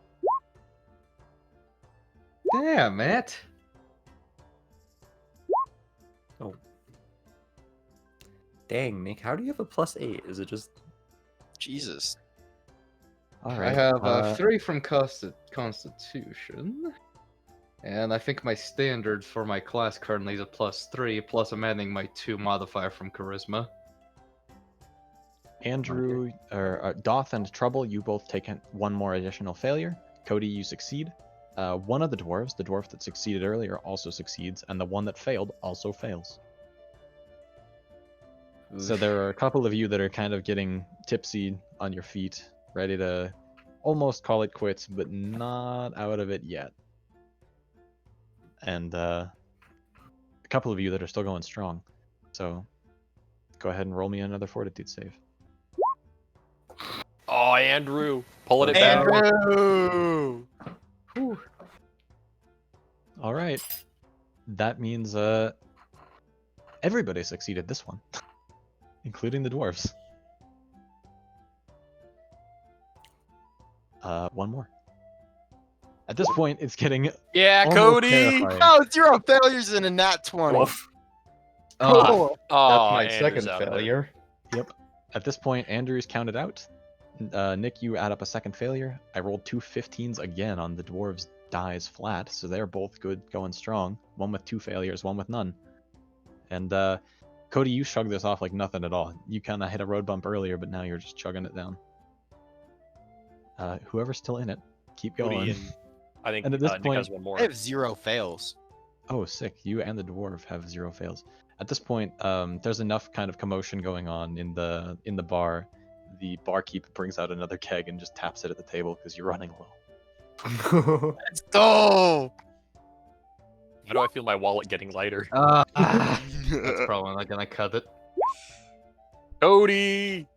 Damn, Matt. Dang, Nick, how do you have a +8? Is it just Jesus. All I right. have 3 from Constitution. And I think my standard for my class currently is a +3, plus I'm adding my 2 modifier from Charisma. Andrew, or Doth and Trouble, you both take one more additional failure. Cody, you succeed. One of the dwarf that succeeded earlier, also succeeds, and the one that failed also fails. So there are a couple of you that are kind of getting tipsy on your feet, ready to almost call it quits, but not out of it yet. and a couple of you that are still going strong. So go ahead and roll me another fortitude save. Oh, Andrew, pulling it Andrew! back. Andrew! All right. That means everybody succeeded this one, including the dwarves. One more. At this point, it's getting Yeah, almost Cody. terrifying. Oh, 0 failures and a nat 20. Oof. Ah, Cool. Oh, that's my Andrew's second out of there. failure. Yep. At this point, Andrew's counted out. Nick, you add up a second failure. I rolled 2 15s again on the dwarves' dies flat, so they're both good, going strong. One with 2 failures, one with none. And Cody, you shrugged this off like nothing at all. You kind of hit a road bump earlier, but now you're just chugging it down. Whoever's still in it, keep Cody going. and I think And at this Nick point- has one more. I have 0 fails. Oh, sick. You and the dwarf have 0 fails. At this point, there's enough kind of commotion going on in the bar. The barkeep brings out another keg and just taps it at the table because you're running low. Let's go! How do I feel my wallet getting lighter? That's probably not gonna cut it. Cody.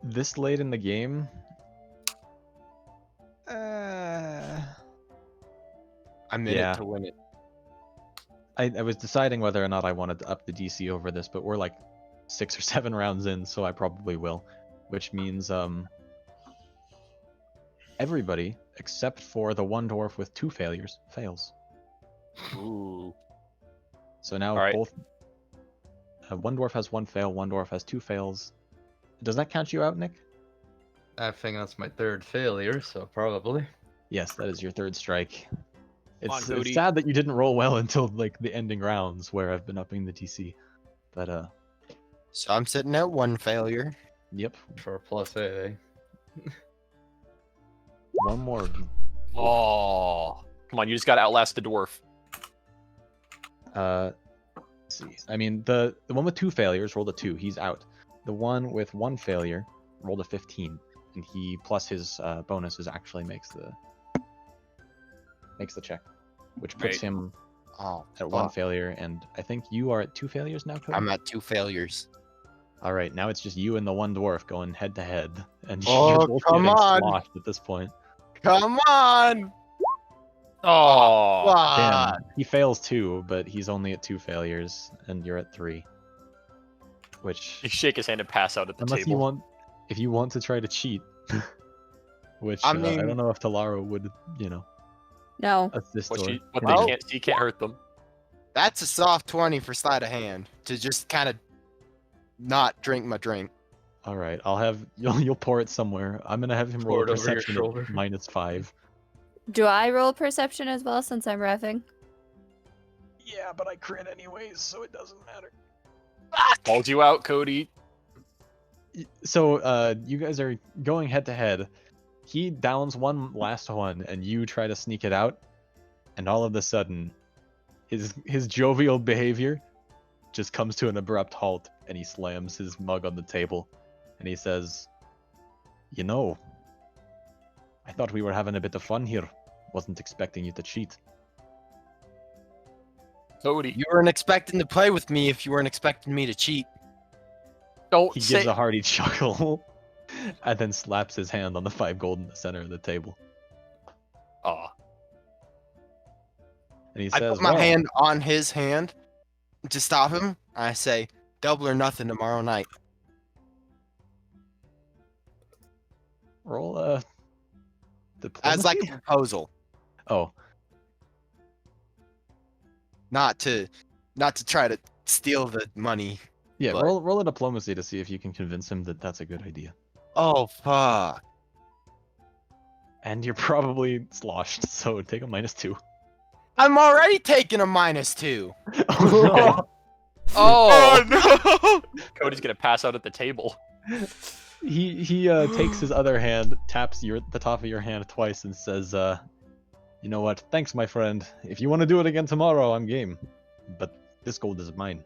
This late in the game, uh, I'm in Yeah. it to win it. I was deciding whether or not I wanted to up the DC over this, but we're like 6 or 7 rounds in, so I probably will. Which means everybody except for the one dwarf with 2 failures fails. Ooh. So now Alright. both one dwarf has 1 fail, one dwarf has 2 fails. Does that count you out, Nick? I think that's my 3rd failure, so probably. Yes, that is your 3rd strike. on, It's Cody. sad that you didn't roll well until like the ending rounds where I've been upping the DC. But So I'm sitting at 1 failure. yep, For plus 8, eh? one more. Oh. Come on, you just gotta outlast the dwarf. Let's see. I mean, the one with 2 failures rolled a 2. He's out. The one with 1 failure rolled a 15, and he plus his bonuses actually makes the check, which puts Right. him Oh, at 1 fuck. failure. And I think you are at 2 failures now, Cody. I'm at 2 failures. All right, now it's just you and the one dwarf going head to head, and Oh, you're both come getting on. sloshed at this point. Come on! Oh. Damn, Fuck. he fails 2, but he's only at 2 failures, and you're at 3. Which, You shake his hand and pass out at the unless table. you want, if you want to try to cheat, which I I mean- don't know if Talara would, No. assist What, or. what Well- they can't see can't hurt them. That's a soft 20 for sleight of hand. To just kind of not drink my drink. All right, I'll have you'll pour it somewhere. I'm gonna have him roll Pour a it over your perception shoulder. at -5. Do I roll perception as well since I'm reffing? Yeah, but I crit anyways, so it doesn't matter. Called you out, Cody. So you guys are going head to head. He downs one last one, and you try to sneak it out, and all of a sudden, his jovial behavior just comes to an abrupt halt, and he slams his mug on the table, and he says, "You know, I thought we were having a bit of fun here. Wasn't expecting you to cheat." Cody. You weren't expecting to play with me if you weren't expecting me to cheat. Don't He say gives a hearty chuckle, and then slaps his hand on the 5 gold in the center of the table, Aw. and he I says, put my "Well, hand on his hand to stop him. I say, double or nothing tomorrow night. roll As diplomacy." like a proposal. Oh, Not to try to steal the money. yeah. But- Roll a diplomacy to see if you can convince him that that's a good idea. Oh, fuck. And you're probably sloshed, so take a -2. I'm already taking a -2. Okay. Oh, no! Cody's gonna pass out at the table. He takes his other hand, taps the top of your hand twice, and says, "You know what? Thanks, my friend. If you want to do it again tomorrow, I'm game. But this gold is mine."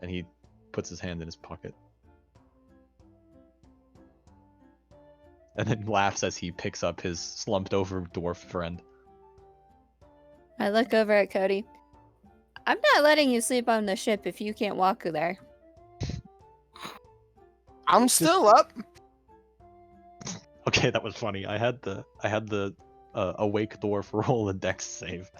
And he puts his hand in his pocket, and then laughs as he picks up his slumped over dwarf friend. I look over at Cody. I'm not letting you sleep on the ship if you can't walk there. I'm still up. Okay, that was funny. I had the awake dwarf roll a dex save.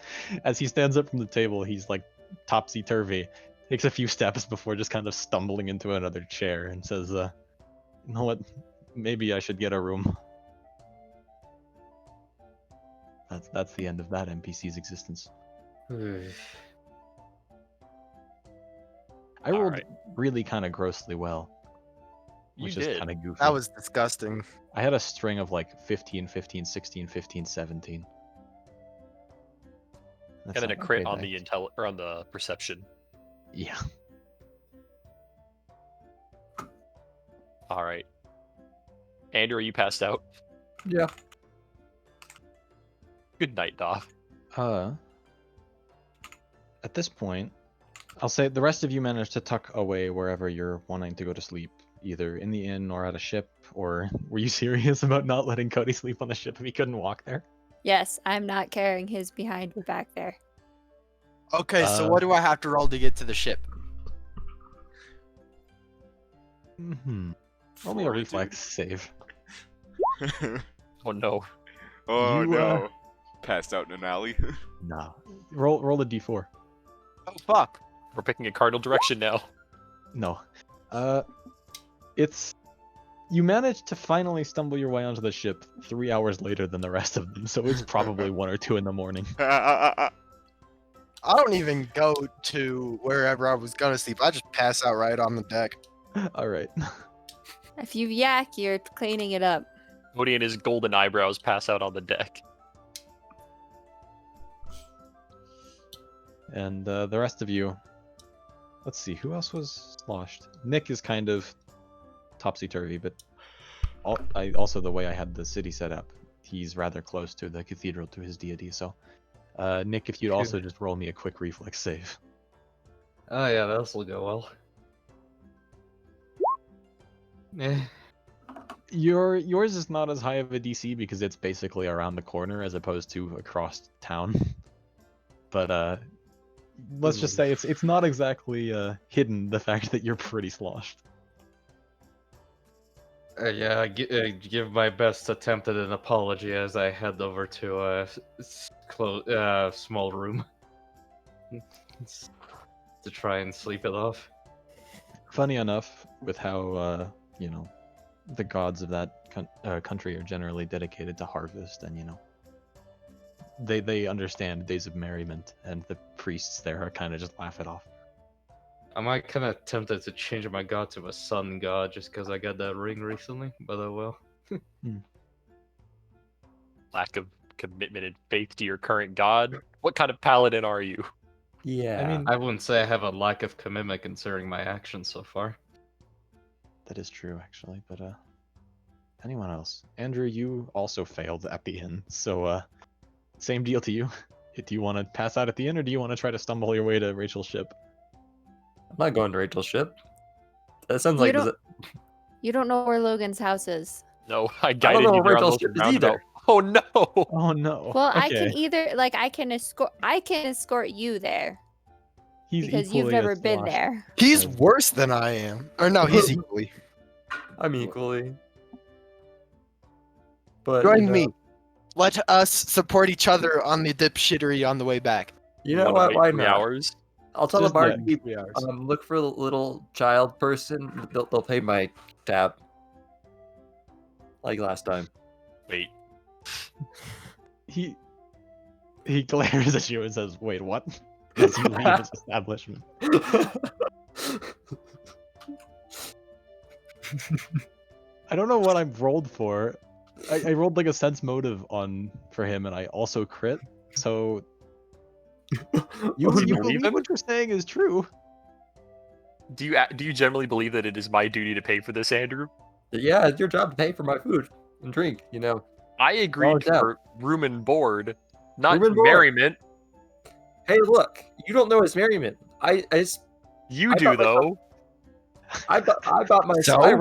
As he stands up from the table, he's like topsy turvy, takes a few steps before just kind of stumbling into another chair and says, "You know what? Maybe I should get a room." That's the end of that NPC's existence. I rolled Alright. really kind of grossly well, You which did. is kind of goofy. That was disgusting. I had a string of like 15, 15, 16, 15, 17. And That's then a like, crit okay, on the thanks. intel or on the perception. Yeah. All right. Andrew, are you passed out? Yeah. Good night, Doff. At this point, I'll say the rest of you managed to tuck away wherever you're wanting to go to sleep, either in the inn or at a ship, or were you serious about not letting Cody sleep on the ship if he couldn't walk there? Yes, I'm not carrying his behind back there. Okay, so what do I have to roll to get to the ship? Only a Fortitude? reflex save. Oh no. Oh You, no. Passed out in an alley. Nah. Roll a d4. Oh fuck. We're picking a cardinal direction now. No. It's you managed to finally stumble your way onto the ship 3 hours later than the rest of them, so it's probably 1 or 2 in the morning. I don't even go to wherever I was gonna sleep. I just pass out right on the deck. All right. If you yak, you're cleaning it up. Cody and his golden eyebrows pass out on the deck. And the rest of you, let's see, who else was sloshed? Nick is kind of topsy-turvy, but also the way I had the city set up, he's rather close to the cathedral to his deity, so Nick, if you'd also just roll me a quick reflex save. Oh yeah, this'll go well. Eh. Yours is not as high of a DC because it's basically around the corner as opposed to across town. But let's just say it's not exactly hidden, the fact that you're pretty sloshed. Yeah, give my best attempt at an apology as I head over to a small room to try and sleep it off. Funny enough, with how the gods of that country are generally dedicated to harvest, and they understand days of merriment, and the priests there are kind of just laugh it off. I might kind of tempted to change my god to a sun god just because I got that ring recently, but oh well. Lack of commitment and faith to your current god. What kind of paladin are you? Yeah. I mean, I wouldn't say I have a lack of commitment concerning my actions so far. that is true, actually, but anyone else? Andrew, you also failed at the inn, so same deal to you. Do you want to pass out at the inn, or do you want to try to stumble your way to Rachel's ship? I'm not going to Rachel's ship. That sounds You like don't- You don't know where Logan's house is. No, I don't guided know you where down Rachel's the ship is roundabout. either. Oh no! Oh no. Well, I Okay. can I can escort you there He's because you've equally never as been sloshed. there. He's Yes. worse than I am. Or no, he's equally. I'm equally. But Join me. Let us support each other on the dipshittery on the way back. You know wanna what? wait Why 3 not? hours? I'll tell Just the barkeep. 3 hours. Look for a little child person. They'll pay my tab. Like last time. Wait. He glares at you and says, "Wait, what?" As you leave his establishment. I don't know what I rolled for. I rolled like a sense motive for him, and I also crit. So you Does he believe believe him? what you're saying is true. Do you generally believe that it is my duty to pay for this, Andrew? Yeah, it's your job to pay for my food and drink. I agreed doubt. for room and board, not Room and board. merriment. Hey, look, you don't know it's merriment. I You I do thought- though. bought my So? I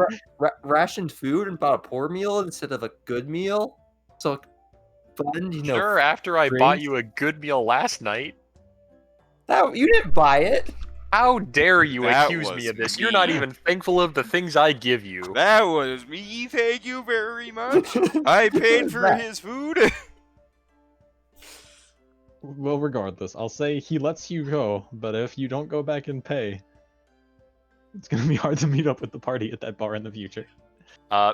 rationed food and bought a poor meal instead of a good meal. So fun. Sure, after I bought drinks. you a good meal last night. You didn't buy it. How dare you That accuse me was of this? You're not me. even thankful of the things I give you. That was me. Thank you very much. I paid for his food. Well, regardless, I'll say he lets you go, but if you don't go back and pay, it's gonna be hard to meet up with the party at that bar in the future.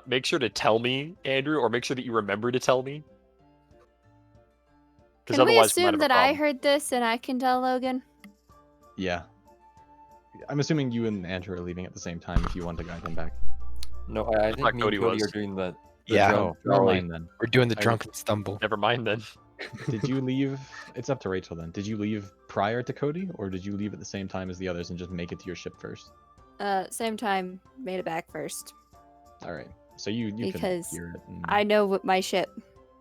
Make sure to tell me, Andrew, or make sure that you remember to tell me. Because Can we otherwise we might assume have a that I problem. heard this and I can tell Logan? Yeah. I'm assuming you and Andrew are leaving at the same time if you want to guide him back. No, I thought think me and Cody Cody was. are doing that. Yeah. Oh, never mind then. We're doing the I- drunken stumble. Never mind then. Did you leave? It's up to Rachel then. Did you leave prior to Cody, or did you leave at the same time as the others and just make it to your ship first? Same time, made it back first. All right. So you Because can hear it. And I know what my ship,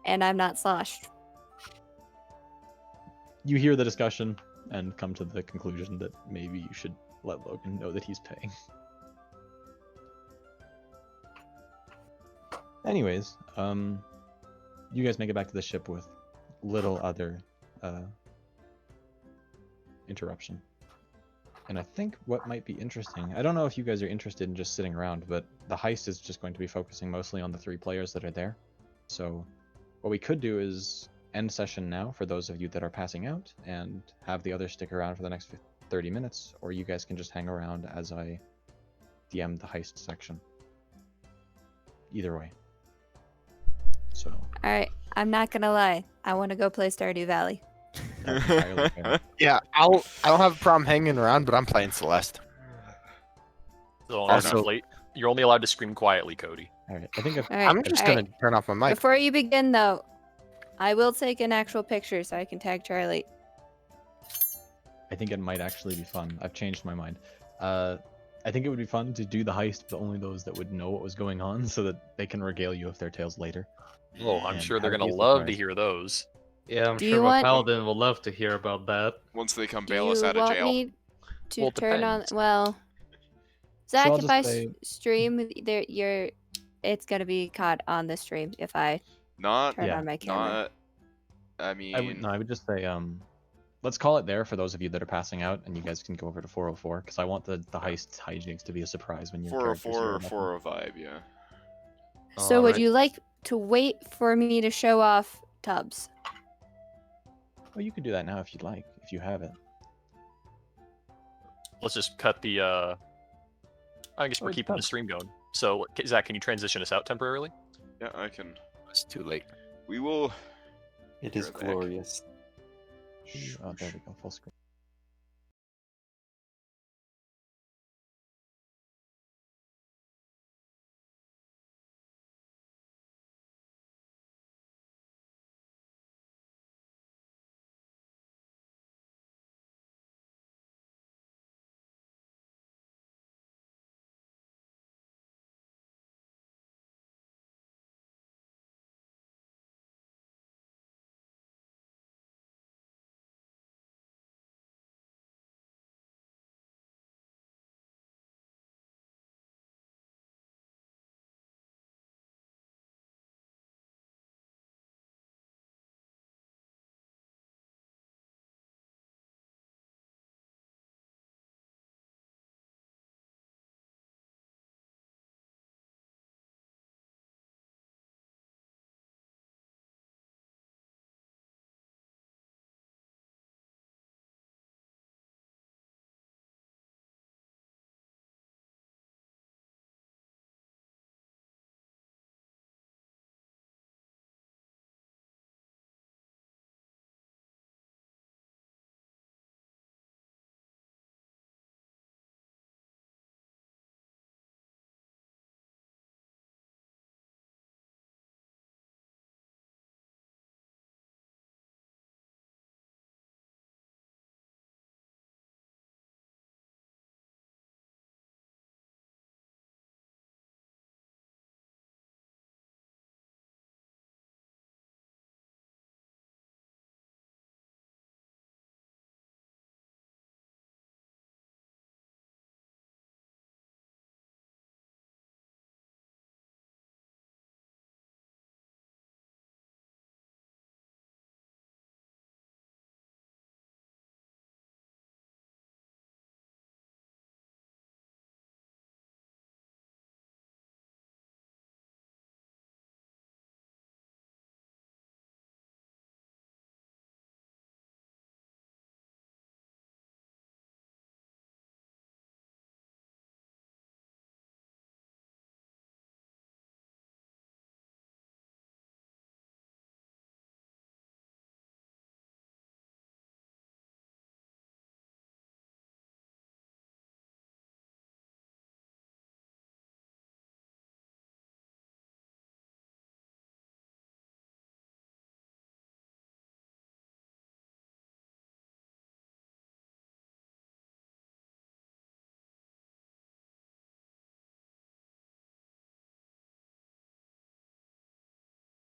and I'm not sloshed. you hear the discussion and come to the conclusion that maybe you should let Logan know that he's paying. Anyways, you guys make it back to the ship with little other interruption. And I think what might be interesting, I don't know if you guys are interested in just sitting around, but the heist is just going to be focusing mostly on the 3 players that are there. So what we could do is end session now for those of you that are passing out and have the others stick around for the next 30 minutes, or you guys can just hang around as I DM the heist section. Either way. So, Alright, I'm not gonna lie. I want to go play Stardew Valley. that's entirely fair. Yeah, I don't have a problem hanging around, but I'm playing Celeste. So long as Also- you're only allowed to scream quietly, Cody. Alright, I think Alright, I'm just alright. gonna turn off my mic. Before you begin, though, I will take an actual picture so I can tag Charlie. I think it might actually be fun. I've changed my mind. I think it would be fun to do the heist, but only those that would know what was going on, so that they can regale you with their tales later. Oh, I'm And sure they're have it gonna be a love to surprise. hear those. Yeah, I'm Do sure you my want- paladin will love to hear about that. Once they come Do bail you us out of want jail. me to Well, it turn on? depends. Well, Zach, I'll if just I say- stream, it's gonna be caught on the stream if I Not, turn on my camera. I mean, I would just say, let's call it there for those of you that are passing out, and you guys can go over to 404, because I want the heist hijinks to be a surprise when your characters 404 hear or about them. 405, yeah. So would Alright. you like to wait for me to show off Tubbs? Well, you could do that now if you'd like, if you have it. Let's just cut the. I guess Oh, we're it's keeping the done. stream going. So, Zach, can you transition us out temporarily? Yeah, I can. It's too late. We will. It is You're back. glorious. Oh, there we go, full screen.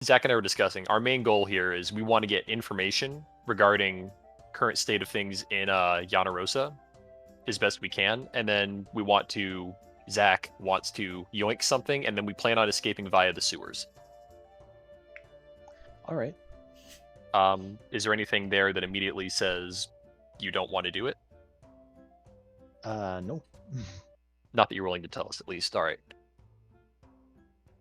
Zach and I were discussing, our main goal here is we want to get information regarding current state of things in Yanarosa as best we can, and then Zach wants to yoink something, and then we plan on escaping via the sewers. All right. Is there anything there that immediately says you don't want to do it? No. Not that you're willing to tell us, at least. All right.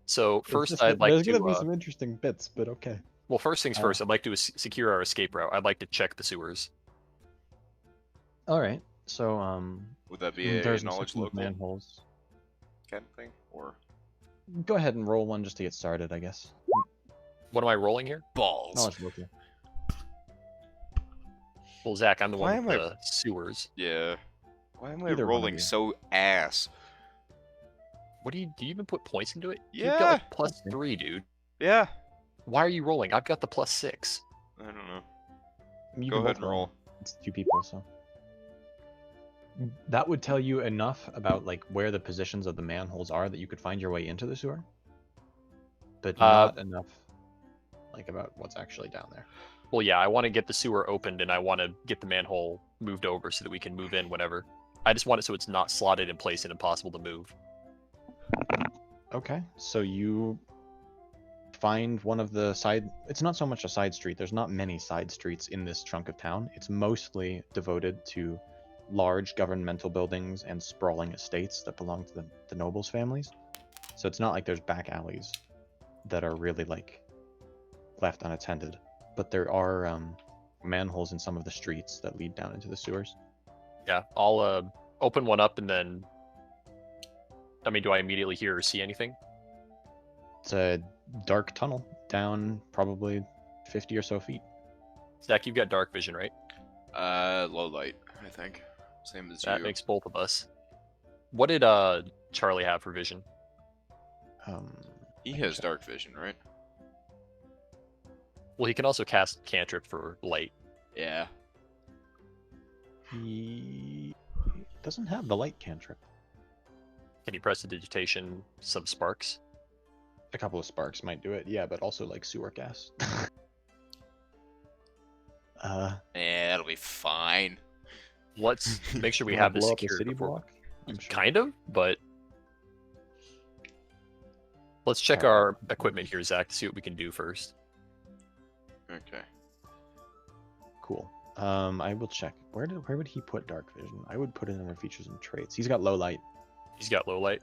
So It's first, just I'd that like there's gonna to. be some interesting bits, but okay. Well, first things first, I'd like to secure our escape route. I'd like to check the sewers. All right. So Would that be a there's knowledge section of local manholes. kind of thing, or Go ahead and roll one just to get started, I guess. What am I rolling here? balls? Knowledge local. Well, Zach, I'm the Why one with am I- the sewers. Yeah. Why am I Either one of rolling you. so ass? What do you even put points into it? You've Yeah. got like +3, dude. Yeah. Why are you rolling? I've got the +6. I don't know. You Go can ahead both and roll. It's 2 people, so that would tell you enough about like where the positions of the manholes are that you could find your way into the sewer, but not enough like about what's actually down there. Well, yeah, I want to get the sewer opened and I want to get the manhole moved over so that we can move in whenever. I just want it so it's not slotted in place and impossible to move. Okay, so you find one of the side. It's not so much a side street. There's not many side streets in this chunk of town. It's mostly devoted to large governmental buildings and sprawling estates that belong to the nobles' families. So it's not like there's back alleys that are really like left unattended, but there are manholes in some of the streets that lead down into the sewers. Yeah, I'll open one up and then. I mean, do I immediately hear or see anything? It's a dark tunnel down probably 50 or so feet. Zach, you've got dark vision, right? Low light, I think. Same as That you. makes both of us. What did Charlie have for vision? He has dark vision, right? Well, he can also cast cantrip for light. Yeah. He doesn't have the light cantrip. Can he press the digitation some sparks? A couple of sparks might do it, yeah, but also like sewer gas. Yeah, that'll be fine. Let's make sure we Wanna have this blow up a secured city before. block? I'm sure. Kind of, but let's check Alright. our equipment here, Zach, to see what we can do first. Okay. Cool. I will check. Where would he put dark vision? I would put it under features and traits. He's got low light. He's got low light.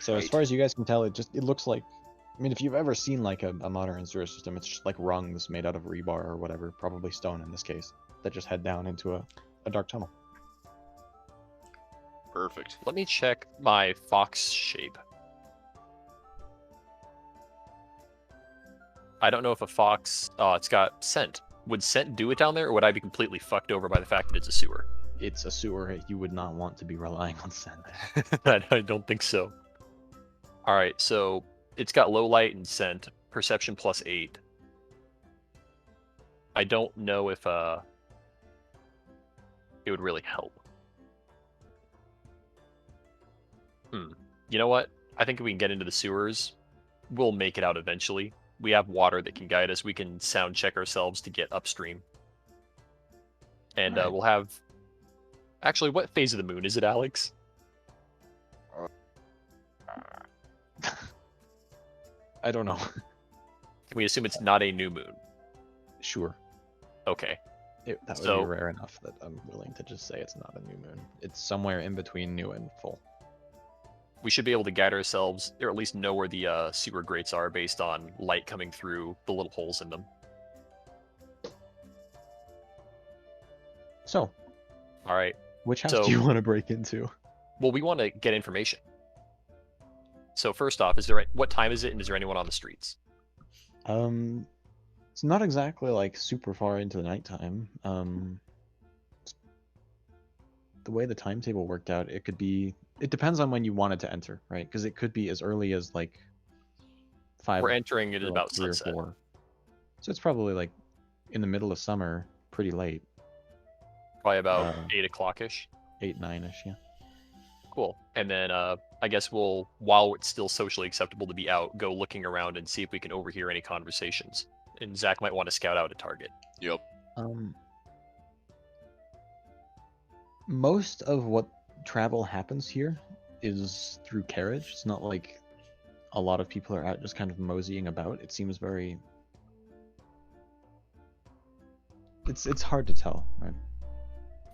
So as Right. far as you guys can tell, it looks like. I mean, if you've ever seen like a modern sewer system, it's just like rungs made out of rebar or whatever, probably stone in this case, that just head down into a dark tunnel. Perfect. Let me check my fox shape. I don't know if a fox. Oh, it's got scent. Would scent do it down there, or would I be completely fucked over by the fact that it's a sewer? It's a sewer. You would not want to be relying on scent. I don't think so. All right, so it's got low light and scent, perception +8. I don't know if it would really help. You know what? I think if we can get into the sewers, we'll make it out eventually. We have water that can guide us. We can sound check ourselves to get upstream. And Alright. we'll have... Actually, what phase of the moon is it, Alex? I don't know. Can we assume it's not a new moon? Sure. Okay. That would So- be rare enough that I'm willing to just say it's not a new moon. It's somewhere in between new and full. We should be able to guide ourselves, or at least know where the sewer grates are based on light coming through the little holes in them. So, All right. which house So- do you want to break into? Well, we want to get information. So first off, what time is it, and is there anyone on the streets? It's not exactly like super far into the nighttime. The way the timetable worked out, it could be. It depends on when you wanted to enter, right? Because it could be as early as like 5. We're entering it or, at like, about 3 or sunset. 4. So it's probably like in the middle of summer, pretty late, Probably about Uh, 8 o'clock ish. 8, 9ish, yeah. Cool. And then I guess we'll, while it's still socially acceptable to be out, go looking around and see if we can overhear any conversations. And Zach might want to scout out a target. Yep. Most of what travel happens here is through carriage. It's not like a lot of people are out just kind of moseying about. It seems very... It's hard to tell, right?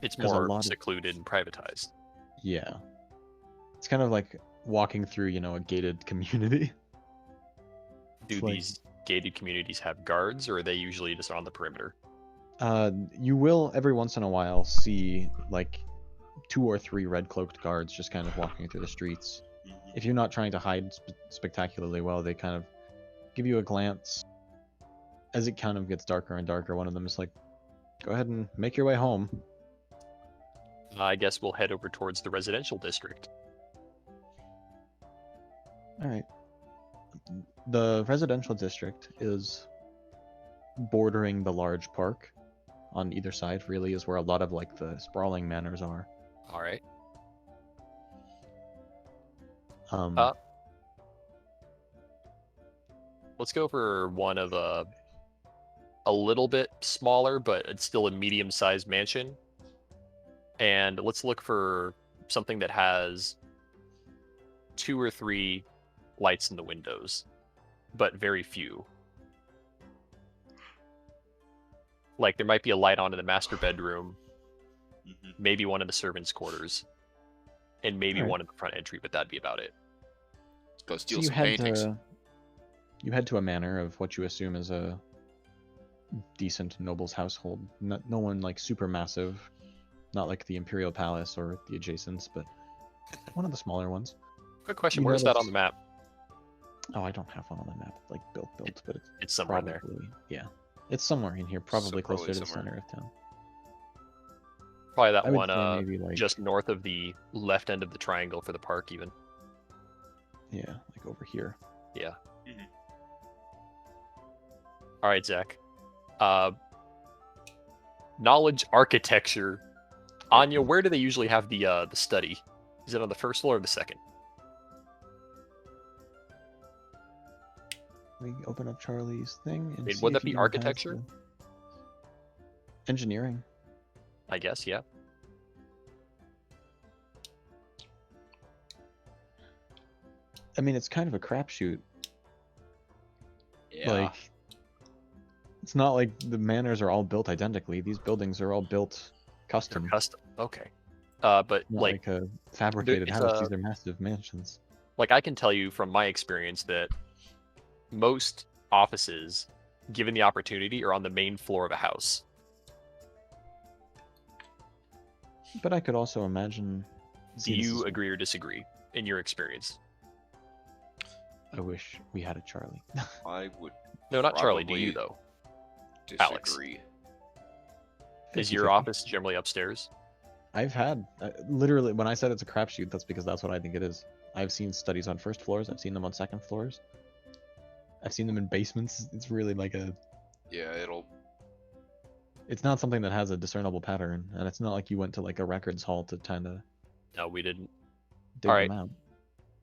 It's 'Cause a more lot of- secluded and privatized. Yeah. It's kind of like walking through, a gated community. Do It's like- these gated communities have guards, or are they usually just on the perimeter? You will every once in a while see like 2 or 3 red-cloaked guards just kind of walking through the streets. If you're not trying to hide spectacularly well, they kind of give you a glance. As it kind of gets darker and darker, one of them is like, go ahead and make your way home. I guess we'll head over towards the residential district. Alright. The residential district is bordering the large park. On either side, really, is where a lot of like the sprawling manors are. All right. Um, Let's go for one of a little bit smaller, but it's still a medium-sized mansion. And let's look for something that has 2 or 3 lights in the windows, but very few. Like there might be a light on in the master bedroom, maybe one in the servants' quarters, and maybe Alright. one in the front entry, but that'd be about it. Let's go so steal you some head paintings. you head to a manor of what you assume is a decent noble's household. No one like super massive, not like the Imperial Palace or the adjacents, but one of the smaller ones. Quick question: You where's that on notice- the map? Oh, I don't have one on the map, like built, but it's It's somewhere in there. probably yeah, it's somewhere in here, probably probably closer to the somewhere. center of town. Probably that I would one, say maybe like just north of the left end of the triangle for the park, even. yeah, like over here. Yeah. Mhm. All right, Zach. Knowledge architecture. Anya, where do they usually have the study? Is it on the first floor or the second? We open up Charlie's thing and Wait, see would if that be he has architecture? the- Engineering. I guess, yeah. I mean, it's kind of a crapshoot. Yeah. Like, it's not like the manors are all built identically. These buildings are all built custom. Custom. Okay. But Not like a fabricated it's house. a- These are massive mansions. I can tell you from my experience that most offices, given the opportunity, are on the main floor of a house. But I could also imagine. Do See, this you is- agree or disagree in your experience? I wish we had a Charlie. I would No, not Charlie. Do you Probably though? Alex. disagree. Is your 50-50. office generally upstairs? I've had literally when I said it's a crapshoot, that's because that's what I think it is. I've seen studies on first floors. I've seen them on second floors. I've seen them in basements. It's really like a. Yeah, it'll. It's not something that has a discernible pattern, and it's not like you went to like a records hall to kind of No, we didn't. dig Alright. them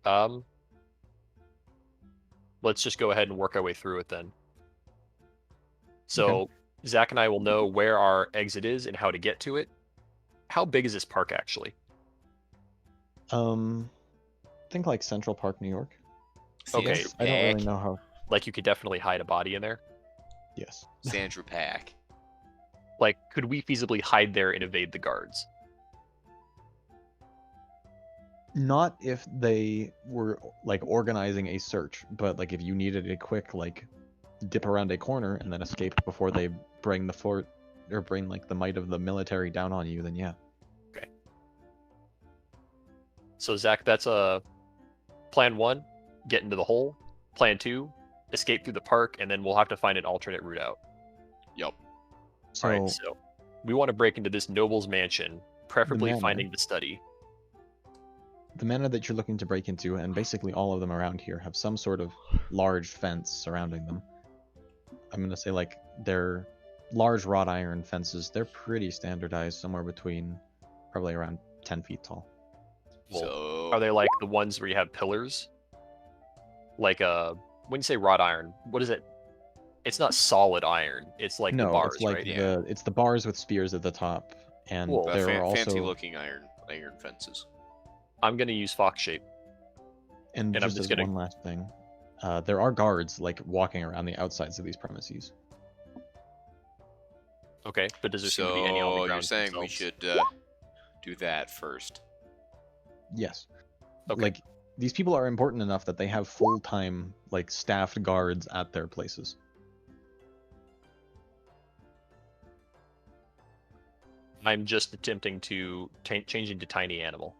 out. Let's just go ahead and work our way through it then. So Zach and I will know where our exit is and how to get to it. How big is this park actually? Think like Central Park, New York. Okay. I don't really know how. Like you could definitely hide a body in there. Yes. Sandra Pack. Like, could we feasibly hide there and evade the guards? Not if they were like organizing a search, but like if you needed a quick like dip around a corner and then escape before they bring the fort or bring like the might of the military down on you, then yeah. So Zach, that's plan 1, get into the hole. Plan 2, escape through the park, and then we'll have to find an alternate route out. Yup. So All right, so we want to break into this noble's mansion, preferably manor. finding the study. the manor that you're looking to break into, and basically all of them around here, have some sort of large fence surrounding them. I'm gonna say like they're large wrought iron fences. They're pretty standardized, somewhere between probably around 10 feet tall. Well, So are they like the ones where you have pillars? Like when you say wrought iron, what is it? It's not solid iron. It's like the No, bars, it's like right? Yeah. it's the bars with spears at the top, and Cool. there are also fancy-looking iron fences. I'm gonna use fox shape. and and I'm just just as gonna- one last thing, there are guards like walking around the outsides of these premises. Okay, but does there seem to be any on the So ground? you're saying we themselves? should do that first? Yes. Okay. Like these people are important enough that they have full-time like staffed guards at their places. I'm just attempting to change into tiny animal.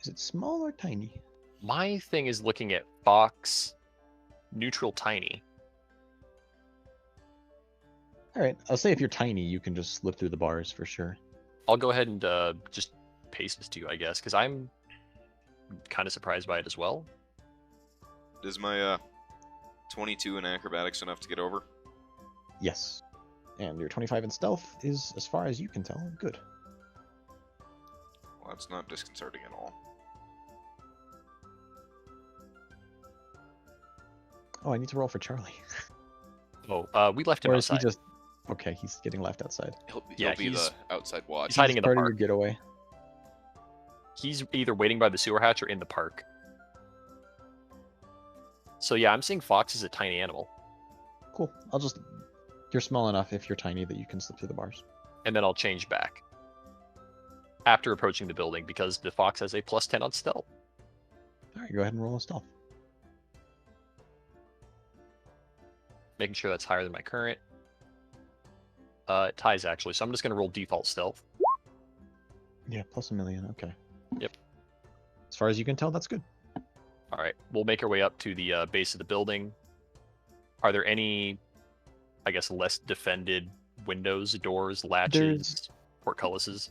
Is it small or tiny? My thing is looking at fox, neutral, tiny. All right, I'll say if you're tiny, you can just slip through the bars for sure. I'll go ahead and just paste this to you, I guess, because I'm kind of surprised by it as well. Is my 22 in acrobatics enough to get over? Yes. And your 25 in stealth is, as far as you can tell, good. Well, that's not disconcerting at all. Oh, I need to roll for Charlie. Oh, we left him Or is he outside. just... Okay, he's getting left outside. He'll Yeah, be the he's- outside watch. he's hiding in the part of your park. getaway. He's either waiting by the sewer hatch or in the park. So yeah, I'm seeing fox as a tiny animal, Cool. I'll just... You're small enough if you're tiny that you can slip through the bars. and then I'll change back after approaching the building because the fox has a +10 on stealth. All right, go ahead and roll a stealth. Making sure that's higher than my current. It ties actually, so I'm just gonna roll default stealth. Yeah, plus a million. Okay. Yep. As far as you can tell, that's good. All right, we'll make our way up to the base of the building. Are there any, I guess, less defended windows, doors, latches, portcullises?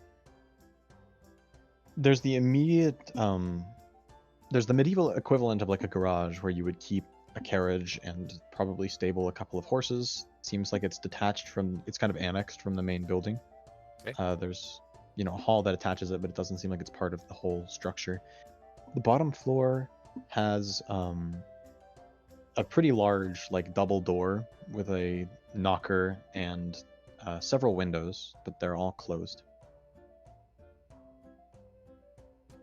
There's the immediate there's the medieval equivalent of like a garage where you would keep a carriage and probably stable a couple of horses. Seems like it's detached from, it's kind of annexed from the main building. Okay. There's, you know, a hall that attaches it, but it doesn't seem like it's part of the whole structure. The bottom floor has a pretty large like double door with a knocker and several windows, but they're all closed.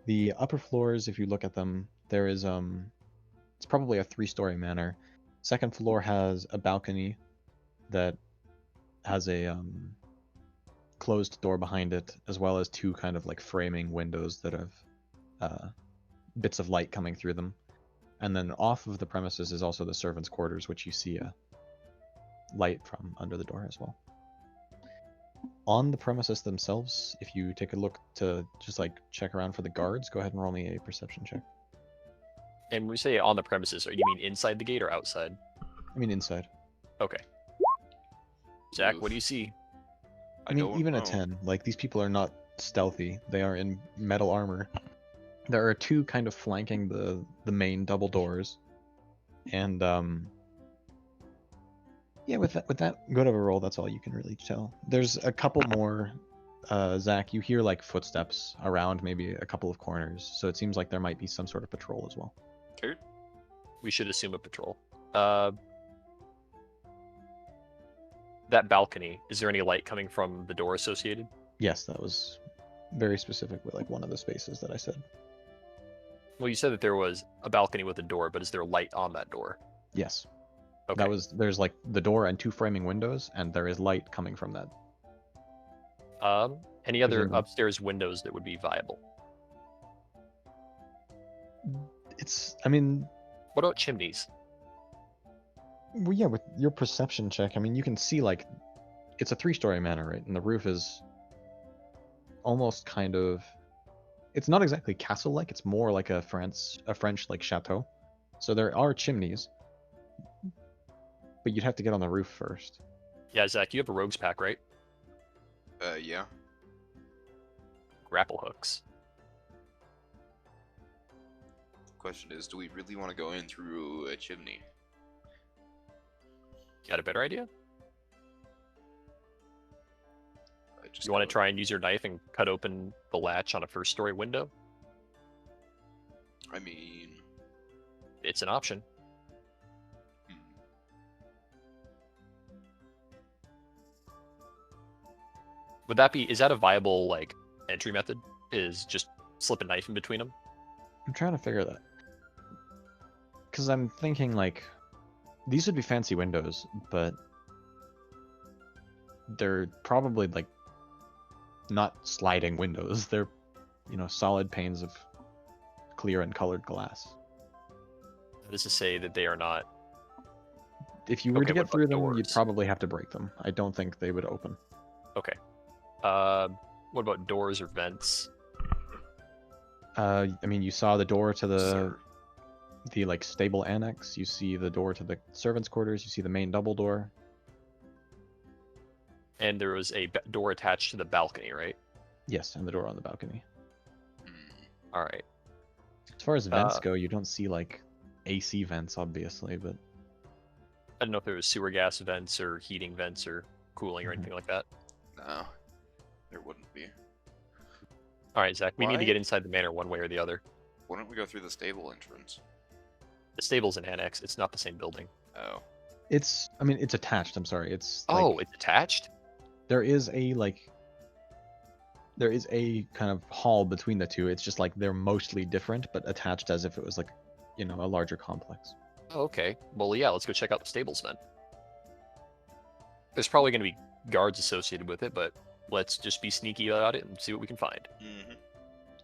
The upper floors, if you look at them, there is it's probably a 3-story manor. Second floor has a balcony that has a closed door behind it, as well as 2 kind of like framing windows that have bits of light coming through them. And then off of the premises is also the servants' quarters, which you see a light from under the door as well. On the premises themselves, if you take a look to just like check around for the guards, go ahead and roll me a perception check. And when we say on the premises, you mean inside the gate or outside? I mean inside. Okay. Zach, what Oof. do you see? I mean, don't even a know. 10. Like, these people are not stealthy. They are in metal armor. There are 2 kind of flanking the main double doors. And, yeah, with that good of a roll, that's all you can really tell. There's a couple more, Zach, you hear, like, footsteps around maybe a couple of corners. So it seems like there might be some sort of patrol as well. Okay. We should assume a patrol. That balcony, is there any light coming from the door associated? Yes, that was very specifically, like, one of the spaces that I said. Well, you said that there was a balcony with a door, but is there light on that door? Yes. Okay. There's, like, the door and 2 framing windows, and there is light coming from that. Any other Presumably. upstairs windows that would be viable? I mean, What about chimneys? well, yeah, with your perception check, I mean, you can see, like, it's a 3-story manor, right? And the roof is almost kind of, it's not exactly castle-like, it's more like a French, like, chateau. So there are chimneys, but you'd have to get on the roof first. Yeah, Zach, you have a rogue's pack, right? Yeah. Grapple hooks. Question is, do we really want to go in through a chimney? Got a better idea? I just You want to gotta- try and use your knife and cut open the latch on a 1st-story window? I mean, It's an option. hmm. Would that be? Is that a viable like entry method? Is just slip a knife in between them? I'm trying to figure that. Because I'm thinking, like, these would be fancy windows, but they're probably, like, not sliding windows. They're, solid panes of clear and colored glass. That is to say that they are not. If you were Okay, to what get through about them, you'd doors? probably have to break them. I don't think they would open. Okay. What about doors or vents? I mean, you saw the door to Sir. the like stable annex. You see the door to the servants' quarters. You see the main double door. And there was a door attached to the balcony, right? Yes, and the door on the balcony. All right. As far as vents go, you don't see like AC vents, obviously, but I don't know if there was sewer gas vents or heating vents or cooling or anything like that. No, there wouldn't be. All right, Zach, we need to Why? get inside the manor one way or the other. Why don't we go through the stable entrance? The stable's an annex. It's not the same building. Oh. I mean, it's attached. I'm sorry. It's Oh, like, it's attached? there is a kind of hall between the two. It's just like they're mostly different, but attached as if it was like, a larger complex. Oh, okay. Well, yeah, let's go check out the stables then. There's probably going to be guards associated with it, but let's just be sneaky about it and see what we can find. Mm-hmm.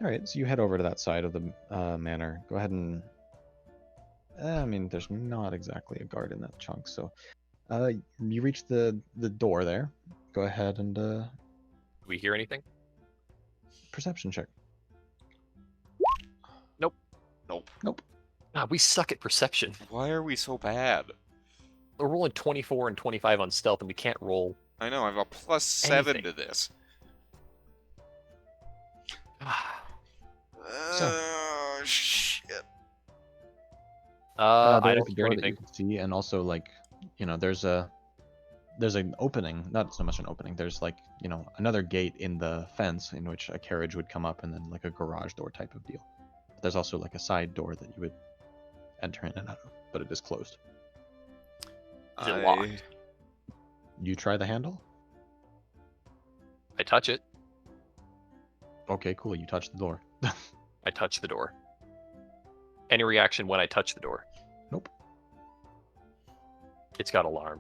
All right, so you head over to that side of the manor. Go ahead and. I mean, there's not exactly a guard in that chunk, so you reach the door there. Go ahead and Do we hear anything? perception check. Nope. Nope. Ah, we suck at perception. Why are we so bad? We're rolling 24 and 25 on stealth, and we can't roll. I know, I have a +7 Anything. to this. Shit. I There don't is a hear door that you anything. can see, and also like, there's an opening. Not so much an opening. There's like, another gate in the fence in which a carriage would come up, and then like a garage door type of deal. There's also like a side door that you would enter in and out of, but it is closed. Is it locked? You try the handle? I touch it. Okay, cool. You touch the door. I touch the door. Any reaction when I touch the door? Nope. It's got alarm.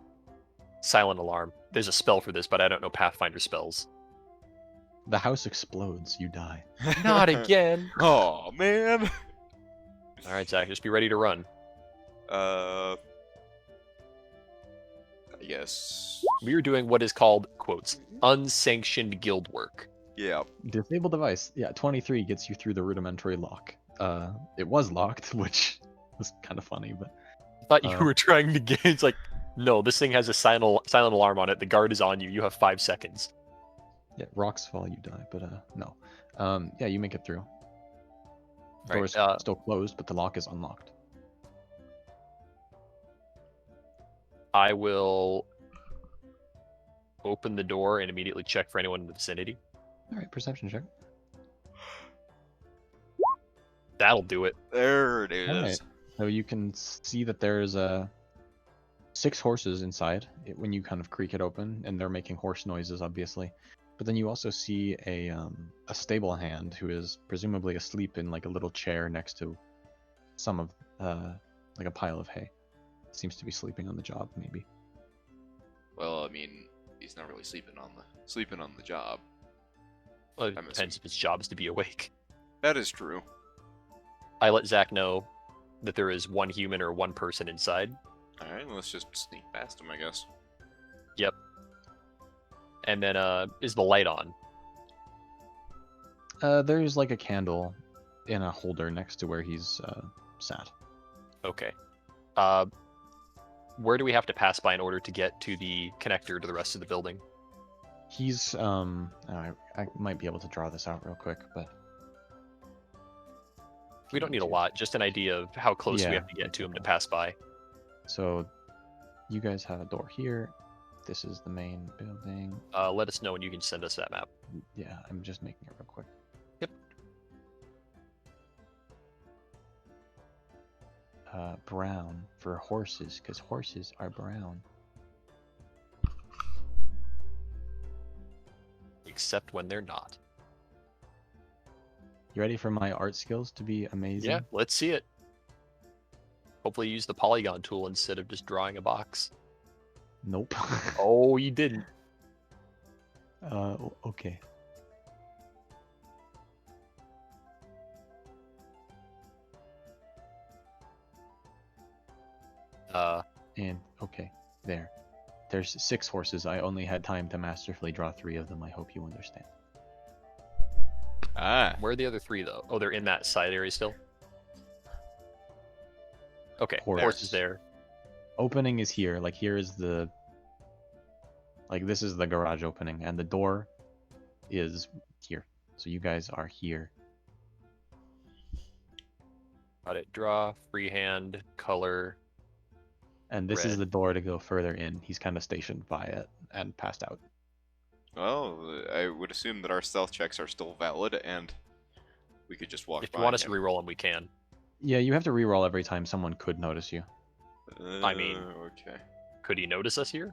Silent alarm. There's a spell for this, but I don't know Pathfinder spells. The house explodes. You die. Not again. Oh, man. All right, Zach, just be ready to run. I guess. We are doing what is called, quotes, unsanctioned guild work. Yeah. Disable device. Yeah, 23 gets you through the rudimentary lock. It was locked, which was kind of funny, but I thought you were trying to get. It's like, no, this thing has a silent alarm on it. The guard is on you. You have 5 seconds. yeah, rocks fall, you die. But no. Yeah, you make it through. Right, Door's still closed, but the lock is unlocked. I will open the door and immediately check for anyone in the vicinity. All right, perception check. That'll do it. There it is. All right. So you can see that there's 6 horses inside when you kind of creak it open, and they're making horse noises, obviously. But then you also see a stable hand who is presumably asleep in like a little chair next to some of like a pile of hay. Seems to be sleeping on the job, maybe. Well, I mean, he's not really sleeping on the job. Well, it I'm depends if his job is to be awake. That is true. I let Zach know that there is one human or one person inside. Alright, let's just sneak past him, I guess. Yep. And then, is the light on? There's like a candle in a holder next to where he's sat. Okay. Where do we have to pass by in order to get to the connector to the rest of the building? He's I might be able to draw this out real quick, but We don't need a lot, just an idea of how close we Yeah. have to get to him to pass by. so you guys have a door here. This is the main building. Let us know when you can send us that map. Yeah, I'm just making it real quick. Yep. brown for horses, because horses are brown. Except when they're not. You ready for my art skills to be amazing? Yeah, let's see it. Hopefully use the polygon tool instead of just drawing a box. Nope. Oh, you didn't. Okay. And okay, there. There's 6 horses. I only had time to masterfully draw 3 of them. I hope you understand. Ah. Where are the other 3 though? Oh, they're in that side area still. Okay, horses there. Opening is here. Like here is the. Like this is the garage opening, and the door is here. So you guys are here. Got it. Draw, freehand, color. And this is Red. the door to go further in. He's kind of stationed by it and passed out. Well, I would assume that our stealth checks are still valid, and we could just walk If by you want us to him. reroll them, we can. Yeah, you have to reroll every time someone could notice you. I mean- Okay. Could he notice us here?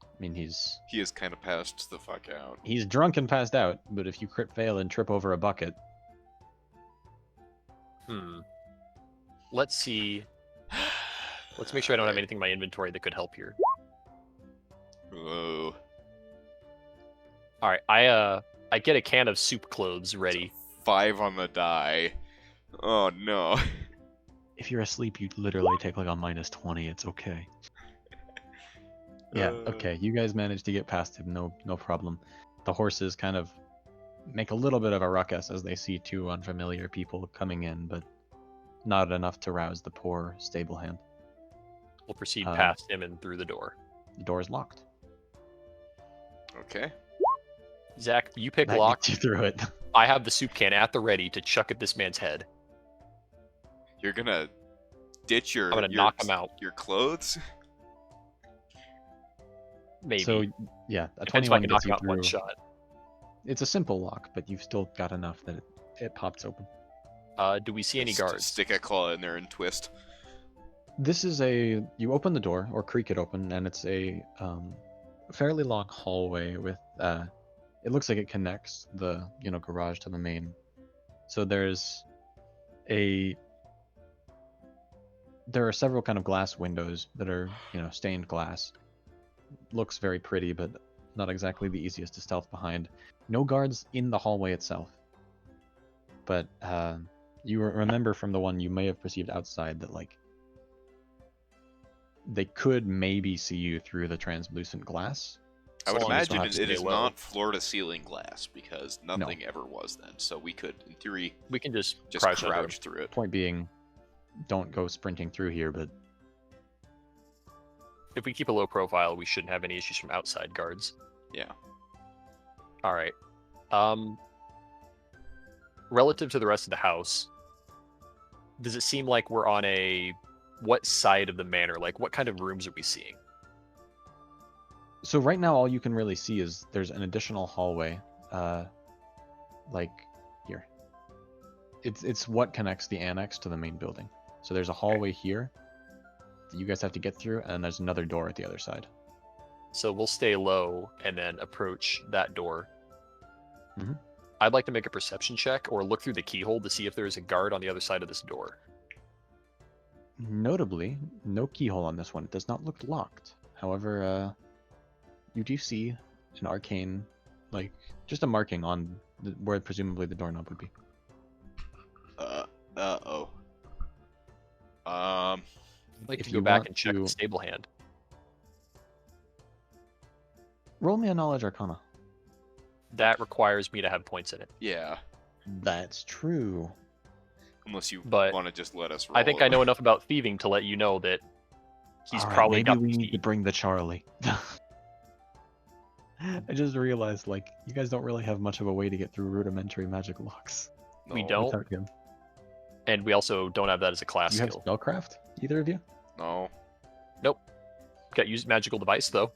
I mean, he's He is kind of passed the fuck out. drunk and passed out, but if you crit fail and trip over a bucket, Let's see. Let's make sure I don't have anything in my inventory that could help here. Whoa. All right, I get a can of soup cloves ready. 5 on the die. Oh no. if you're asleep, you literally take like a -20. It's okay. Yeah, okay. You guys managed to get past him. No problem. The horses kind of make a little bit of a ruckus as they see 2 unfamiliar people coming in, but not enough to rouse the poor stable hand. We'll proceed past him and through the door. The door is locked. Okay. Zach, you pick That lock. gets you through it. I have the soup can at the ready to chuck at this man's head. You're gonna ditch your I'm gonna knock him out. your clothes? Maybe. So yeah, a Depends if I 21 can gets knock him you out in one through. shot. It's a simple lock, but you've still got enough that it pops open. Do we see any Just guards? Stick a claw in there and twist. This is you open the door or creak it open, and it's a fairly long hallway with it looks like it connects the garage to the main. So there are several kind of glass windows that are stained glass. Looks very pretty, but not exactly the easiest to stealth behind. No guards in the hallway itself, but you remember from the one you may have perceived outside that they could maybe see you through the translucent glass. I would So long as imagine we it stay is low. not floor-to-ceiling glass, because nothing ever was then. So we could, in theory, We can just just under him. crouch through it. Point being, don't go sprinting through here, but If we keep a low profile, we shouldn't have any issues from outside guards. Yeah. All right. Relative to the rest of the house, does it seem like we're on what side of the manor? Like, what kind of rooms are we seeing? so right now all you can really see is there's an additional hallway, like here. It's what connects the annex to the main building. So there's a hallway here that you guys have to get through, and there's another door at the other side. So we'll stay low and then approach that door. Mhm. I'd like to make a perception check or look through the keyhole to see if there's a guard on the other side of this door. Notably, no keyhole on this one. It does not look locked. However, you do see an arcane, just a marking on where presumably the doorknob would be. Uh-oh. I'd like If to go you back want and check to- the stable hand. Roll me a knowledge arcana. That requires me to have points in it. Yeah. That's true. Unless you But want to just let us roll I think it. I know enough about thieving to let you know that he's All right, probably maybe got we the need to key. bring the Charlie. I just realized, you guys don't really have much of a way to get through rudimentary magic locks. We No. don't. Without him. And we also don't have that as a class Do you have skill. spellcraft? Either of you? No. Got used magical device though.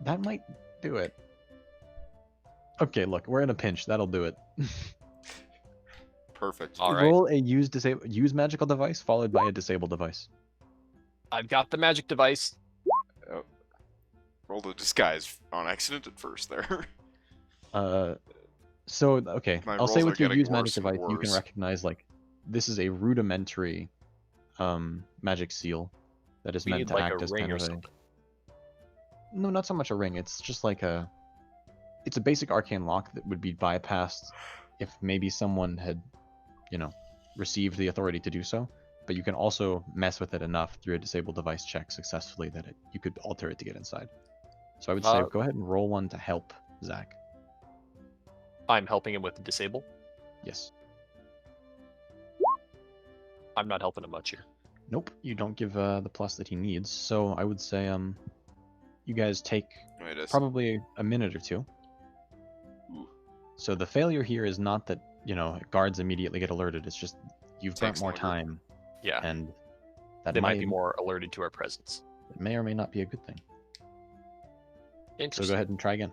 That might do it. Okay, look, we're in a pinch. That'll do it. Perfect. All right. Roll a use magical device followed by a disable device. I've got the magic device. Rolled a disguise on accident at first there. So okay, My I'll say rolls with are your getting use magic worse and device, you can worse. recognize like this is a rudimentary magic seal that is We meant need to like act a as ring kind or of a something. no, not so much a ring. It's just like it's a basic arcane lock that would be bypassed if maybe someone had, received the authority to do so. But you can also mess with it enough through a disable device check successfully that you could alter it to get inside. So I would say go ahead and roll one to help Zach. I'm helping him with the disable. Yes. I'm not helping him much here. Nope, you don't give the plus that he needs. So I would say you guys take Wait, that's- probably a minute or two. Ooh. So the failure here is not that, guards immediately get alerted. It's just you've burnt Takes more longer. time, Yeah, and that they might be more alerted to our presence. it may or may not be a good thing. So Interesting. go ahead and try again.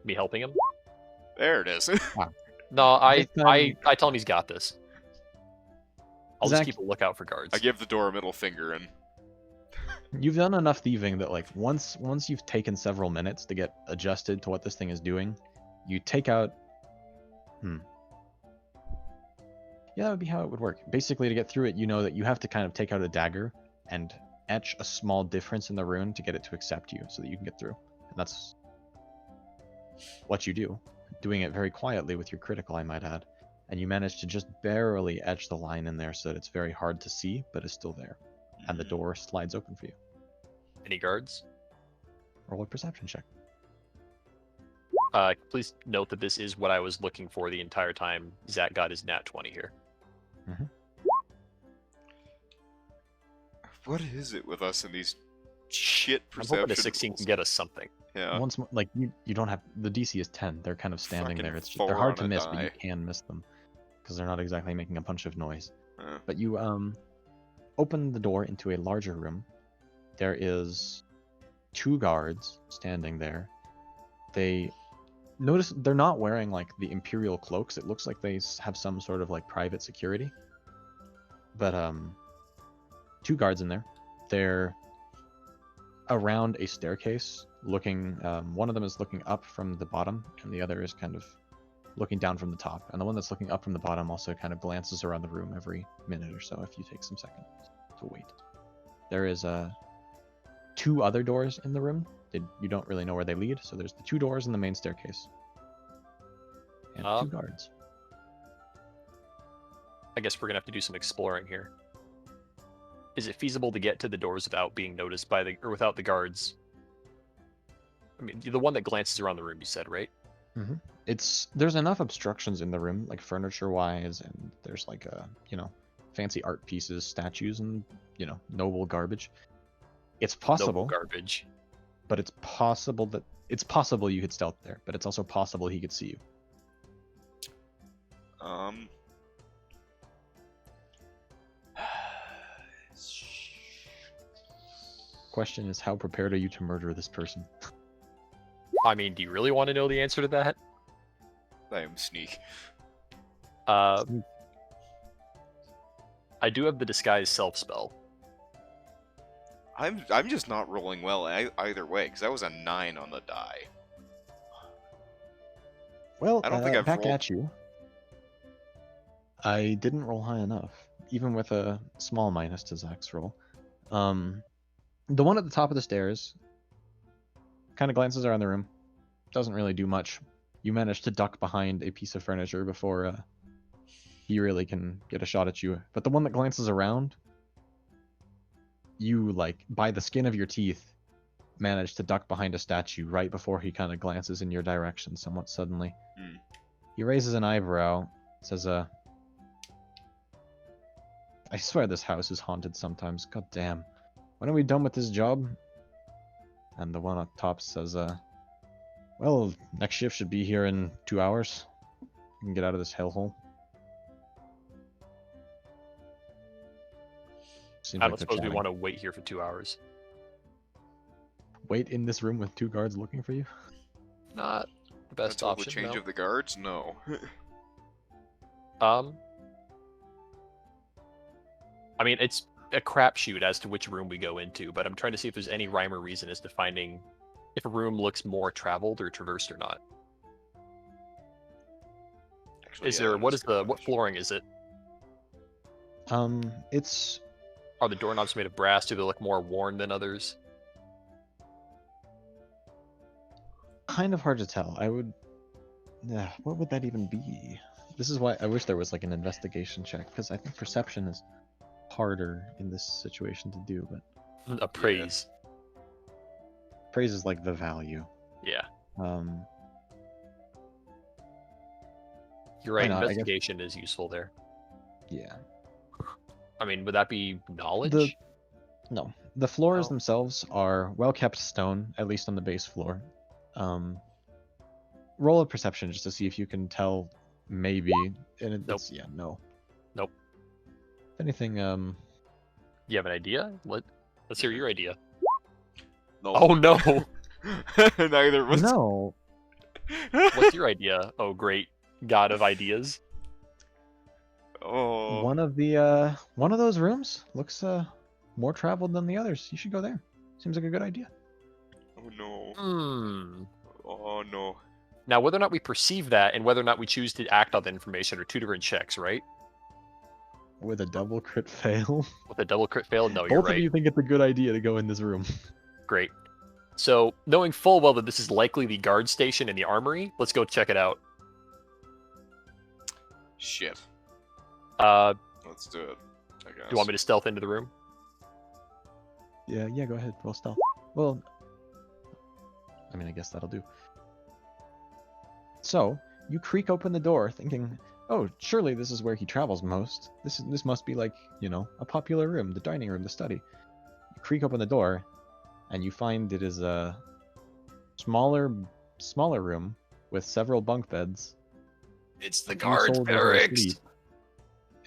Me helping him? There it is. No, This time- I tell him he's got this. I'll Zach- just keep a lookout for guards. I give the door a middle finger and You've done enough thieving that like once you've taken several minutes to get adjusted to what this thing is doing, you take out Yeah, that would be how it would work. Basically, to get through it, you know that you have to kind of take out a dagger and etch a small difference in the rune to get it to accept you so that you can get through. And that's what you do. Doing it very quietly with your critical, I might add. And you manage to just barely etch the line in there so that it's very hard to see, but is still there. And the door slides open for you. Any guards? Roll a perception check. Please note that this is what I was looking for the entire time. Zach got his nat 20 here. what is it with us and these shit I'm perception hoping a 16 rolls? can get us something. Yeah. Once more, like you don't have the DC is 10. They're kind of standing Fucking there. It's just, 4 they're hard on to a miss, but you die. can miss them because they're not exactly making a bunch of noise. Uh, But you open the door into a larger room. There is 2 guards standing there. They notice they're not wearing like the imperial cloaks. It looks like they have some sort of like private security. But 2 guards in there. They're around a staircase looking one of them is looking up from the bottom and the other is kind of looking down from the top, and the one that's looking up from the bottom also kind of glances around the room every minute or so if you take some seconds to wait. There is 2 other doors in the room. You don't really know where they lead, so there's the 2 doors and the main staircase. And 2 guards. I guess we're gonna have to do some exploring here. Is it feasible to get to the doors without being noticed by without the guards? I mean, the one that glances around the room, you said, right? There's enough obstructions in the room, like furniture wise, and there's like fancy art pieces, statues, and noble garbage. It's possible, Noble garbage. but it's possible you could stealth there, but it's also possible he could see you. Question is, how prepared are you to murder this person? I mean, do you really want to know the answer to that? I am sneak. I do have the disguise self spell. I'm just not rolling well either way because that was a 9 on the die. Well, I don't think I've back rolled- at you. I didn't roll high enough, even with a small minus to Zach's roll. The one at the top of the stairs kind of glances around the room. Doesn't really do much. You manage to duck behind a piece of furniture before he really can get a shot at you. But the one that glances around, you, like, by the skin of your teeth, manage to duck behind a statue right before he kind of glances in your direction somewhat suddenly. He raises an eyebrow, says, I swear this house is haunted sometimes. God damn. When are we done with this job? And the one up top says, well, next shift should be here in 2 hours. We can get out of this hellhole. Seems I like don't they're suppose we chatting. want to wait here for 2 hours. Wait in this room with 2 guards looking for you? Not the A best total option. change no. of the guards? No. I mean, it's a crapshoot as to which room we go into, but I'm trying to see if there's any rhyme or reason as to finding if a room looks more traveled or traversed or not. Actually, Is yeah, there that what is is a good the what question. flooring is it? It's Are the doorknobs made of brass? Do they look more worn than others? kind of hard to tell. Yeah, what would that even be? This is why I wish there was like an investigation check, because I think perception is harder in this situation to do, but Appraise. praise is like the value. Yeah. You're Why right. not? I guess Investigation is useful there. yeah. I mean, would that be knowledge? No, the floors Oh. themselves are well kept stone, at least on the base floor. Roll a perception just to see if you can tell, maybe. And Nope. it's yeah, no. Nope. If anything, You have an idea? Let's hear your idea. No. Oh no! Neither was. no. What's your idea? Oh great god of ideas. Oh. One of those rooms looks more traveled than the others. You should go there. Seems like a good idea. Oh no. Hmm. Oh no. Now, whether or not we perceive that and whether or not we choose to act on the information are two different checks, right? With a double crit fail. With a double crit fail, no, you're Both of right. you think it's a good idea to go in this room. Great. So, knowing full well that this is likely the guard station in the armory, let's go check it out. Shit. Do Let's do it. I guess. you want me to stealth into the room? Yeah, go ahead. Roll stealth. Well, I mean, I guess that'll do. So, you creak open the door thinking, oh, surely this is where he travels most. This must be like, a popular room, the dining room, the study. You creak open the door, and you find it is a smaller room with several bunk beds. It's the A few guard soldiers are barracks! asleep,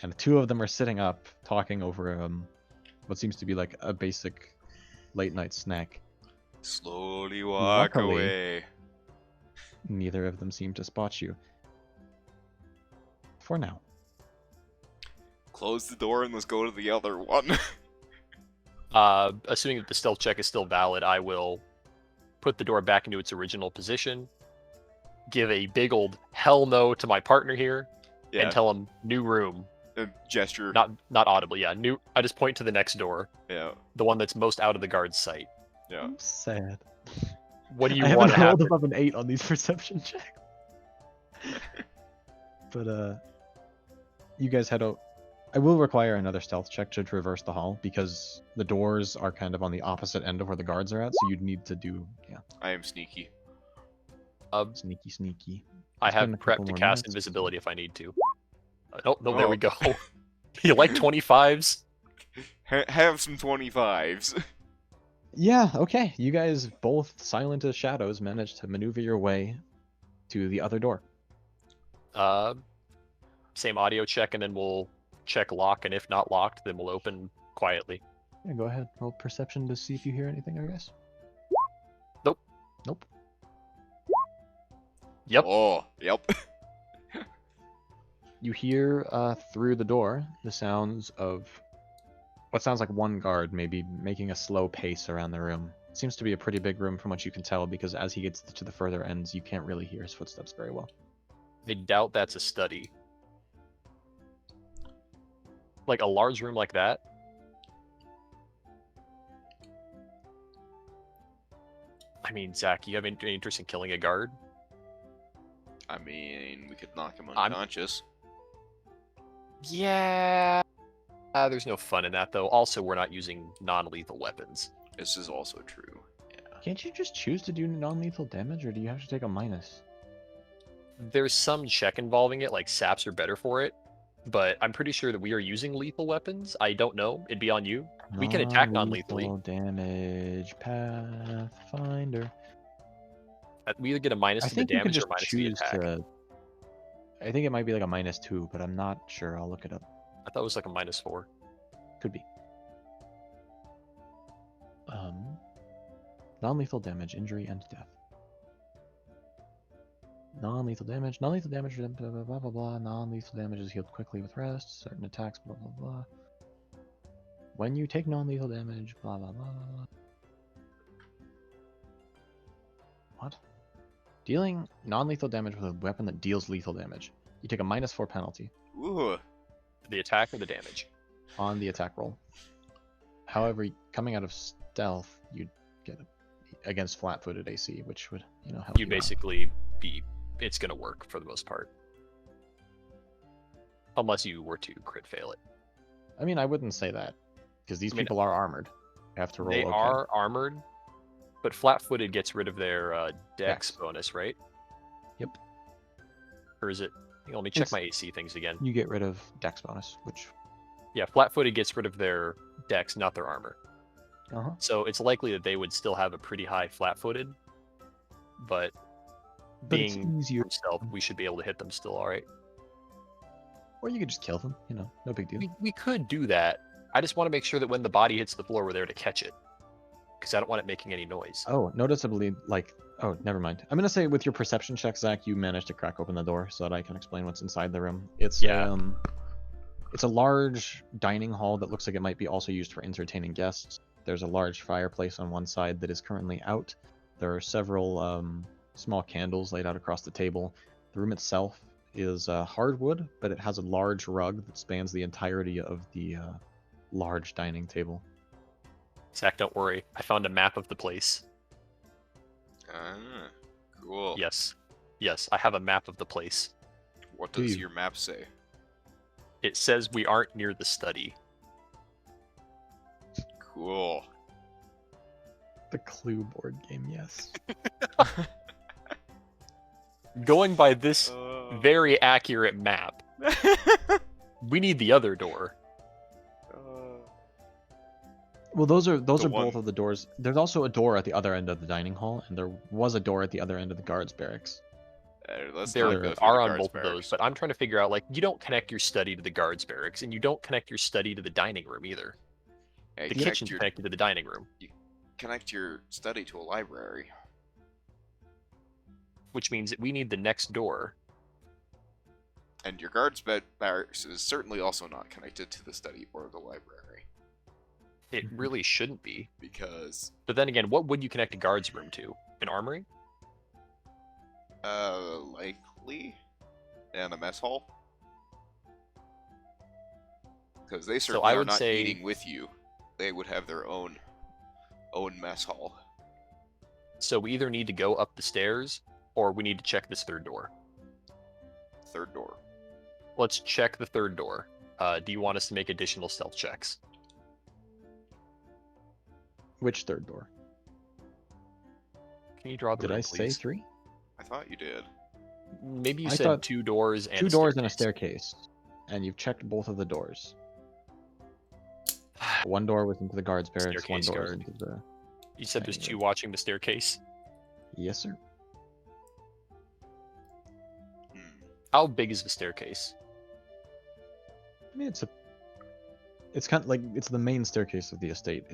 and two of them are sitting up, talking over what seems to be like a basic late night snack. Slowly walk Luckily- away. Neither of them seem to spot you. For now. Close the door and let's go to the other one. Assuming that the stealth check is still valid, I will put the door back into its original position, give a big old hell no to my partner here, Yeah. and tell him new room. Gesture. Not audibly, yeah. New. I just point to the next door, Yeah. the one that's most out of the guard's sight. Yeah. I'm sad. What do you I want haven't to rolled happen? above an 8 on these perception checks. But you guys head out. I will require another stealth check to traverse the hall because the doors are kind of on the opposite end of where the guards are at, so you'd need to do I am sneaky. sneaky. I Spend a have couple prep to more cast minutes. invisibility if I need to. No, there we Oh. go. You like 25s? Have some 25s. Yeah, okay. You guys both silent as shadows managed to maneuver your way to the other door. Same audio check, and then we'll check lock, and if not locked, then we'll open quietly. Yeah, go ahead. Roll perception to see if you hear anything, I guess. Nope. Yep. Oh, yep. You hear through the door the sounds of what sounds like one guard maybe making a slow pace around the room. It seems to be a pretty big room from what you can tell, because as he gets to the further ends, you can't really hear his footsteps very well. I doubt that's a study. Like a large room like that? I mean, Zach, you have any interest in killing a guard? I mean, we could knock him I'm- unconscious. Yeah. There's no fun in that, though. Also, we're not using non-lethal weapons. This is also true. Yeah. Can't you just choose to do non-lethal damage, or do you have to take a minus? There's some check involving it, like saps are better for it, but I'm pretty sure that we are using lethal weapons. I don't know. It'd be on you. We can attack non-lethally. Non-lethal damage, Pathfinder. We either get a minus I to the think you can damage or just minus to the choose attack. to. I think it might be like a -2, but I'm not sure. I'll look it up. I thought it was like a -4. Could be. Non-lethal damage, injury, and death. Non-lethal damage. Non-lethal damage. Blah blah blah blah blah. Non-lethal damage is healed quickly with rest. Certain attacks. Blah blah blah. When you take non-lethal damage. Blah blah blah blah blah. What? Dealing non-lethal damage with a weapon that deals lethal damage. You take a -4 penalty Ooh. The attack or the damage? on the attack roll. However, coming out of stealth, you'd get against flat-footed AC, which would, help You out. basically it's gonna work for the most part. Unless you were to crit fail it. I mean, I wouldn't say that, because these I mean, people are armored. You have to roll They okay. are armored, but flat-footed gets rid of their dex Dex. bonus, right? Yep. Or is it? Let me check It's- my AC things again. You get rid of dex bonus, which... Yeah, flat-footed gets rid of their dex, not their armor. Uh-huh. So it's likely that they would still have a pretty high flat-footed, but But it's being easier. from stealth, we should be able to hit them still, all right? Or you could just kill them, no big deal. We could do that. I just want to make sure that when the body hits the floor, we're there to catch it, because I don't want it making any noise. Oh, noticeably, oh, never mind. I'm gonna say with your perception check, Zach, you managed to crack open the door so that I can explain what's inside the room. It's it's a large dining hall that looks like it might be also used for entertaining guests. There's a large fireplace on one side that is currently out. There are several small candles laid out across the table. The room itself is hardwood, but it has a large rug that spans the entirety of the large dining table. Zach, don't worry. I found a map of the place. Ah, cool. Yes, I have a map of the place. What Do does you? your map say? It says we aren't near the study. Cool. The Clue board game, yes. Going by this very accurate map, we need the other door. Well, those are The both one- of the doors. There's also a door at the other end of the dining hall, and there was a door at the other end of the guards barracks. Let's There not go through are the on guards both of those, barracks. but I'm trying to figure out, you don't connect your study to the guards barracks, and you don't connect your study to the dining room either. Hey, The connect kitchen's your, connected to the dining room, connect your study to a library. which means that we need the next door. And your guards barracks is certainly also not connected to the study or the library. It really shouldn't be. Because, But then again, what would you connect a guard's room to? An armory? likely? And a mess hall? Because they certainly I are would not say- eating with you. They would have their own mess hall. So we either need to go up the stairs, or we need to check this third door. Third door. Let's check the third door. Do you want us to make additional stealth checks? Which third door? Can you draw the Did I ring, say please? 3? I thought you did. Maybe you I said thought 2 doors and 2 a doors and a staircase. staircase, and you've checked both of the doors. One door was into the guards barracks. One Staircase door was guard. into the. You said there's Dining 2 room. watching the staircase. Yes, sir. Hmm. How big is the staircase? I mean, it's kind of like it's the main staircase of the estate.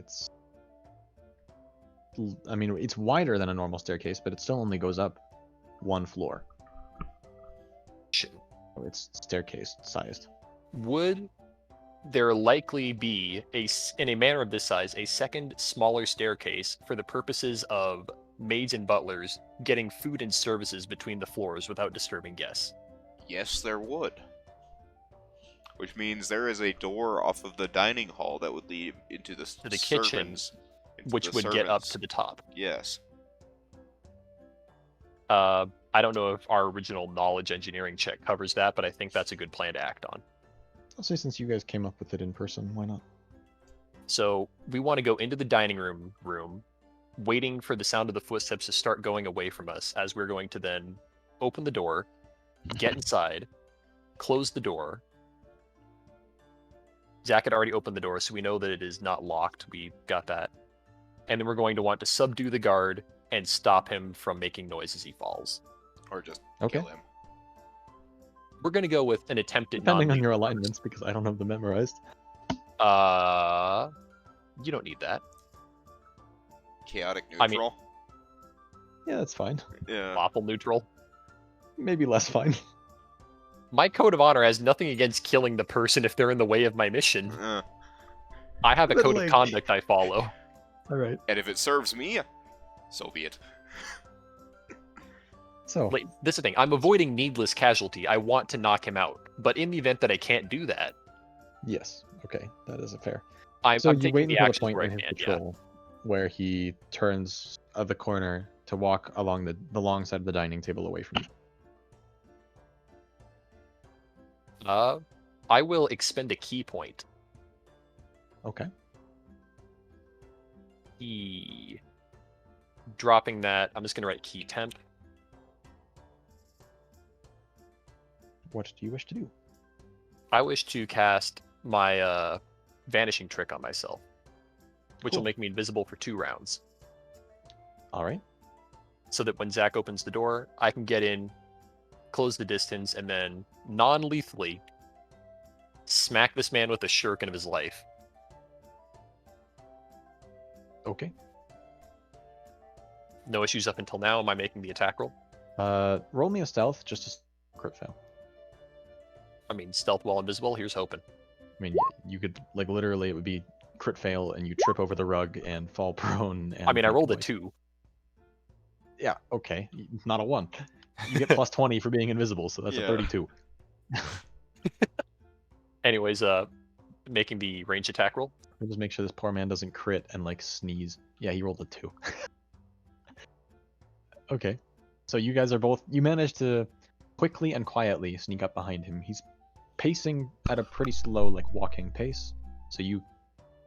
I mean, it's wider than a normal staircase, but it still only goes up 1 floor. So it's staircase sized. Would there likely be in a manor of this size, a second smaller staircase for the purposes of maids and butlers getting food and services between the floors without disturbing guests? Yes, there would. Which means there is a door off of the dining hall that would lead into the To the kitchen, servants, into which the would get up servants. to the top. Yes. I don't know if our original knowledge engineering check covers that, but I think that's a good plan to act on. I'll say since you guys came up with it in person, why not? So we want to go into the dining room, waiting for the sound of the footsteps to start going away from us, as we're going to then open the door, get inside, close the door. Zach had already opened the door, so we know that it is not locked. We got that. And then we're going to want to subdue the guard and stop him from making noise as he falls. Or just Okay. kill him. We're going to go with an attempt at Depending on non-lethal your first. alignments, because I don't have them memorized. You don't need that. Chaotic I mean- neutral. Yeah, that's fine. Yeah. Lawful neutral. maybe less fine. My code of honor has nothing against killing the person if they're in the way of my mission. I have a But, code of like- conduct I follow. All right. And if it serves me, so be it. So Like, this is the thing. I'm avoiding needless casualty. I want to knock him out. But in the event that I can't do that, yes, okay, that is a fair. I'm So you taking wait the until the actions point where I in his can. Yeah. patrol where he turns the corner to walk along the long side of the dining table away from you. I will expend a key point. Okay. Dropping that, I'm just going to write key temp. What do you wish to do? I wish to cast my vanishing trick on myself, which will Cool. make me invisible for 2 rounds. All right. So that when Zach opens the door, I can get in, close the distance, and then non-lethally smack this man with the shuriken of his life. Okay. No issues up until now. Am I making the attack roll? Roll me a stealth, just a crit fail. I mean, stealth while invisible. Here's hoping. I mean, yeah, you could like literally it would be crit fail and you trip over the rug and fall prone. And I mean, I break rolled your a voice. 2. Yeah. Okay. Not a 1. You get plus 20 for being invisible, so that's Yeah. a 32. Anyways, making the range attack roll. We'll just make sure this poor man doesn't crit and like sneeze. Yeah, he rolled a 2. Okay. So you guys are both. You managed to quickly and quietly sneak up behind him. He's pacing at a pretty slow, like walking pace. So you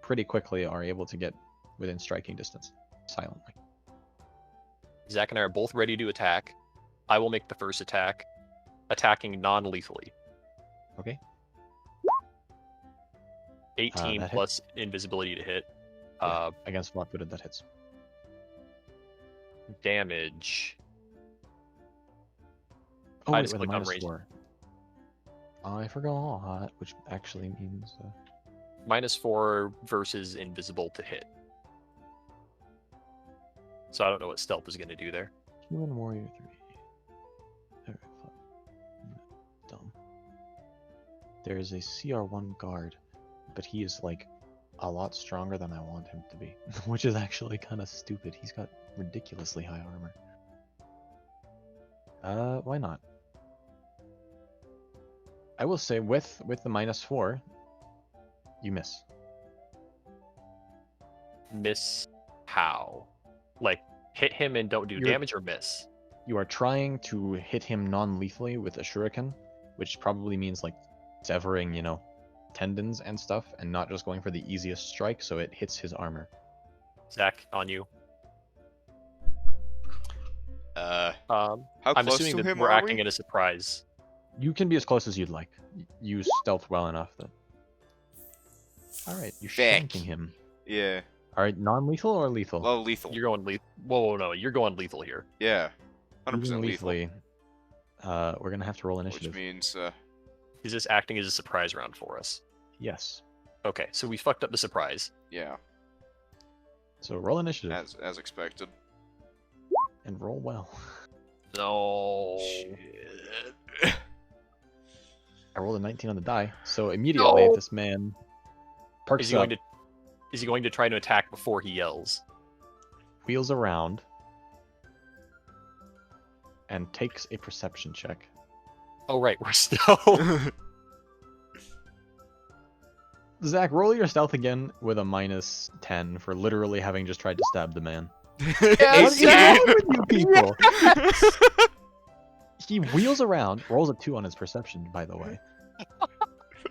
pretty quickly are able to get within striking distance silently. Zach and I are both ready to attack. I will make the first attack, attacking non-lethally. Okay. 18 that plus invisibility to hit. Yeah, against flat-footed, that hits. Damage. Oh, I wait, just with a clicked on minus range. 4. I forgot, which actually means. -4 versus invisible to hit. So I don't know what stealth is going to do there. Human Warrior 3. Alright, fuck. Dumb. There is a CR1 guard, but he is like a lot stronger than I want him to be, which is actually kind of stupid. He's got ridiculously high armor. Why not? I will say with the -4, you miss. Miss how? Like, hit him and don't do You're- damage, or miss? You are trying to hit him non-lethally with a shuriken, which probably means like severing, tendons and stuff, and not just going for the easiest strike, so it hits his armor. Zach, on you. How I'm close assuming to that him we're are acting we? in a surprise. You can be as close as you'd like. You stealth well enough that. All right, you're Back. shanking him. Yeah. All right, non-lethal or lethal? Well, lethal. You're going lethal. Whoa, no, you're going lethal here. Yeah. 100% Even lethal. lethally, we're gonna have to roll Which initiative. means, Is this acting as a surprise round for us? Yes. Okay, so we fucked up the surprise. yeah, So roll initiative as expected. and roll well. No. I rolled a 19 on the die, so immediately No. this man perks Is he up, going to try to attack before he yells? wheels around, and takes a perception check. Oh right, we're still. Zach, roll your stealth again with a -10 for literally having just tried to stab the man. Yes! What is wrong with you people? He wheels around, rolls a 2 on his perception, by the way.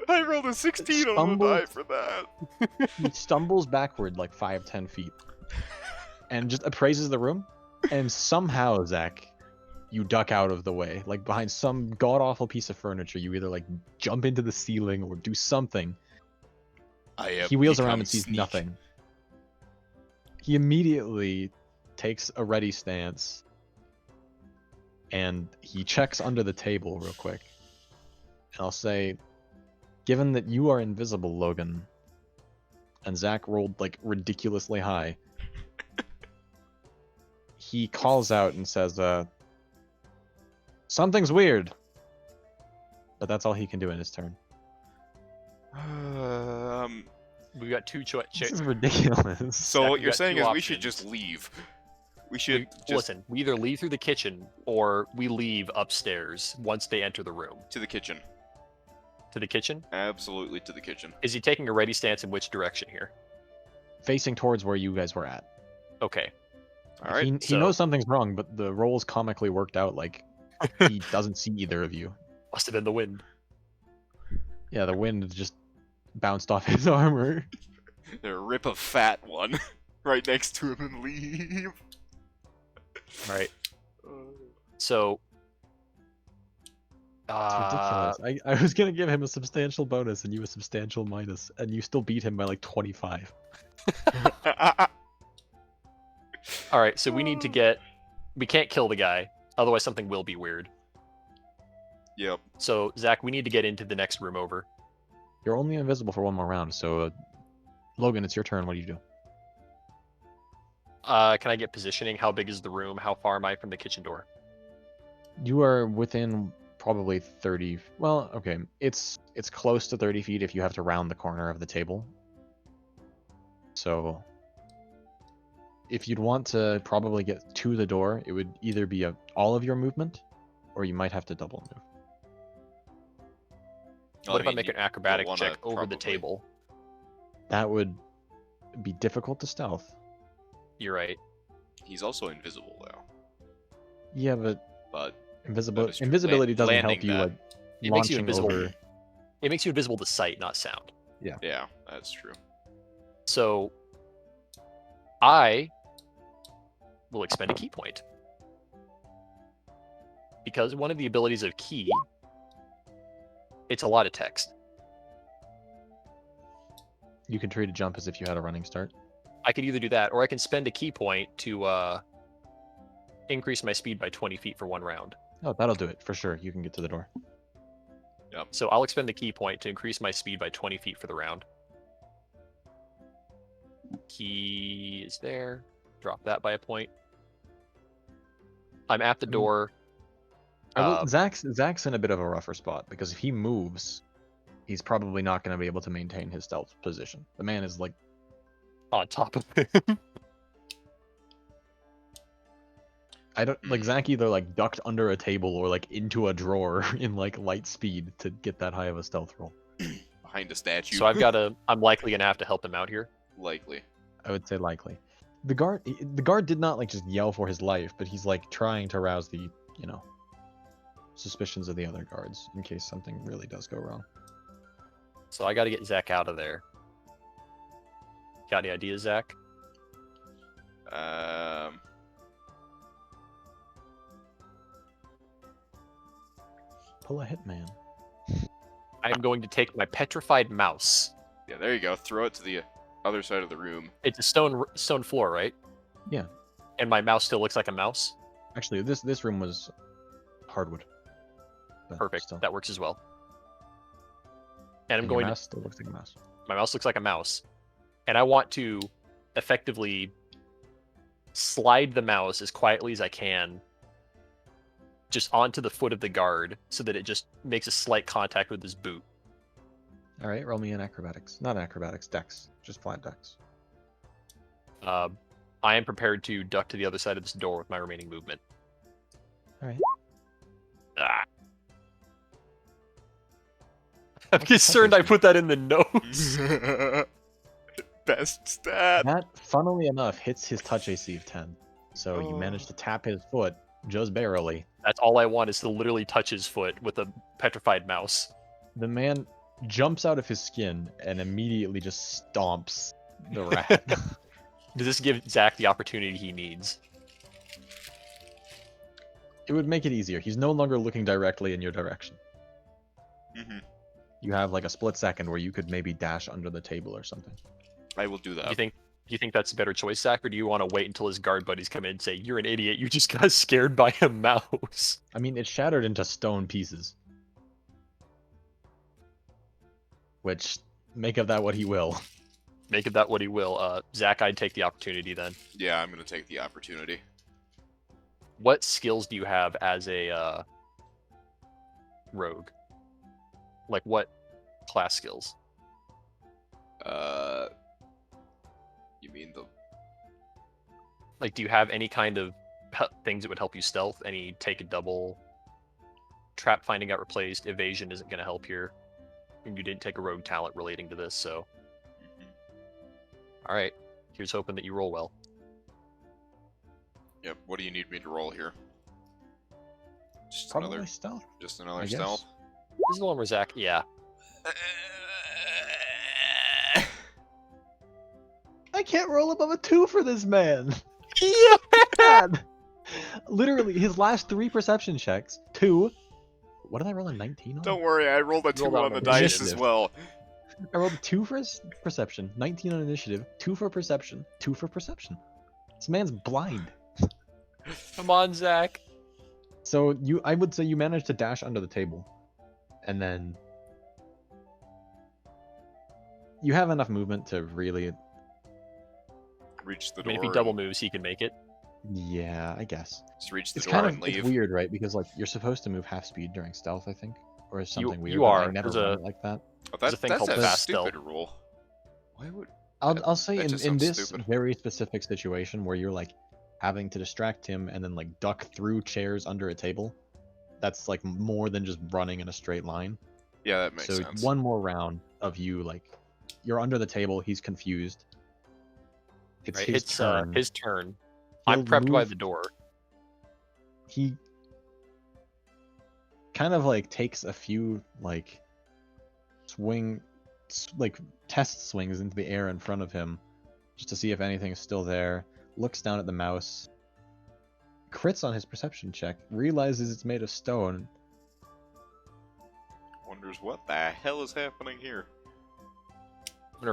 I rolled a 16 on the die Stumbled. for that. He stumbles backward like 5-10 feet and just appraises the room. And somehow, Zach, you duck out of the way. Like behind some god awful piece of furniture, you either like jump into the ceiling or do something. He wheels around and sees nothing. He immediately takes a ready stance and he checks under the table real quick. And I'll say, given that you are invisible, Logan, and Zach rolled like ridiculously high, he calls out and says, Something's weird. But that's all he can do in his turn. We got two This choices. is ridiculous. So Zach, what we you're got saying two is we should just options. leave. We should just Listen, we either leave through the kitchen or we leave upstairs once they enter the room. to the kitchen. To the kitchen? Absolutely to the kitchen. Is he taking a ready stance in which direction here? Facing towards where you guys were at. Okay. All right. He so- knows something's wrong, but the rolls comically worked out like he doesn't see either of you. Must have been the wind. Yeah, the wind just bounced off his armor. There, rip a fat one right next to him and leave. Alright. So It's ridiculous. I was gonna give him a substantial bonus and you a substantial minus, and you still beat him by like 25. alright, so we need to get we can't kill the guy, otherwise something will be weird. Yep. So Zach, we need to get into the next room over. You're only invisible for one more round, so Logan, it's your turn. What do you do? Can I get positioning? How big is the room? How far am I from the kitchen door? You are within probably 30. Well, okay, it's close to 30 feet if you have to round the corner of the table. So if you'd want to probably get to the door, it would either be all of your movement, or you might have to double move. What if I make an acrobatics wanna check over probably- the table? That would be difficult to stealth. You're right. He's also invisible though. Yeah, but But invisibility That is true. invisibility doesn't Landing help you that. like It makes you launching invisible. over. It makes you invisible to sight, not sound. yeah, that's true. So I will expend a key point. Because one of the abilities of key, it's a lot of text. You can treat a jump as if you had a running start. I could either do that, or I can spend a key point to increase my speed by 20 feet for one round. Oh, that'll do it for sure. You can get to the door. So I'll expend the key point to increase my speed by 20 feet for the round. Key is there. Drop that by a point. I'm at the door. Zach's in a bit of a rougher spot because if he moves, he's probably not going to be able to maintain his stealth position. The man is like On top of him. I don't like Zach either like ducked under a table or like into a drawer in like light speed to get that high of a stealth roll. Behind a statue. So I'm likely gonna have to help him out here. likely. I would say likely. The guard did not like just yell for his life, but he's like trying to rouse the, suspicions of the other guards in case something really does go wrong. So I gotta get Zach out of there. Got any ideas, Zach? Pull a hitman. I'm going to take my petrified mouse. Yeah, there you go. Throw it to the other side of the room. It's a stone floor, right? Yeah. And my mouse still looks like a mouse. Actually, this room was hardwood. But Perfect. still. That works as well. And I'm And your going mouse still looks like a mouse. my mouse looks like a mouse. And I want to effectively slide the mouse as quietly as I can just onto the foot of the guard so that it just makes a slight contact with his boot. All right, roll me an acrobatics. Not acrobatics, dex. Just flat dex. I am prepared to duck to the other side of this door with my remaining movement. All right. Ah. I'm concerned I put that in the notes. Best stat. That, funnily enough, hits his touch AC of 10. So you managed to tap his foot just barely. That's all I want is to literally touch his foot with a petrified mouse. The man jumps out of his skin and immediately just stomps the rat. Does this give Zach the opportunity he needs? It would make it easier. He's no longer looking directly in your direction. Mm-hmm. You have like a split second where you could maybe dash under the table or something. I will do that. Do you think that's a better choice, Zach, or do you want to wait until his guard buddies come in and say, "You're an idiot, you just got scared by a mouse"? I mean, it shattered into stone pieces. Which, make of that what he will. Make of that what he will. Zach, I'd take the opportunity then. Yeah, I'm gonna take the opportunity. What skills do you have as a rogue? Like what class skills? You mean the Like, do you have any kind of things that would help you stealth? Any take a double? Trap finding got replaced. Evasion isn't going to help here. And you didn't take a rogue talent relating to this, so. All right. Here's hoping that you roll well. Yep. What do you need me to roll here? Just Probably another stealth. Just another I guess. stealth. This is the one where Zach. Yeah. I can't roll above a 2 for this man. Yeah. God. Literally, his last 3 perception checks, 2. What did I roll a 19 on? Don't worry, I rolled a 2 Rolled on on the the dice as initiative. well. I rolled a 2 for his perception, 19 on initiative, 2 for perception, 2 for perception. This man's blind. Come on, Zach. So I would say you managed to dash under the table, and then you have enough movement to really. Reach the I mean, door. if he double and moves, he can make it. Yeah, I guess. Just reach the It's door kind of and leave. it's weird, right? Because like you're supposed to move half speed during stealth, I think, or something weird. you but I are. never There's run a- it like that. Oh, There's a thing that's called a fast stupid stealth. rule. Why would? I'll say that in just in sounds this stupid. very specific situation where you're like having to distract him and then like duck through chairs under a table, that's like more than just running in a straight line. Yeah, that makes So sense. one more round of you like you're under the table, he's confused. It's Right? his It's turn. his turn. I'm He'll prepped by move- the door. He kind of like takes a few like test swings into the air in front of him just to see if anything is still there. Looks down at the mouse, crits on his perception check, realizes it's made of stone. Wonders what the hell is happening here. I'm gonna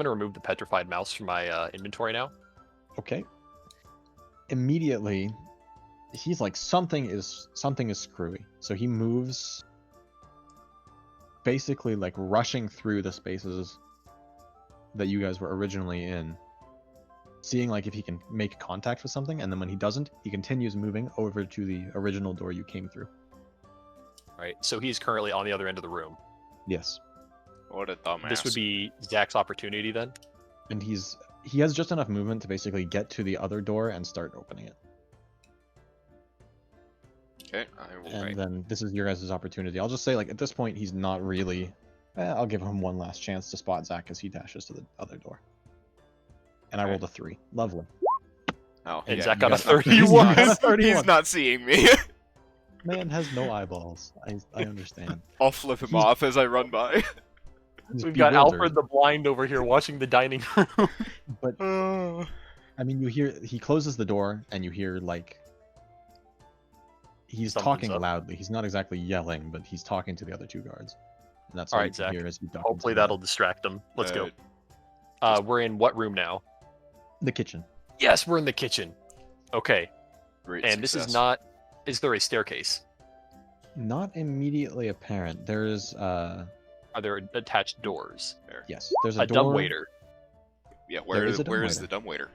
remove the petrified mouse from my inventory now. Okay. Immediately, he's like something is screwy. So he moves, basically like rushing through the spaces that you guys were originally in, seeing like if he can make contact with something, and then when he doesn't, he continues moving over to the original door you came through. Right. So he's currently on the other end of the room. Yes. What a dumbass. This would be Zach's opportunity then. And he has just enough movement to basically get to the other door and start opening it. Okay, I will. And then this is your guys' opportunity. I'll just say, like, at this point, he's not really. I'll give him one last chance to spot Zach as he dashes to the other door. And I Okay. rolled a 3. Lovely. Oh, And yeah, Zach you got a got 31. He's got a 31. He's not seeing me. Man has no eyeballs. I understand. I'll flip him He's- off as I run by. He's We've got bewildered, Alfred the Blind over here watching the dining room. But I mean, you hear he closes the door, and you hear like he's Something's talking up. loudly. He's not exactly yelling, but he's talking to the other 2 guards. And that's All all right, you can Zach. hear as you duck Hopefully into that'll distract them. Let's go. We're in what room now? the kitchen. Yes, we're in the kitchen. Okay. Great And this success. is not. Is there a staircase? Not immediately apparent. There's Are there attached doors? yes, there's A a door. dumbwaiter. Yeah, There is a where's dumbwaiter. the dumbwaiter?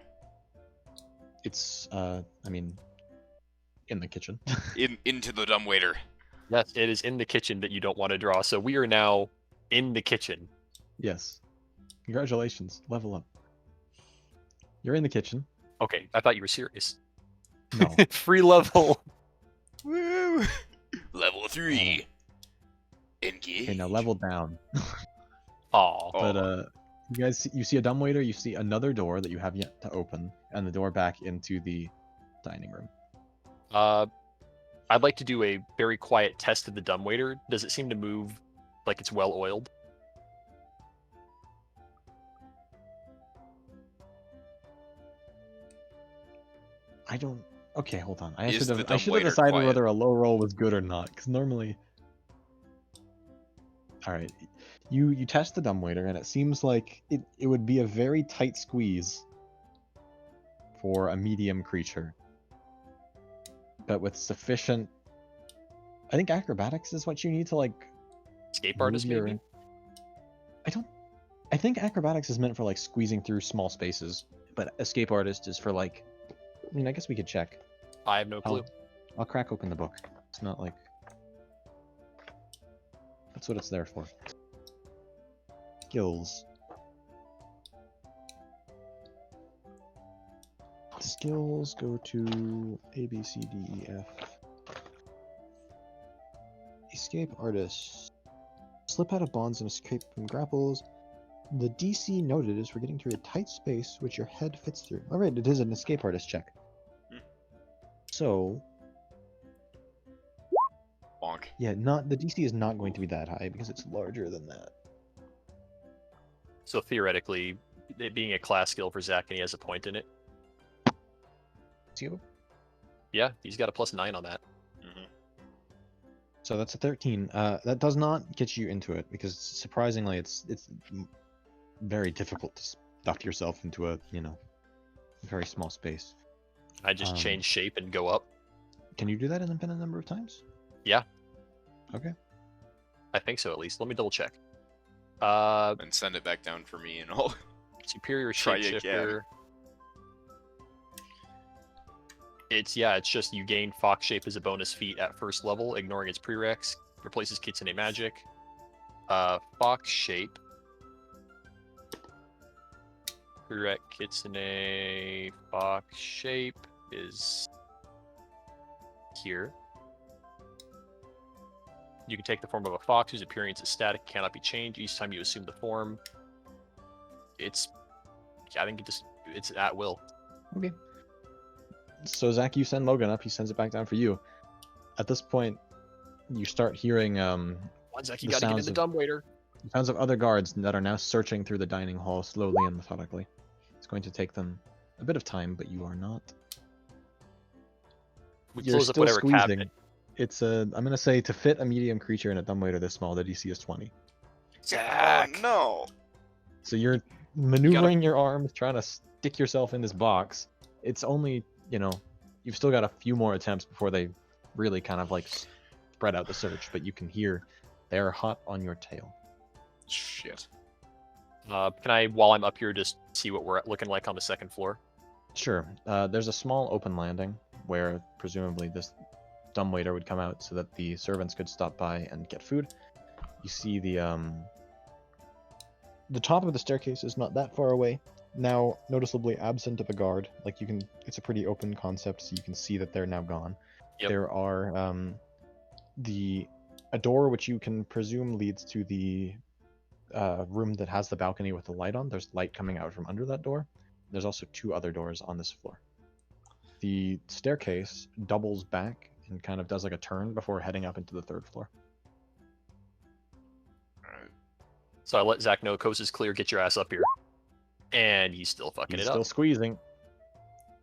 It's I mean, in the kitchen. Into the dumbwaiter. Yes, it is in the kitchen that you don't want to draw. So we are now in the kitchen. Yes. Congratulations, level up. You're in the kitchen. Okay, I thought you were serious. No. Free level. Woo! Level 3. Engage. Okay, now level down. Aw. Oh. But you see a dumbwaiter, you see another door that you have yet to open, and the door back into the dining room. I'd like to do a very quiet test of the dumbwaiter. Does it seem to move like it's well oiled? I don't. Okay, hold on. I Is should the have dumbwaiter decided quiet? whether a low roll was good or not, because normally. All right, you test the dumbwaiter, and it seems like it would be a very tight squeeze for a medium creature, but with sufficient. I think acrobatics is what you need to like. Escape move artist, your- maybe? I think acrobatics is meant for like squeezing through small spaces, but escape artist is for like. I mean, I guess we could check. I have no clue. I'll crack open the book. It's not like. That's what it's there for. Skills. Skills go to A, B, C, D, E, F. Escape artist. Slip out of bonds and escape from grapples. The DC noted is for getting through a tight space which your head fits through. Alright, it is an escape artist check. So, Bonk. yeah, the DC is not going to be that high because it's larger than that. So theoretically, it being a class skill for Zach and he has a point in it. See you? Yeah, he's got a +9 on that. So that's a 13. That does not get you into it because surprisingly, it's very difficult to stuff yourself into a very small space. I just change shape and go up. Can you do that an infinite number of times? Yeah. Okay. I think so, at least. Let me double check. And send it back down for me and all. Superior Try shapeshifter. It's just you gain Fox shape as a bonus feat at first level, ignoring its prereqs. Replaces Kitsune magic. Fox shape. Prereq Kitsune Fox shape is here. You can take the form of a fox whose appearance is static, cannot be changed each time you assume the form. It's at will. Okay. So Zach, you send Logan up. He sends it back down for you. At this point, you start hearing Zach, you the gotta get in sounds the of- dumbwaiter. sounds of other guards that are now searching through the dining hall slowly and methodically. It's going to take them a bit of time, but you are not. We You're close up still whatever squeezing. cabinet. It's I'm gonna say to fit a medium creature in a dumbwaiter this small, the DC is 20. Zach! Oh, no. So you're maneuvering your arms, trying to stick yourself in this box. It's only, you've still got a few more attempts before they really kind of like spread out the search, but you can hear they're hot on your tail. Shit. Can I, while I'm up here, just see what we're looking like on the second floor? Sure. There's a small open landing where presumably this dumbwaiter would come out so that the servants could stop by and get food. You see the top of the staircase is not that far away. Now noticeably absent of a guard. Like it's a pretty open concept, so you can see that they're now gone. Yep. There are a door which you can presume leads to the room that has the balcony with the light on. There's light coming out from under that door. There's also 2 other doors on this floor. The staircase doubles back and kind of does like a turn before heading up into the 3rd floor. Alright. So I let Zach know coast is clear, get your ass up here. And he's still fucking He's it still up. squeezing.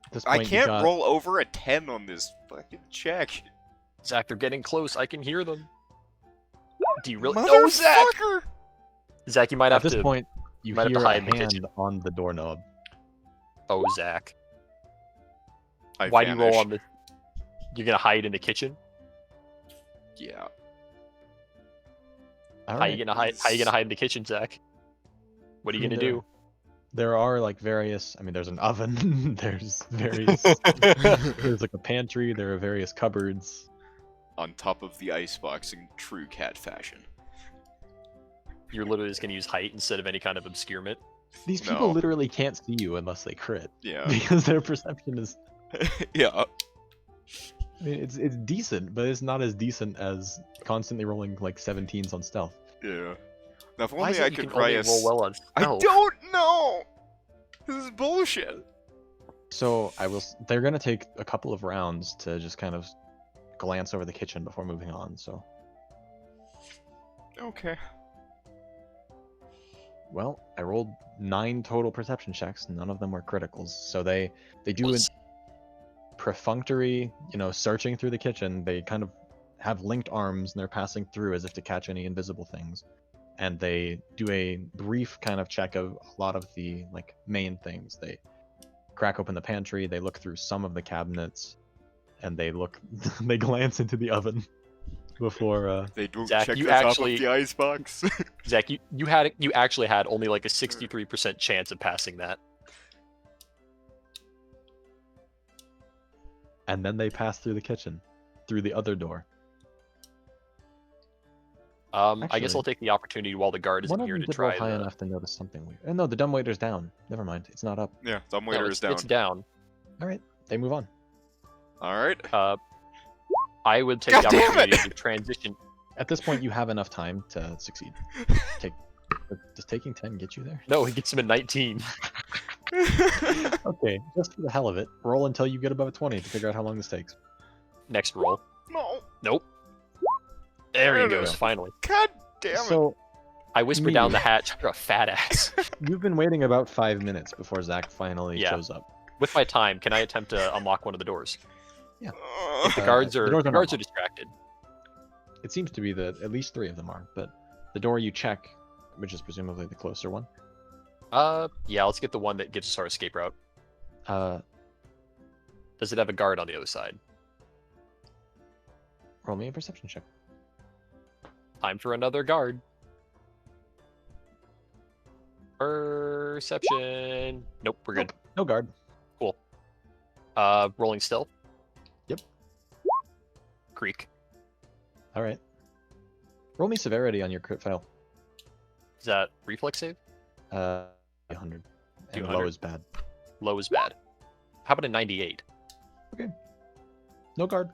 At this I point, you can't got- roll over a 10 on this fucking check. Zach, they're getting close. I can hear them. Do you really? No, Zach! Motherfucker! Zach, you might At have this to. point, you might have to hear a hide in the hand kitchen. on the doorknob. Oh, Zach. I Why do you roll vanish. on the? You're gonna hide in the kitchen? Yeah. All How you right. gonna hide? How you gonna hide in the kitchen, Zach? What are you I mean, gonna do? There are like various. I mean, there's an oven. There's various. There's like a pantry. There are various cupboards. On top of the icebox in true cat fashion. You're literally just gonna use height instead of any kind of obscurement. These people No. literally can't see you unless they crit Yeah. because their perception is. Yeah. I mean, it's decent, but it's not as decent as constantly rolling like 17s on stealth. Yeah. Now, if Why is only I it you could can only try roll well on I stealth? don't know! This is bullshit. So they're gonna take a couple of rounds to just kind of glance over the kitchen before moving on. So, Okay. well, I rolled 9 total perception checks. None of them were criticals. So they do a perfunctory, searching through the kitchen. They kind of have linked arms and they're passing through as if to catch any invisible things. And they do a brief kind of check of a lot of the like main things. They crack open the pantry, they look through some of the cabinets, and they glance into the oven before They don't Zach, check you the top actually- of the icebox. Zach, you actually had only like a 63% chance of passing that. and then they pass through the kitchen, through the other door. I guess Actually, I'll take the opportunity while the guard one isn't of here them to did roll try high the. enough to notice something weird. No, the dumbwaiter's down. Never mind, it's not up. Yeah, No, dumbwaiter is down. It's down. All right, they move on. All right. I would take God the damn opportunity it! to transition. At this point, you have enough time to succeed. Does taking 10 get you there? No, he gets him a 19. Okay, just for the hell of it, roll until you get above a 20 to figure out how long this takes. Next roll. No. Nope. There he There it goes. is. Finally. God damn it. So, I whisper Me. down the hatch. You're a fat ass. you've been waiting about 5 minutes before Zach finally Yeah. shows up. With my time, can I attempt to unlock one of the doors? If the Uh, guards the are doors are not locked. distracted. It seems to be that at least 3 of them are, but the door you check, which is presumably the closer one, Yeah, let's get the one that gives us our escape route. Does it have a guard on the other side? roll me a perception check. Time for another guard. Perception. Nope, we're good. No guard. Rolling stealth. Yep. Creek. All right. Roll me severity on your crit fail. Is that reflex save? 100. And 200. low is bad. Low is bad. How about a 98? No guard.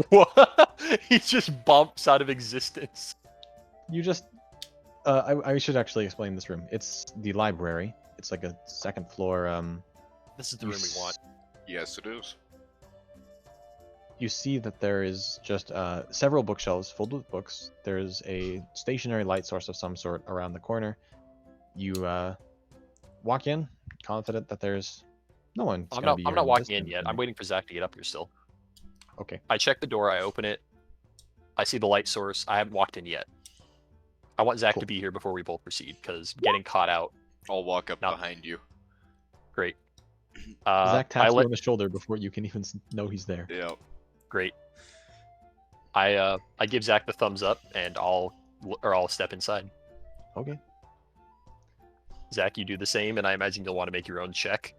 What? He just bumps out of existence. You just. I should actually explain this room. It's the library. It's like a second floor. This is the room we want. Yes, it is. You see that there is just several bookshelves filled with books. There's a stationary light source of some sort around the corner. You walk in, confident that there's no one. I'm not walking in yet. I'm waiting for Zach to get up here still. Okay. I check the door. I open it. I see the light source. I haven't walked in yet. I want Zach Cool. to be here before we both proceed, because getting caught out. I'll walk up Not- behind you. Great. Zach taps I you let on the shoulder before you can even know he's there. Yeah. Great. I give Zach the thumbs up, and I'll step inside. Okay. Zach, you do the same, and I imagine you'll want to make your own check.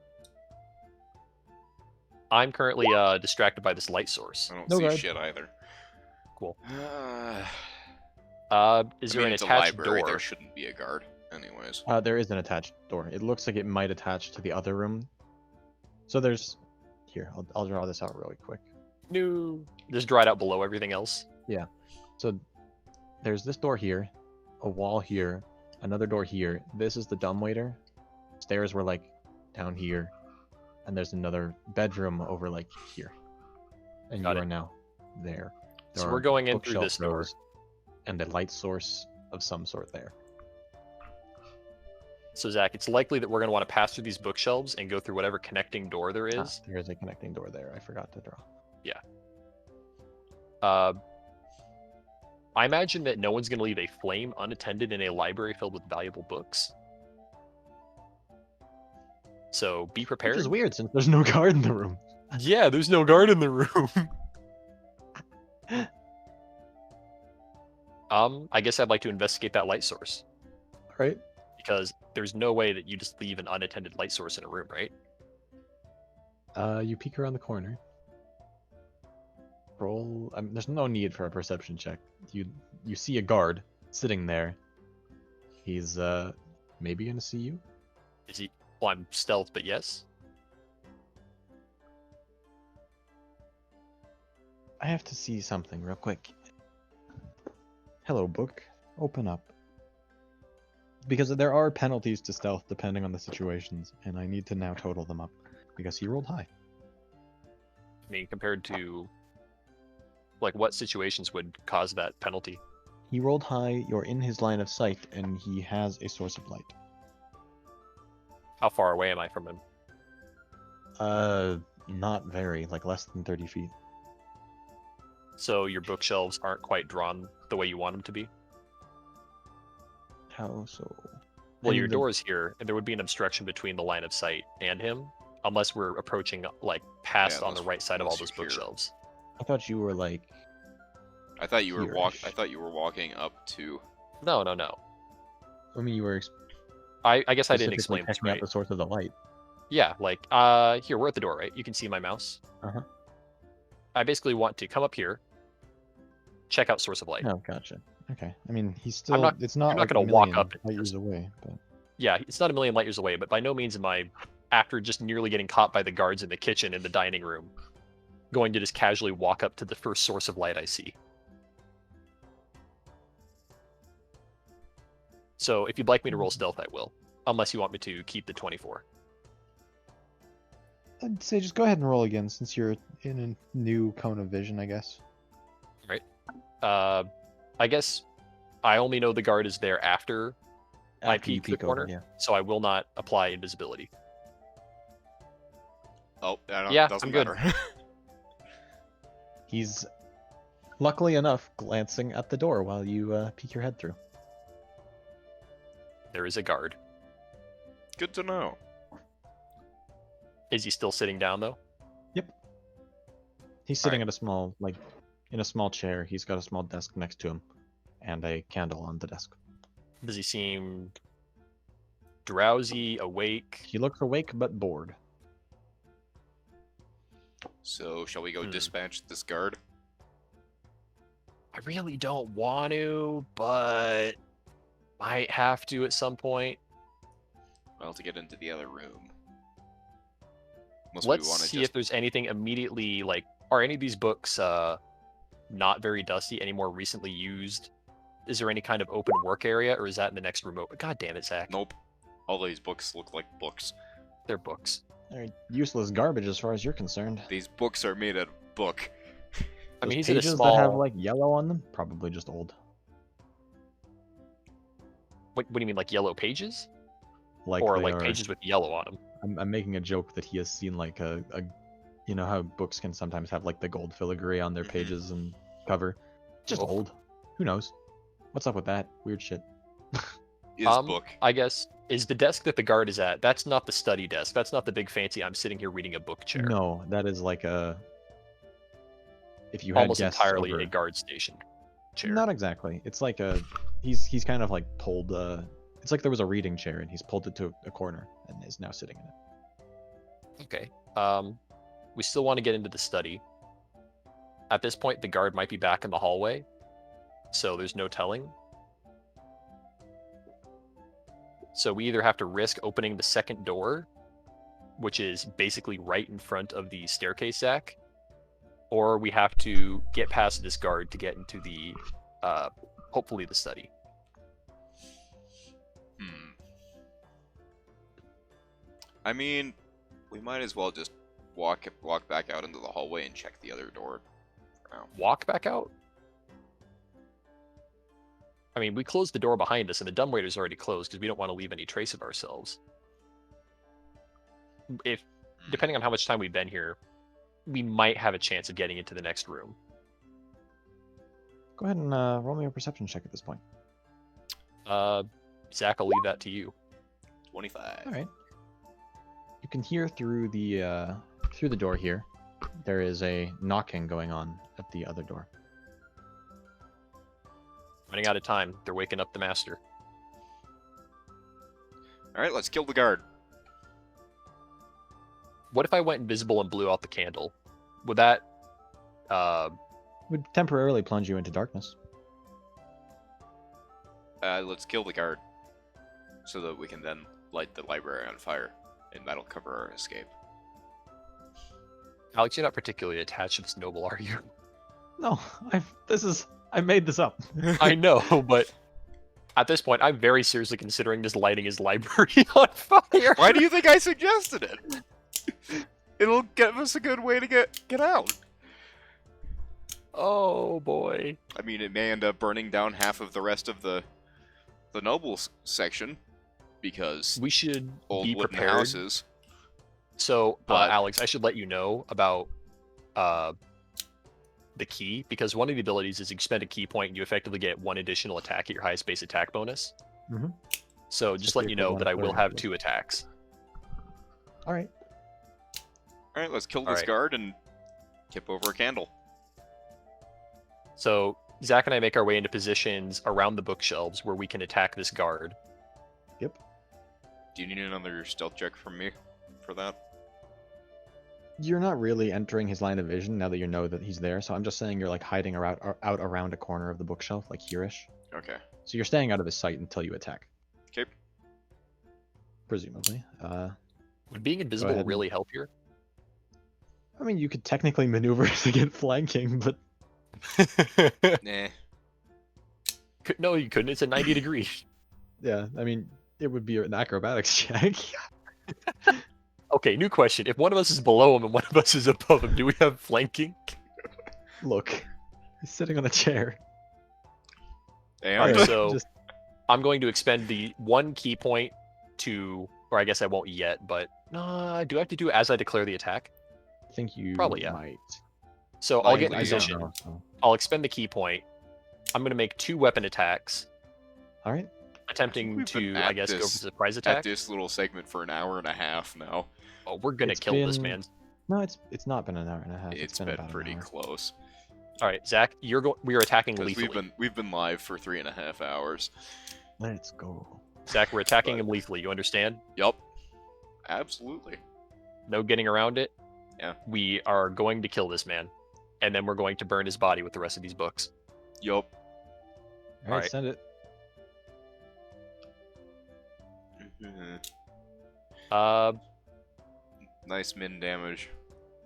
I'm currently distracted by this light source. I don't No see guard. shit either. Cool. I Is mean, there an it's a attached library. door? There shouldn't be a guard. Anyways. There is an attached door. It looks like it might attach to the other room. So there's. Here, I'll draw this out really quick. No. Just dried out below everything else. So there's this door here, a wall here, another door here. This is the dumbwaiter. Stairs were like down here, and there's another bedroom over like here. And Got you it. are now there. So There we're are going in through bookshelf this door. rows and a light source of some sort there. So Zach, it's likely that we're going to want to pass through these bookshelves and go through whatever connecting door there is. There is a connecting door there. I forgot to draw. I imagine that no one's going to leave a flame unattended in a library filled with valuable books. So be prepared. Which is weird since there's no guard in the room. Yeah, there's no guard in the room. I guess I'd like to investigate that light source, Right? because there's no way that you just leave an unattended light source in a room, right? You peek around the corner. Roll. There's no need for a perception check. You see a guard sitting there. He's maybe gonna see you. Is he? Well, I'm stealth, but yes. I have to see something real quick. Hello, book. Open up. Because there are penalties to stealth depending on the situations, and I need to now total them up because he rolled high. I mean, compared to like what situations would cause that penalty? He rolled high. You're in his line of sight, and he has a source of light. How far away am I from him? Not very, like less than 30 feet. So your bookshelves aren't quite drawn the way you want them to be? How so? Well, I your mean, door is here, and there would be an obstruction between the line of sight and him, unless we're approaching like past on the unless- right side of all unless those you're here. bookshelves. I thought you were like. I thought you were Here-ish. I thought you were walking up to. No. I mean, you were I guess I didn't specifically explain this checking out right. the source of the light. Yeah, like here we're at the door, right? You can see my mouse. Uh-huh. I basically want to come up here, check out source of light. Oh, gotcha. Okay. I mean, he's still. not- It's not I'm not like gonna a walk million up and light years just- away, but Yeah, it's not a million light years away, but by no means am I, after just nearly getting caught by the guards in the kitchen and the dining room, going to just casually walk up to the first source of light I see. So if you'd like me to roll stealth, I will. Unless you want me to keep the 24. I'd say just go ahead and roll again since you're in a new cone of vision, I guess. I guess I only know the guard is there after I After you peek the peek over, corner, yeah. so I will not apply invisibility. Oh, Yeah, doesn't I'm good. matter. He's luckily enough glancing at the door while you peek your head through. There is a guard. Good to know. Is he still sitting down though? He's sitting Alright. at a small, like, in a small chair. He's got a small desk next to him, and a candle on the desk. Does he seem drowsy, awake? He looks awake but bored. So, shall we go dispatch this guard? I really don't want to, but might have to at some point. Well, to get into the other room. Unless Let's we want to see just... if there's anything immediately, like, are any of these books not very dusty, any more recently used? Is there any kind of open work area, or is that in the next room over? God damn it, Zach. Nope. All these books look like books. They're books. They're useless garbage as far as you're concerned. These books are made out of book. I mean, Those he's in a pages small... that have like yellow on them, probably just old. What do you mean, like yellow pages? Like Or they like are- pages with yellow on them? I'm making a joke that he has seen like a you know how books can sometimes have like the gold filigree on their Mhm. pages and cover. Just Oof. old. Who knows? What's up with that? Weird shit. Is book. I guess, is the desk that the guard is at, that's not the study desk. That's not the big fancy, I'm sitting here reading a book chair. No, that is like a. If you had Almost guests entirely over, a guard station chair. Not exactly. It's like a. He's kind of like pulled. It's like there was a reading chair and he's pulled it to a corner and is now sitting in it. Okay. We still want to get into the study. At this point, the guard might be back in the hallway, so there's no telling. So we either have to risk opening the second door, which is basically right in front of the staircase sack, or we have to get past this guard to get into the, hopefully the study. I mean, we might as well just walk back out into the hallway and check the other door for now. Walk back out? I mean, we closed the door behind us, and the dumbwaiter's already closed because we don't want to leave any trace of ourselves. If, depending on how much time we've been here, we might have a chance of getting into the next room. Go ahead and roll me a perception check at this point. Zach, I'll leave that to you. 25. All right. You can hear through the door here. There is a knocking going on at the other door. Running out of time. They're waking up the master. Alright, let's kill the guard. What if I went invisible and blew out the candle? Would that... Would temporarily plunge you into darkness. Let's kill the guard. So that we can then light the library on fire. And that'll cover our escape. Alex, you're not particularly attached to this noble, are you? No, I made this up. I know, but at this point, I'm very seriously considering just lighting his library on fire. Why do you think I suggested it? It'll give us a good way to get out. Oh boy. I mean, it may end up burning down half of the rest of the nobles section because We should old be wooden prepared. houses. So, But- Alex, I should let you know about the key, because one of the abilities is you spend a key point and you effectively get one additional attack at your highest base attack bonus. Mhm. So just like let the you know equivalent that I of will flurry, have yeah. 2 attacks. All right. Alright, let's kill this Alright. guard and tip over a candle. So Zach and I make our way into positions around the bookshelves where we can attack this guard. Do you need another stealth check from me for that? You're not really entering his line of vision now that you know that he's there, so I'm just saying you're like hiding out around a corner of the bookshelf, like here-ish. Okay. So you're staying out of his sight until you attack, Okay. presumably. Would being invisible ahead and- really help here? I mean, you could technically maneuver to get flanking, but Nah. No, you couldn't. It's a 90 degree. yeah, I mean, it would be an acrobatics check. Okay, new question. If one of us is below him and one of us is above him, do we have flanking? Look, he's sitting on a chair. And Alright, so Just- I'm going to expend the 1 key point to, or I guess I won't yet, but do I have to do it as I declare the attack? I think you Probably, yeah. might. So I'll get in I don't position. know, so. I'll expend the key point. I'm going to make 2 weapon attacks, All right. attempting We've been to, at I guess, go for this- surprise at attack. this little segment for an hour and a half now. Oh, we're going to It's kill this been- man. No, it's not been an hour and a half. It's been about an pretty hour. close. All right, Zach, we are attacking Because lethally. we've been live for 3.5 hours. Let's go. Zach, we're attacking But- him lethally. You understand? Yup. Absolutely. No getting around it. Yeah. We are going to kill this man, and then we're going to burn his body with the rest of these books. Yup. All right, Alright. send it. Uh, Nice min damage.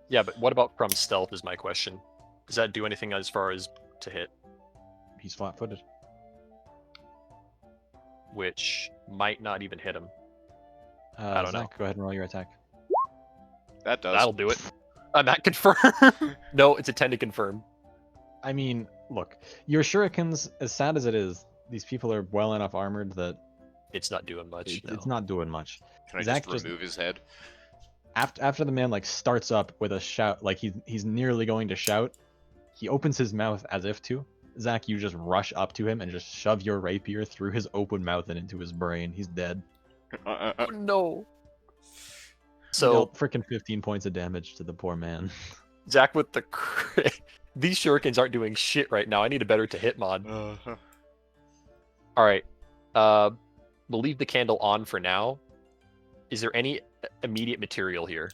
yeah, but what about from stealth is my question. Does that do anything as far as to hit, He's flat-footed. which might not even hit him? I don't know. Go ahead and roll your attack. That does. That'll do it. I'm not confirmed. No, it's a 10 to confirm. I mean, look, your shurikens, as sad as it is, these people are well enough armored that It's not doing much. it's no. not doing much. Can I Zach just just- remove his head? After the man like starts up with a shout, like he's nearly going to shout, he opens his mouth as if to. Zach, you just rush up to him and just shove your rapier through his open mouth and into his brain. He's dead. Oh, no. So So freaking 15 points of damage to the poor man. Zach with the crit. These shurikens aren't doing shit right now. I need a better to hit mod. Uh-huh. All right. We'll leave the candle on for now. Is there any immediate material here?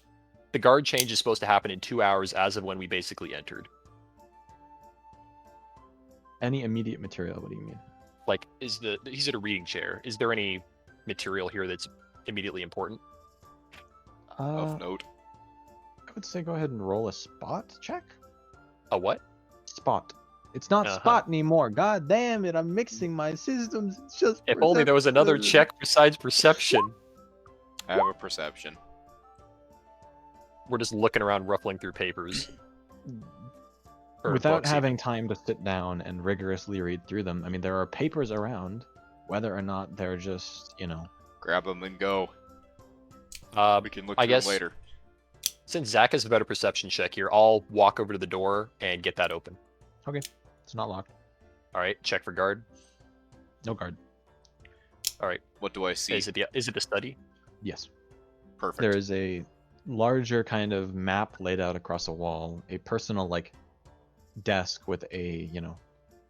The guard change is supposed to happen in 2 hours as of when we basically entered. Any immediate material? What do you mean? Like, he's at a reading chair. Is there any material here that's immediately important? Of note. I would say go ahead and roll a spot check. A what? Spot. It's not Uh-huh. spot anymore. God damn it! I'm mixing my systems. It's just. If only there was another perception. check besides perception. I have a perception. We're just looking around, ruffling through papers. Or Without books having even. time to sit down and rigorously read through them. I mean, there are papers around. Whether or not they're just, Grab them and go. We can look I through them guess- later. Since Zach has a better perception check here, I'll walk over to the door and get that open. it's not locked. All right, check for guard. No guard. All right, What do I see? is it the study? Yes. Perfect. There is a larger kind of map laid out across a wall, a personal desk with a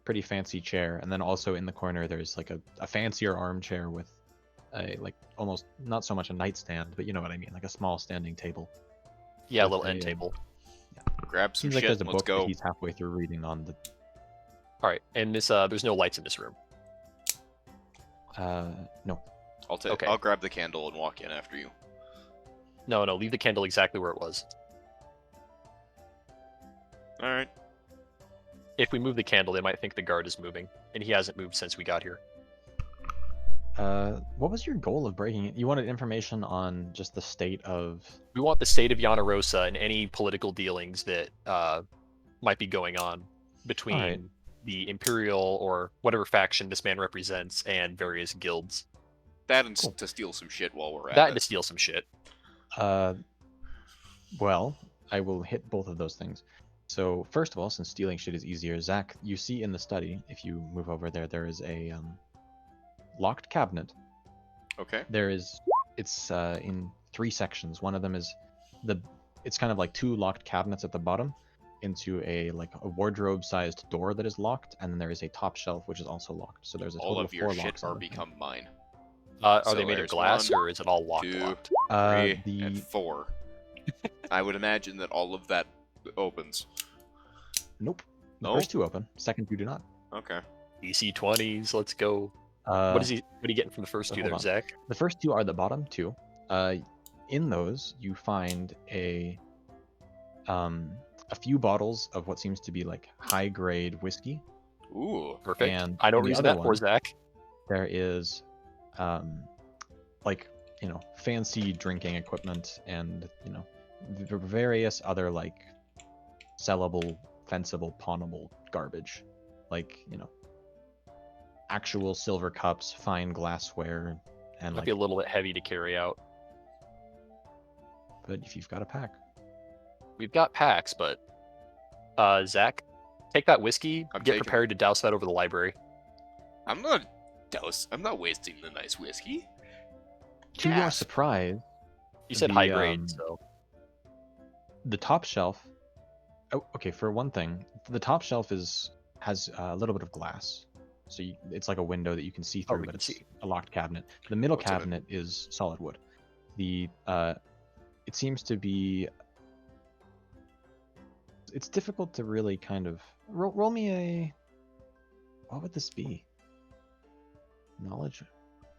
pretty fancy chair, and then also in the corner there's like a fancier armchair with a almost not so much a nightstand, but you know what I mean, like a small standing table. Yeah, a With little a, end table. Grab some Seems like shit there's a and let's book that go. he's halfway through reading on the. All right, and this there's no lights in this room. No. Okay. I'll grab the candle and walk in after you. No, leave the candle exactly where it was. All right. If we move the candle, they might think the guard is moving, and he hasn't moved since we got here. What was your goal of breaking it? You wanted information on just the state of. We want the state of Yanarosa and any political dealings that might be going on between Alright. the Imperial or whatever faction this man represents and various guilds. That and Cool. to steal some shit while we're at That it. and to steal some shit. Well, I will hit both of those things. So first of all, since stealing shit is easier, Zach, you see in the study, if you move over there, there is a locked cabinet. Okay. It's in 3 sections. One of them is it's kind of like 2 locked cabinets at the bottom into a wardrobe-sized door that is locked, and then there is a top shelf which is also locked. So there's a total All of your 4 shit locks on are the thing. become mine. Are So they made of there's glass 1, or is it all locked? 2, locked? 3, The and 4. I would imagine that all of that opens. Nope. The No? first two open. Second two do not. Okay. DC 20s, let's go. Uh, What are you getting from the first two hold there, on. Zach? The first two are the bottom two. In those, you find a few bottles of what seems to be like high-grade whiskey. Ooh. Perfect. And I know in what the reason other that for, one, Zach. there is, like, fancy drinking equipment and, various other, like, sellable, fensible, pawnable garbage. Like, actual silver cups, fine glassware, and Might like, be a little bit heavy to carry out. but if you've got a pack. We've got packs, but Zach, take that whiskey, I'm get taking- prepared to douse that over the library. I'm not wasting the nice whiskey. To your Gasp. surprise, You said The, high grade, so the top shelf. Oh, okay. For one thing, the top shelf has a little bit of glass, so it's like a window that you can see through, we but can it's see. a locked cabinet. The middle What's in it? cabinet is solid wood. It seems to be. It's difficult to really kind of roll me a. What would this be? Knowledge,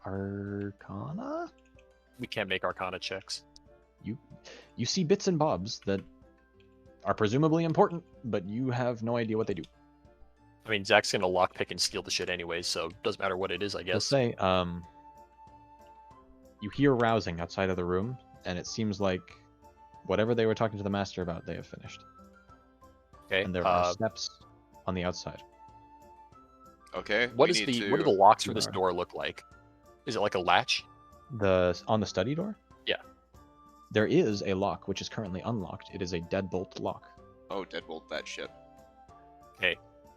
Arcana. we can't make Arcana checks. You see bits and bobs that are presumably important, but you have no idea what they do. I mean, Zach's gonna lockpick and steal the shit anyways, so it doesn't matter what it is, I Let's guess. say, you hear rousing outside of the room, and it seems like whatever they were talking to the master about, they have finished. Okay. And there are steps on the outside. Okay. What we is need what do to- the locks for this Sure. door look like? Is it like a latch? On the study door? Yeah. There is a lock, which is currently unlocked. It is a deadbolt lock. Oh, deadbolt that shit.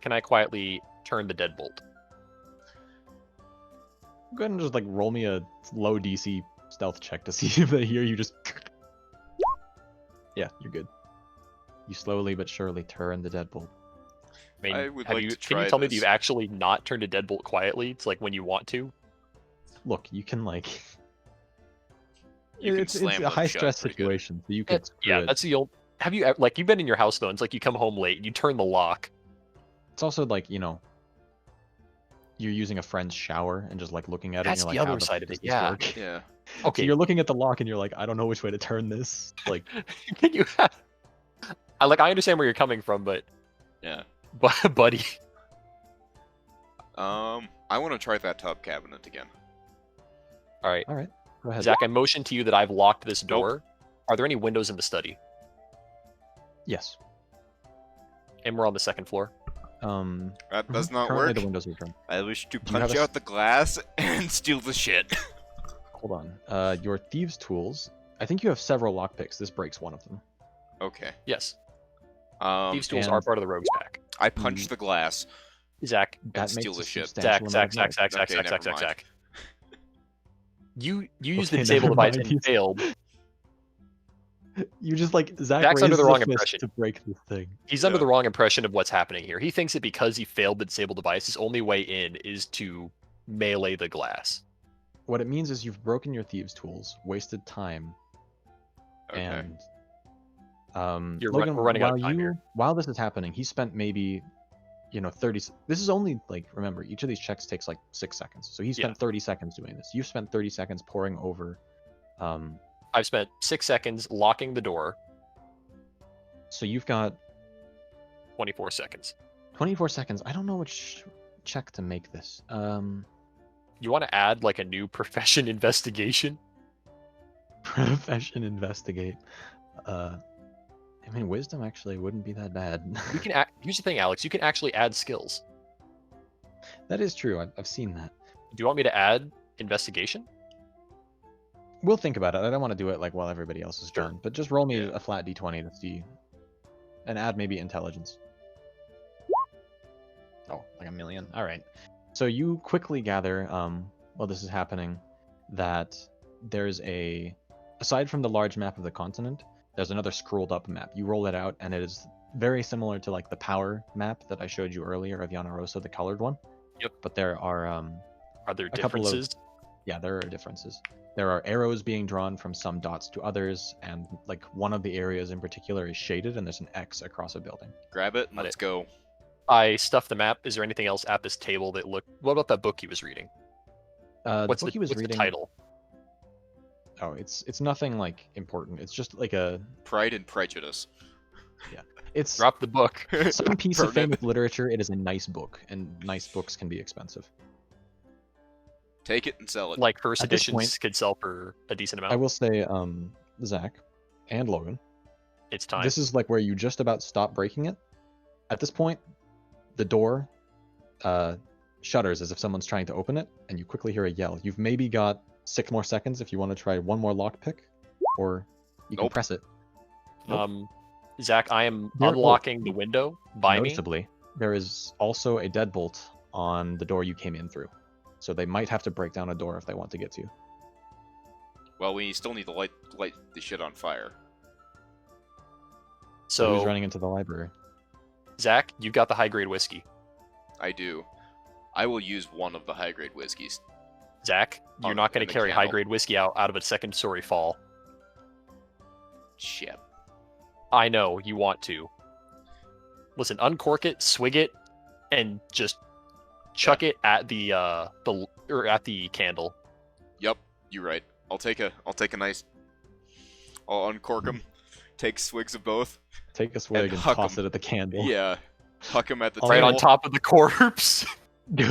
Can I quietly turn the deadbolt? Go ahead and just like roll me a low DC stealth check to see if they hear you just. Yeah, you're good. You slowly but surely turn the deadbolt. I mean, I would have like you, to can you try tell me that this. you've actually not turned a deadbolt quietly? It's like when you want to. Look, you can like. You can it's slam a one high shut stress pretty good. situation, so you can. Yeah, that's the old. Have you like you've been in your house though? And it's like you come home late, and you turn the lock. It's also like you're using a friend's shower and just like looking at it. That's and the you're like, other how side the of fuck it, does this yeah. work? Yeah. Okay, So you're looking at the lock and you're like, I don't know which way to turn this. Like, can you? I understand where you're coming from, but Yeah. buddy. I want to try that top cabinet again. All right, all right, go ahead. Zach. I motioned to you that I've locked this Nope. door. Are there any windows in the study? Yes. And we're on the second floor. That does not Currently work. the windows are turned. I wish to you have punch a out the glass and steal the shit. Hold on. Your thieves' tools. I think you have several lockpicks. This breaks one of them. Okay. Yes, thieves' tools and- are part of the rogue's pack. I punch the glass. Zach, That steal makes the a shit. substantial Zach. amount of noise. Okay, never mind. Zach. You used the Okay, disable never device mind. and failed. You just like Zach Zach's under raises the wrong a fist impression. to break this thing. He's under Yeah. the wrong impression of what's happening here. He thinks that because he failed the disable device, his only way in is to melee the glass. What it means is you've broken your thieves' tools, wasted time, Okay. and We're Logan, running out of while time here. while this is happening, he spent maybe 30. This is only like, remember, each of these checks takes like 6 seconds, so he spent Yeah. 30 seconds doing this. You've spent 30 seconds poring over. I've spent 6 seconds locking the door, So you've got 24 seconds. 24 seconds. I don't know which check to make this. You want to add like a new profession investigation? Profession investigate. I mean, wisdom actually wouldn't be that bad. You can here's the thing, Alex. You can actually add skills. That is true. I've seen that. Do you want me to add investigation? We'll think about it. I don't want to do it like while everybody else is Sure. done, but just roll me Yeah. a flat d20 to see, and add maybe intelligence. Oh, like a million. All right. So you quickly gather, while this is happening, that there's aside from the large map of the continent, there's another scrolled up map. You roll it out, and it is very similar to like the power map that I showed you earlier of Yana Rosa, the colored one. Yep. But there are Are there couple of- differences? Yeah, there are differences. There are arrows being drawn from some dots to others, and like one of the areas in particular is shaded, and there's an X across a building. Grab it and Got let's it. go. I stuffed the map. Is there anything else at this table that looked? What about that book he was reading? The What's book he was what's reading. the title? Oh, it's nothing like important. It's just like a Pride and Prejudice. it's Drop the book. some piece of Burn it. famous literature. It is a nice book, and nice books can be expensive. Take it and sell it. Like first At this editions point- could sell for a decent amount. I will say, Zach and Logan, It's time. this is like where you just about stop breaking it. At this point, the door shudders as if someone's trying to open it, and you quickly hear a yell. You've maybe got 6 more seconds if you want to try one more lockpick, or you can Nope. press it. Nope. Zach, I am There- unlocking the window by me. Noticeably, there is also a deadbolt on the door you came in through, so they might have to break down a door if they want to get to you. Well, we still need to light the shit on fire. So who's So, running into the library? Zach, you got the high grade whiskey. I do. I will use one of the high grade whiskeys. Zach, you're On- not going and to the carry candle. high grade whiskey out of a second story fall. Shit. I know you want to. Listen, uncork it, swig it, and just chuck it at the or at the candle. Yep, you're right. I'll take a nice. I'll uncork them, take swigs of both. Take a swig and huck toss 'em. it at the candle. Yeah, huck them at the Right on table. top of the corpse.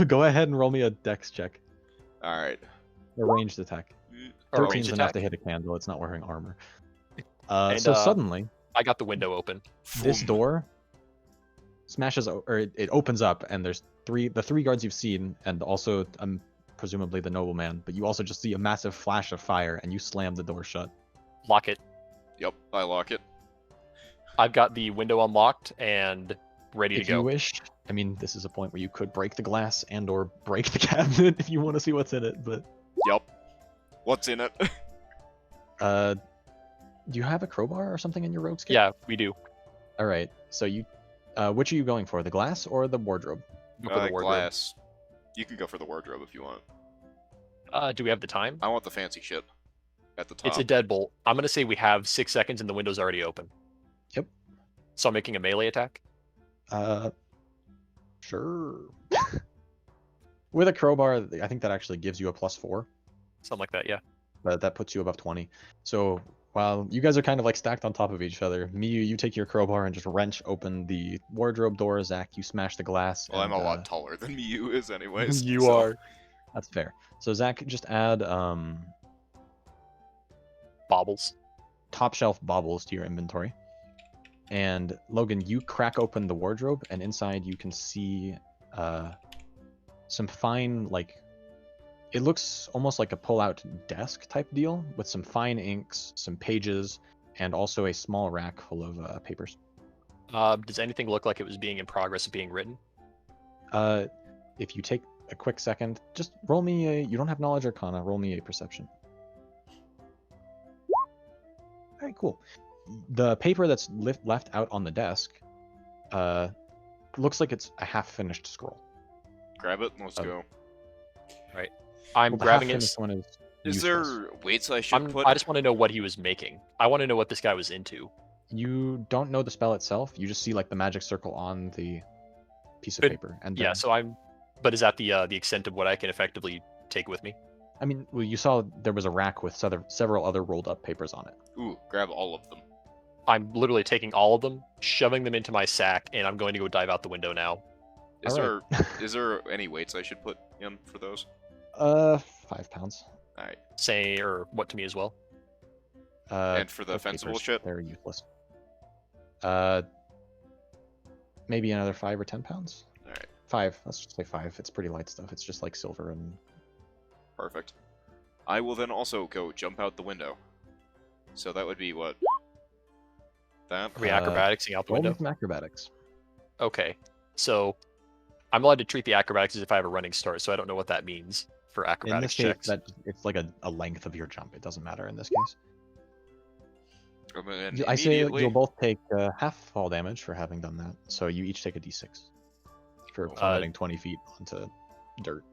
Go ahead and roll me a dex check. All right. A ranged attack. Or 13 ranged is enough attack. to hit a candle. It's not wearing armor. And, So suddenly, I got the window open. this Boom. door smashes, or it opens up, and there's the three guards you've seen, and also presumably the nobleman. But you also just see a massive flash of fire, and you slam the door shut. Lock it. Yep, I lock it. I've got the window unlocked and ready If to go. you wish, I mean, this is a point where you could break the glass and/or break the cabinet if you want to see what's in it. But Yep. What's in it? do you have a crowbar or something in your rogue kit? Yeah, we do. All right. So you, which are you going for, the glass or the wardrobe? Go for the wardrobe. Glass. You can go for the wardrobe if you want. Do we have the time? I want the fancy shit. At the top. It's a deadbolt. I'm gonna say we have 6 seconds and the window's already open. Yep. So I'm making a melee attack. Sure. With a crowbar, I think that actually gives you a +4, Something like that, yeah. but that puts you above 20. So while you guys are kind of like stacked on top of each other, Miyu, you take your crowbar and just wrench open the wardrobe door. Zach, you smash the glass. Well, I'm and, a lot taller than Miyu is, anyways. so- That's fair. So Zach, just add Bobbles. top shelf baubles to your inventory. And Logan, you crack open the wardrobe, and inside you can see some fine, like, it looks almost like a pull-out desk type deal with some fine inks, some pages, and also a small rack full of papers. Does anything look like it was being in progress of being written? If you take a quick second, just roll me a, you don't have knowledge arcana, roll me a perception. Very cool. The paper that's left out on the desk looks like it's a half-finished scroll. Grab it and let's Oh. go. I'm Well, the grabbing it. half-finished one is Is useless. there weights I should put? I just want to know what he was making. I want to know what this guy was into. You don't know the spell itself. You just see like the magic circle on the piece of Good. paper, and Yeah, then, so I'm. But is that the extent of what I can effectively take with me? I mean, well, you saw there was a rack with several other rolled up papers on it. Ooh, grab all of them. I'm literally taking all of them, shoving them into my sack, and I'm going to go dive out the window now. Is Alright. is there any weights I should put in for those? 5 pounds. All right. Say or what to me as well. And for the book fencible papers, shit? they're useless. Maybe another 5 or 10 pounds. All right. 5. Let's just say 5. It's pretty light stuff. It's just like silver and. Perfect. I will then also go jump out the window. So that would be what? That? Are we acrobaticsing out the Roll me window? some acrobatics. Okay, so I'm allowed to treat the acrobatics as if I have a running start, so I don't know what that means for In this acrobatics case, checks. it's like a length of your jump. It doesn't matter in this case. And I say immediately- you'll both take half fall damage for having done that. So you each take a d6 for plummeting 20 feet onto dirt.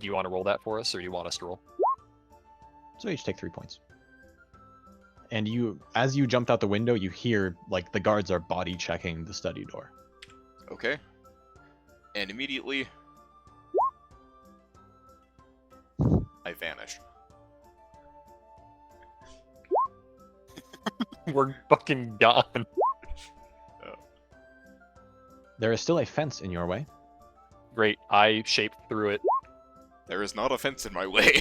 Do you want to roll that for us, or do you want us to roll? So each take 3 points. And as you jumped out the window, you hear like the guards are body checking the study door. Okay. And immediately, I vanish. We're fucking gone. There is still a fence in your way. Great. I shaped through it. There is not a fence in my way.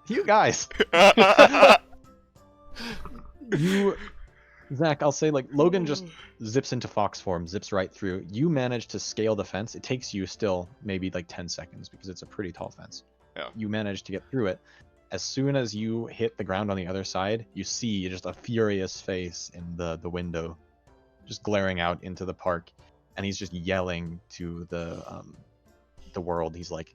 You guys. Zach, I'll say like Logan just zips into fox form, zips right through. You manage to scale the fence. It takes you still maybe like 10 seconds because it's a pretty tall fence. Yeah. You manage to get through it. As soon as you hit the ground on the other side, you see just a furious face in the window, just glaring out into the park, and he's just yelling to the world. He's like,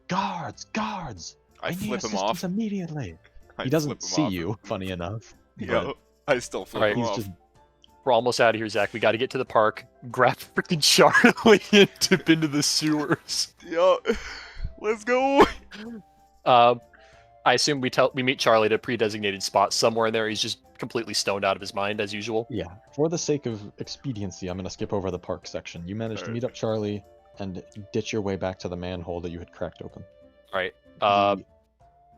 "Guards, guards! I need flip him assistance off. immediately." I He doesn't flip him see off. you, funny enough. Yo, I still flip Alright, him He's off. just We're almost out of here, Zach. We got to get to the park, grab freaking Charlie, and dip into the sewers. Yo, let's go. I assume we meet Charlie at a pre-designated spot somewhere in there. He's just completely stoned out of his mind as usual. Yeah, for the sake of expediency, I'm going to skip over the park section. You managed to Alright. meet up Charlie and ditch your way back to the manhole that you had cracked open. All right.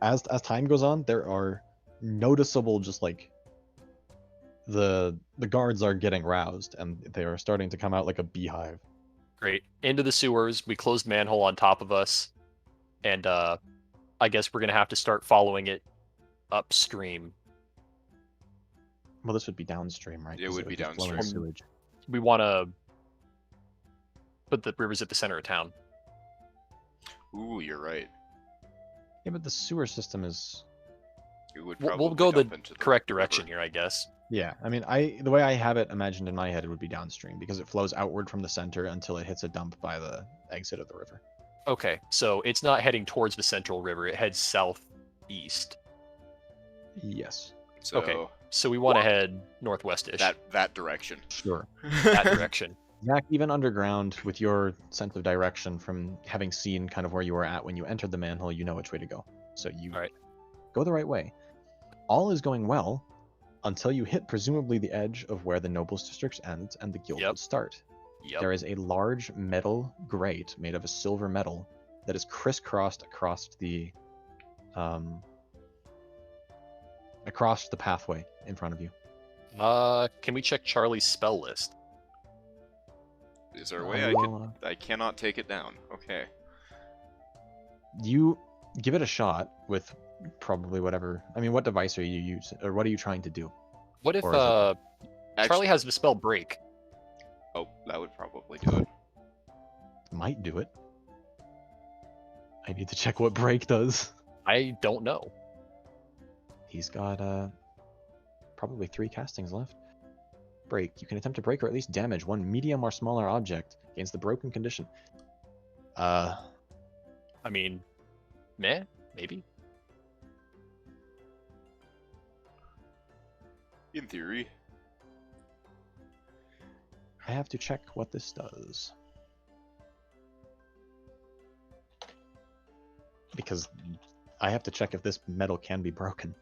As time goes on, there are noticeable just like the guards are getting roused and they are starting to come out like a beehive. Great. Into the sewers. We closed manhole on top of us, and I guess we're gonna have to start following it upstream. Well, this would be downstream, right? It 'Cause would be just flow in downstream. Sewage. We want to put the rivers at the center of town. Ooh, you're right. Yeah, but the sewer system is. We would We'll probably go the dump into correct river. direction here, I guess. Yeah, I mean, the way I have it imagined in my head, it would be downstream because it flows outward from the center until it hits a dump by the exit of the river. Okay, so it's not heading towards the central river. It heads southeast. Yes. So Okay. So we want to head northwest-ish. that direction. Sure. that direction. Zach, even underground, with your sense of direction from having seen kind of where you were at when you entered the manhole, you know which way to go. So you All right. go the right way. All is going well until you hit presumably the edge of where the nobles districts ends and the guild Yep. would start. Yep. There is a large metal grate made of a silver metal that is crisscrossed across the pathway in front of you. Can we check Charlie's spell list? Is there a way I cannot take it down? Okay. You give it a shot with probably whatever. I mean, what device are you using, or what are you trying to do? What if Or is it- Actually, Charlie has the spell break? oh, that would probably do it. Might do it. I need to check what break does. I don't know. He's got probably 3 castings left. Break. You can attempt to break or at least damage one medium or smaller object against the broken condition. I mean, meh, maybe. In theory. I have to check what this does. Because I have to check if this metal can be broken.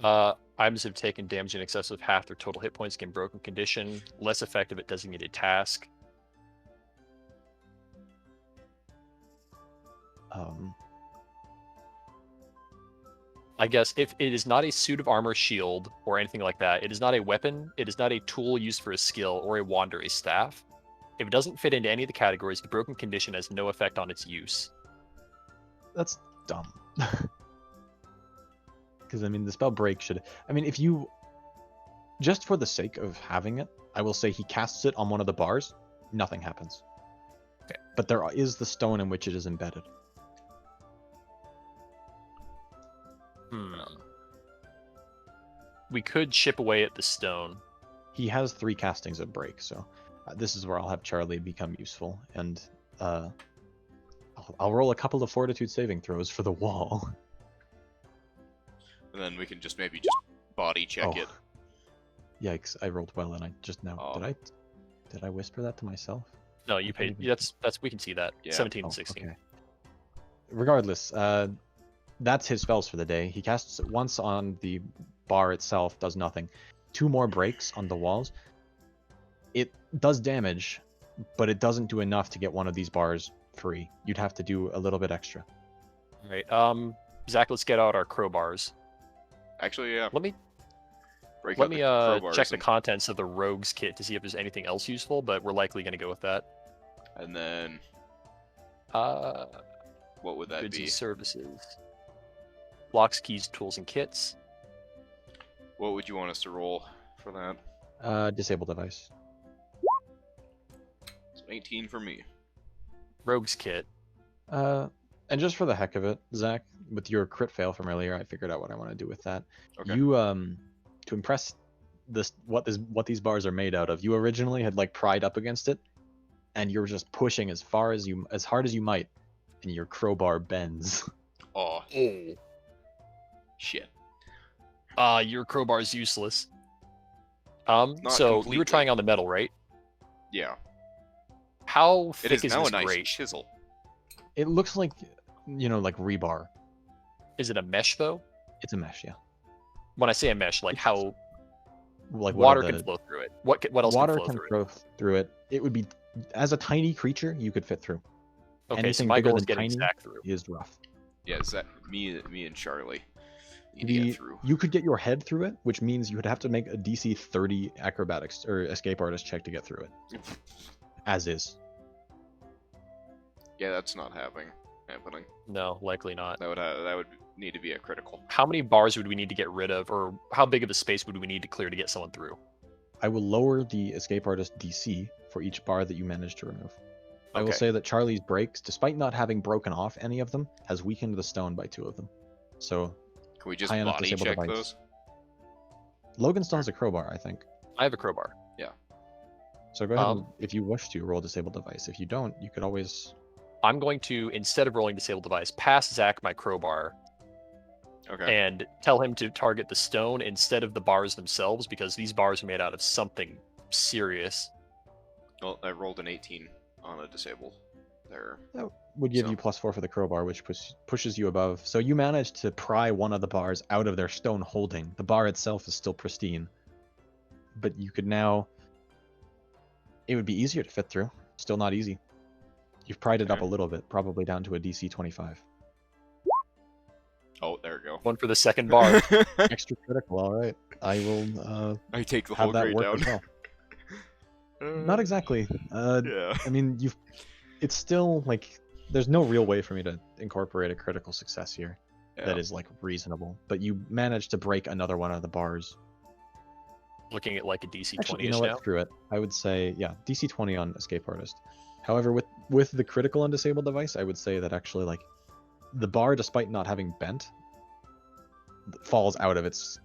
Items have taken damage in excess of half their total hit points, gain broken condition, less effective at designated task. I guess if it is not a suit of armor, shield, or anything like that, it is not a weapon, it is not a tool used for a skill, or a wand or a staff. If it doesn't fit into any of the categories, the broken condition has no effect on its use. That's dumb. Because, I mean, the spell break should... I mean, if you... Just for the sake of having it, I will say he casts it on one of the bars, nothing happens. Okay. But there is the stone in which it is embedded. We could chip away at the stone. He has 3 castings of break, so this is where I'll have Charlie become useful, and I'll roll a couple of fortitude saving throws for the wall. And then we can just maybe just body check it. Yikes, I rolled well and I just now... Oh. Did I whisper that to myself? No, you paid. That's we can see that. Yeah. 17 Oh, and 16. okay. Regardless, that's his spells for the day. He casts it once on the bar itself, does nothing. 2 more breaks on the walls. It does damage, but it doesn't do enough to get one of these bars free. You'd have to do a little bit extra. All right. Zach, let's get out our crowbars. Actually, yeah. Let me Break let out me the crowbars check the and- contents of the rogues kit to see if there's anything else useful, but we're likely going to go with that. And then what would that Goods be? and services. Locks, keys, tools, and kits. What would you want us to roll for that? Disable device. It's 18 for me. Rogues kit. And just for the heck of it, Zach, with your crit fail from earlier, I figured out what I want to do with that. Okay. You to impress what these bars are made out of. You originally had like pried up against it, and you're just pushing as hard as you might, and your crowbar bends. Oh, Oh. shit. Your crowbar is useless. Not So you completely. were trying on the metal, right? Yeah. How It thick is is now this a nice grate? chisel. It looks like, like rebar. Is it a mesh though? It's a mesh, yeah. When I say a mesh, like how Like water what are can the- flow through it. What else water can flow through it? through it. It would be, as a tiny creature, you could fit through. Okay, so anything my bigger goal is than getting tiny Zach through. is rough. Yeah, is that me and Charlie need to get through. You could get your head through it, which means you would have to make a DC 30 acrobatics or escape artist check to get through it. As is. Yeah, that's not happening. No, likely not. That would need to be a critical. How many bars would we need to get rid of, or how big of a space would we need to clear to get someone through? I will lower the escape artist DC for each bar that you manage to remove. I will Okay. say that Charlie's breaks, despite not having broken off any of them, has weakened the stone by 2 of them. So Can we just high enough body disable check device. those? Logan still has a crowbar, I think. I have a crowbar. So go ahead and, Um, if you wish to, roll disable device. If you don't, you could always... I'm going to, instead of rolling disable device, pass Zach my crowbar Okay. and tell him to target the stone instead of the bars themselves, because these bars are made out of something serious. Well, I rolled an 18 on a disable there. That would give So- you +4 for the crowbar, which pushes you above. So you managed to pry one of the bars out of their stone holding. The bar itself is still pristine. But you could now... It would be easier to fit through. Still not easy. You've pried it up Okay. a little bit, probably down to a DC 25. Oh, there we go. One for the second bar. Extra critical, alright. I will I take the have whole that grade work down. as well. Not exactly. Yeah. I mean, it's still, like, there's no real way for me to incorporate a critical success here that is, like, reasonable. But you managed to break another one of the bars. Looking at like a DC Actually, 20 you know ish what? now. Screw it. I would say, yeah, DC 20 on Escape Artist. However, with the critical on Disable Device, I would say that actually, like, the bar, despite not having bent, falls out of its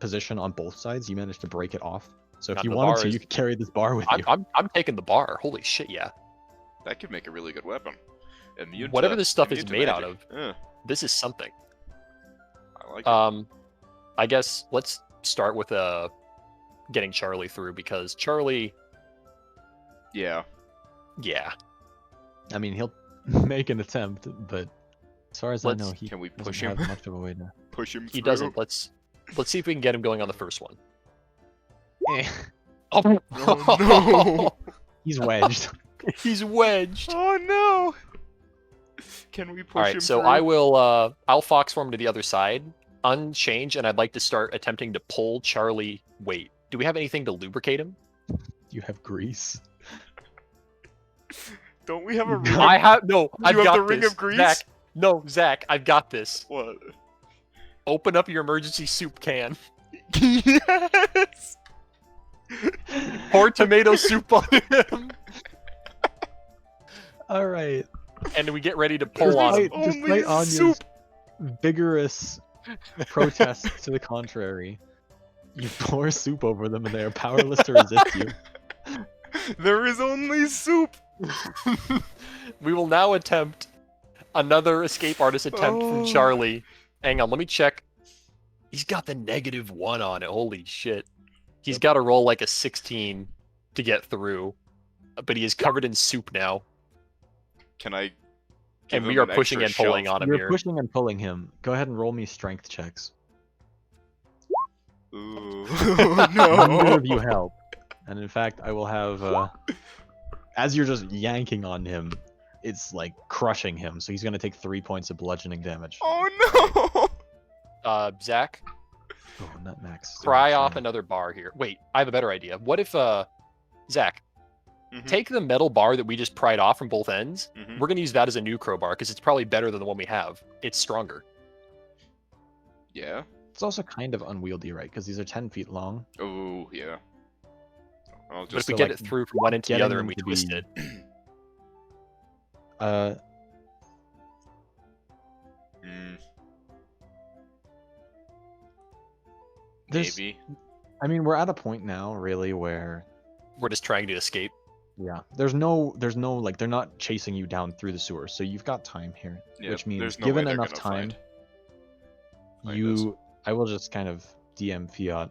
position on both sides. You managed to break it off. So if Now, you the wanted bar to, is- you could carry this bar with you. I'm taking the bar. Holy shit, yeah. That could make a really good weapon. Immune Whatever to, this stuff is immune to made out magic. of. Yeah, This is something. I like I guess let's start with getting Charlie through, because Charlie, it. Yeah. yeah. I mean, he'll make an attempt, but as far as I know, he Can we doesn't push have him? much of a way to... Push him He through? doesn't. Let's see if we can get him going on the first one. Eh, Oh, Oh, he's wedged. He's wedged. Oh no! Can we push All him right, so through? I will. I'll fox form to the other side, unchange, and I'd like to start attempting to pull Charlie. Wait, do we have anything to lubricate him? You have grease. Don't we have a You ring? got- I have no. I've have got the ring this. of grease? Zach, no, Zach, I've got this. What? Open up your emergency soup can. Yes! Pour tomato soup on him, All right. and we get ready to pull on him. Only Despite Anya's soup. vigorous protest to the contrary, you pour soup over them and they are powerless to resist you. There is only soup. We will now attempt another escape artist attempt from Oh. Charlie. Hang on, let me check. He's got the -1 on it. Holy shit. He's got to roll like a 16 to get through. but he is covered in soup now, Can I? and give we him are an pushing extra and pulling shove? on him You're here. pushing and pulling him. Go ahead and roll me strength checks. Ooh, Neither no. of you help. And in fact, I will have, as you're just yanking on him, it's like crushing him. So he's going to take 3 points of bludgeoning damage. Oh no. Zach, Oh, not max. pry off another bar here. Wait, I have a better idea. What if, Zach, Mhm. take the metal bar that we just pried off from both ends. Mhm. We're gonna use that as a new crowbar because it's probably better than the one we have. It's stronger. Yeah. It's also kind of unwieldy, right? Because these are 10 feet long. Oh yeah. I'll But if just we So, get like, it through from one end to the getting other and them we to twist be- it, mm, there's, maybe. I mean, we're at a point now, really, where we're just trying to escape. yeah, there's no like they're not chasing you down through the sewers, so you've got time here, Yeah, which means there's no way given they're enough gonna time, find us. I will just kind of DM Fiat.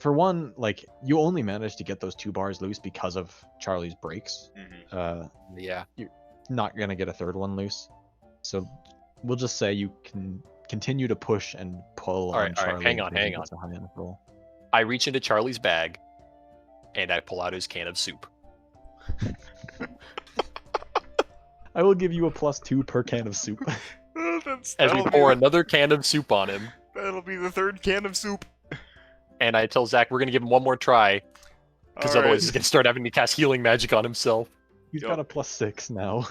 For one, like you only managed to get those 2 bars loose because of Charlie's breaks. Mhm. Yeah. Not gonna get a third one loose, so we'll just say you can continue to push and pull All right, on all right, Charlie. hang on, until he hang gets a high enough roll. I reach into Charlie's bag, and I pull out his can of soup. I will give you a +2 per can of soup. Oh, As we pour another can of soup on him, that'll be the 3rd can of soup. and I tell Zach we're gonna give him one more try, because All otherwise right. he's gonna start having to cast healing magic on himself. He's Yup. got a +6 now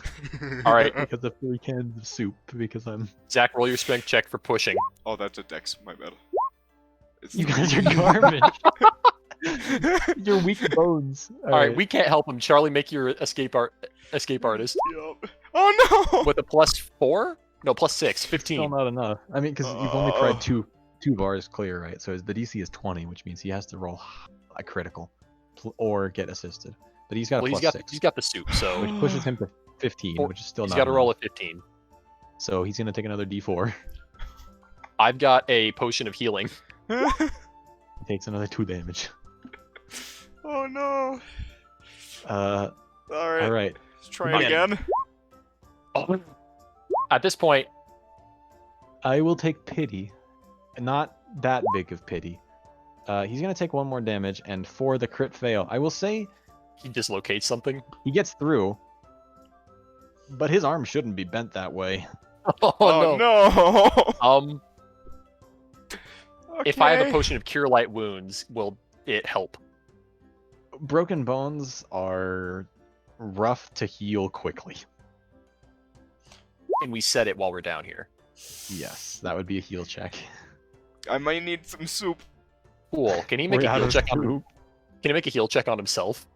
All right, because of 3 cans of soup. Because I'm. Zach, roll your strength check for pushing. Oh, that's a dex. My bad. It's You guys are garbage. You're weak bones. All right, we can't help him. Charlie, make your escape artist Yup. Oh no. with a +4. No, +6, Still 15. not enough. I mean, because you've only tried two bars clear, right? So the DC is 20, which means he has to roll a critical or get assisted. But he's got a Well, +6, he's got the soup, so which pushes him to 15, Four- which is still he's not. got to roll enough. a 15. So he's gonna take another D4. I've got a potion of healing. He takes another 2 damage. Oh no. All All right. Let's try it Man. again. At this point, I will take pity. Not that big of pity. He's gonna take 1 more damage, and for the crit fail, I will say he dislocates something. he gets through, but his arm shouldn't be bent that way. Oh, no. no. If I have a Okay. potion of cure light wounds, will it help? Broken bones are rough to heal quickly. And we set it while we're down here. Yes, that would be a heal check. I might need some soup. Cool. Can he make We're a out heal of check on? soup. Can he make a heal check on himself?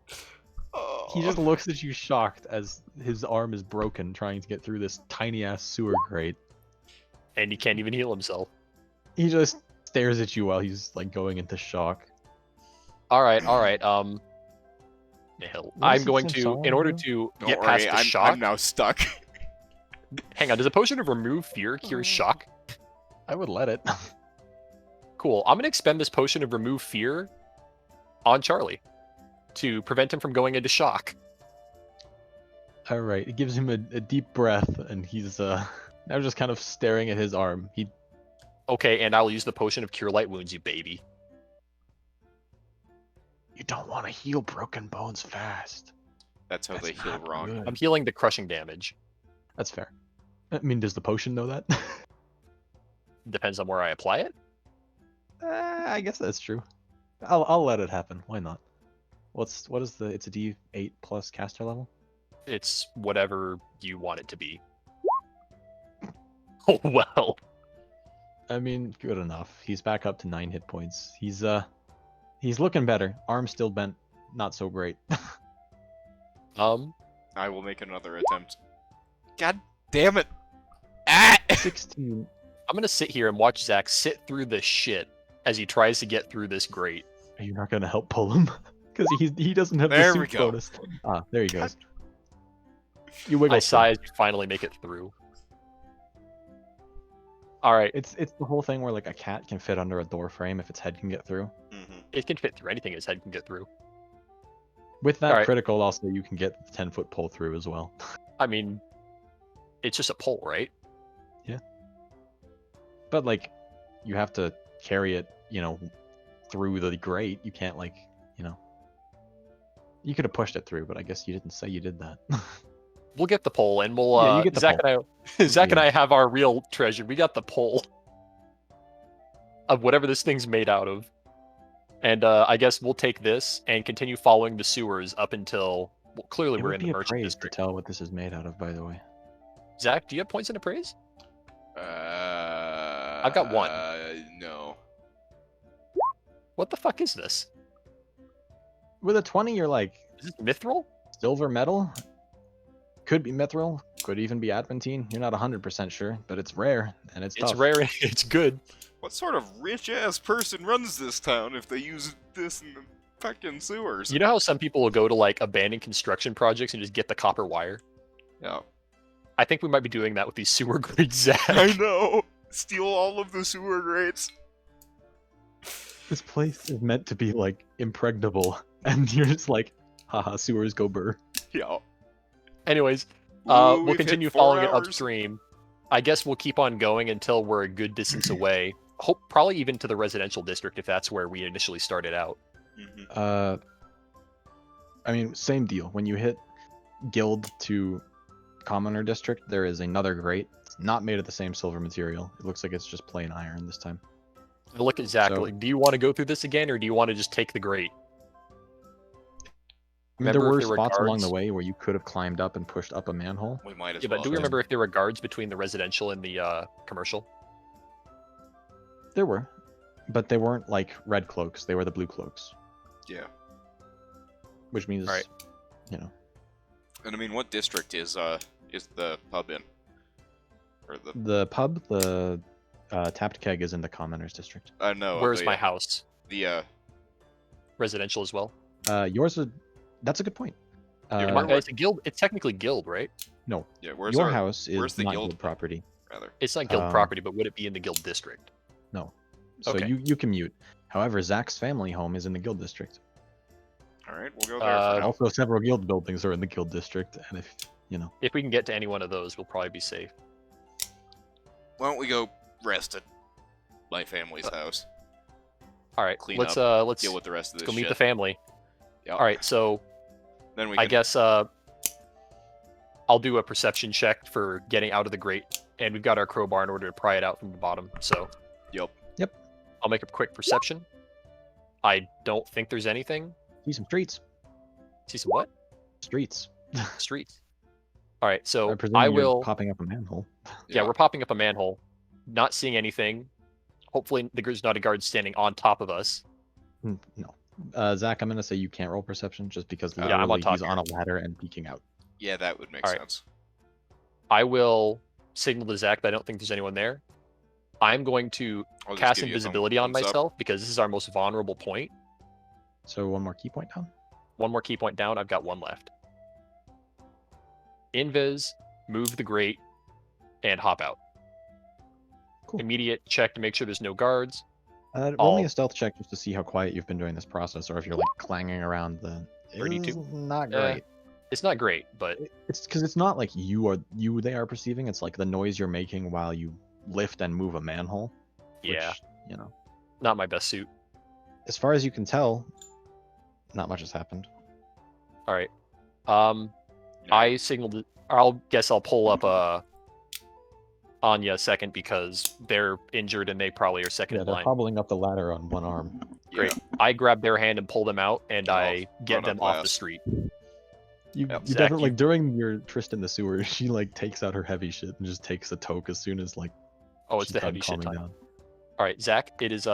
He just looks at you shocked as his arm is broken trying to get through this tiny ass sewer grate. And he can't even heal himself. He just stares at you while he's like going into shock. All right. Hell. What I'm does going it to, sound in order like? to Don't get worry, past the I'm, shock. I'm now stuck. Hang on. Does a potion of remove fear cure shock? I would let it. Cool. I'm gonna expend this potion of remove fear on Charlie to prevent him from going into shock. All right, it gives him a deep breath, and he's now just kind of staring at his arm. He Okay, and I'll use the potion of cure light wounds, you baby. You don't want to heal broken bones fast. That's how they That's heal not wrong. good. I'm healing the crushing damage. That's fair. I mean, does the potion know that? Depends on where I apply it. I guess that's true. I'll let it happen. Why not? What is the? It's a D8 plus caster level. It's whatever you want it to be. Oh well. I mean, good enough. He's back up to 9 hit points. He's looking better. Arm still bent, not so great. I will make another attempt. God damn it! Ah! 16. I'm gonna sit here and watch Zach sit through this shit as he tries to get through this grate. Are you not gonna help pull him? Because he doesn't have There the we suit go. bonus. Ah, there he goes. You wiggle. I still. sigh as we finally make it through. All right, It's the whole thing where like a cat can fit under a door frame if its head can get through. Mhm. it can fit through anything his head can get through. With that Alright. critical, also you can get the 10-foot pole through as well. I mean, it's just a pole, right? But like, you have to carry it, through the grate. You can't like, you could have pushed it through, but I guess you didn't say you did that. We'll get the pole, and we'll Yeah, you get the Zach pole. and I Zach and I have our real treasure. We got the pole of whatever this thing's made out of. And I guess we'll take this and continue following the sewers up until clearly It we're would in the be merchant appraised to district. tell what this is made out of, by the way. Zach, do you have points in appraise? I've got one. No. What the fuck is this? With a 20, you're like Is this mithril? silver metal. Could be mithril. Could even be adamantine. You're not 100% sure, but it's rare and it's It's tough. rare and it's good. What sort of rich-ass person runs this town if they use this in the fucking sewers? You know how some people will go to like abandoned construction projects and just get the copper wire? Yeah. I think we might be doing that with these sewer grids, Zach. I know! Steal all of the sewer grates. This place is meant to be like impregnable, and you're just like, haha, sewers go burr. Yeah. Anyways, Ooh, we'll we've hit continue 4 following it hours. upstream. I guess we'll keep on going until we're a good distance away. Hope probably even to the residential district if that's where we initially started out. Mhm. I mean, same deal. When you hit guild to commoner district, there is another grate. It's not made of the same silver material. It looks like it's just plain iron this time. Look at Zach. So- Like, do you want to go through this again, or do you want to just take the grate? I mean, there Remember were if there were spots along the guards? way where you could have climbed up and pushed up a manhole. We might as Yeah, well. but do we just- remember if there were guards between the residential and the commercial? There were, but they weren't like red cloaks. They were the blue cloaks, Yeah. which means, Alright. And I mean, what district is the pub in? Or the... the pub, the tapped keg is in the commoners district. no. Where's the, my house? The, Residential as well. Yours is. That's a good point. Yeah, It's a guild. It's technically guild, right? yeah, where's Your our... house where's is the not guild? guild property. rather? It's not guild Um, property, but would it be in the guild district? No. So Okay. you commute. However, Zach's family home is in the guild district. Alright, we'll go there Uh, for now. Also, several guild buildings are in the guild district, and If we can get to any one of those, we'll probably be safe. Why don't we go rest at my family's house? All right, Clean let's up, let's Deal with the rest of this go meet shit. the family. Yeah. All right, so Then we I can... guess I'll do a perception check for getting out of the grate, and we've got our crowbar in order to pry it out from the bottom. So Yup. I'll make a quick perception. I don't think there's anything. see some streets. See some what? Streets. Streets. All right, so I presume I you're will. popping up a manhole. Yeah, we're popping up a manhole. Not seeing anything. Hopefully, there's not a guard standing on top of us. No. Zach, I'm gonna say you can't roll perception just because Yeah, I'm on literally top he's on a ladder and peeking out. Yeah, that would make Alright. sense. I will signal to Zach, but I don't think there's anyone there. I'm going to I'll just cast give you a invisibility on thumbs up. myself because this is our most vulnerable point. So one more key point down. One more key point down. I've got one left. Invis, move the grate, and hop out. Cool. Immediate check to make sure there's no guards. Roll me I'll- a stealth check just to see how quiet you've been during this process, or if you're like clanging around the. 32. It's not Uh, great. It's not great, but It's because it's not like they are perceiving. It's like the noise you're making while you lift and move a manhole. yeah, Which, not my best suit. as far as you can tell, not much has happened. All right. Yeah. I signaled. I'll pull up Anya second because they're injured and they probably are second Yeah, in they're line. hobbling up the ladder on one arm. Great. Yeah. I grab their hand and pull them out, and I get run them up off the last. street. You Yep. you Zach, definitely you- like during your tryst in the sewer, she like takes out her heavy shit and just takes a toke as soon as like. Oh, it's she's the done heavy shit calming time. down. All right, Zach, it is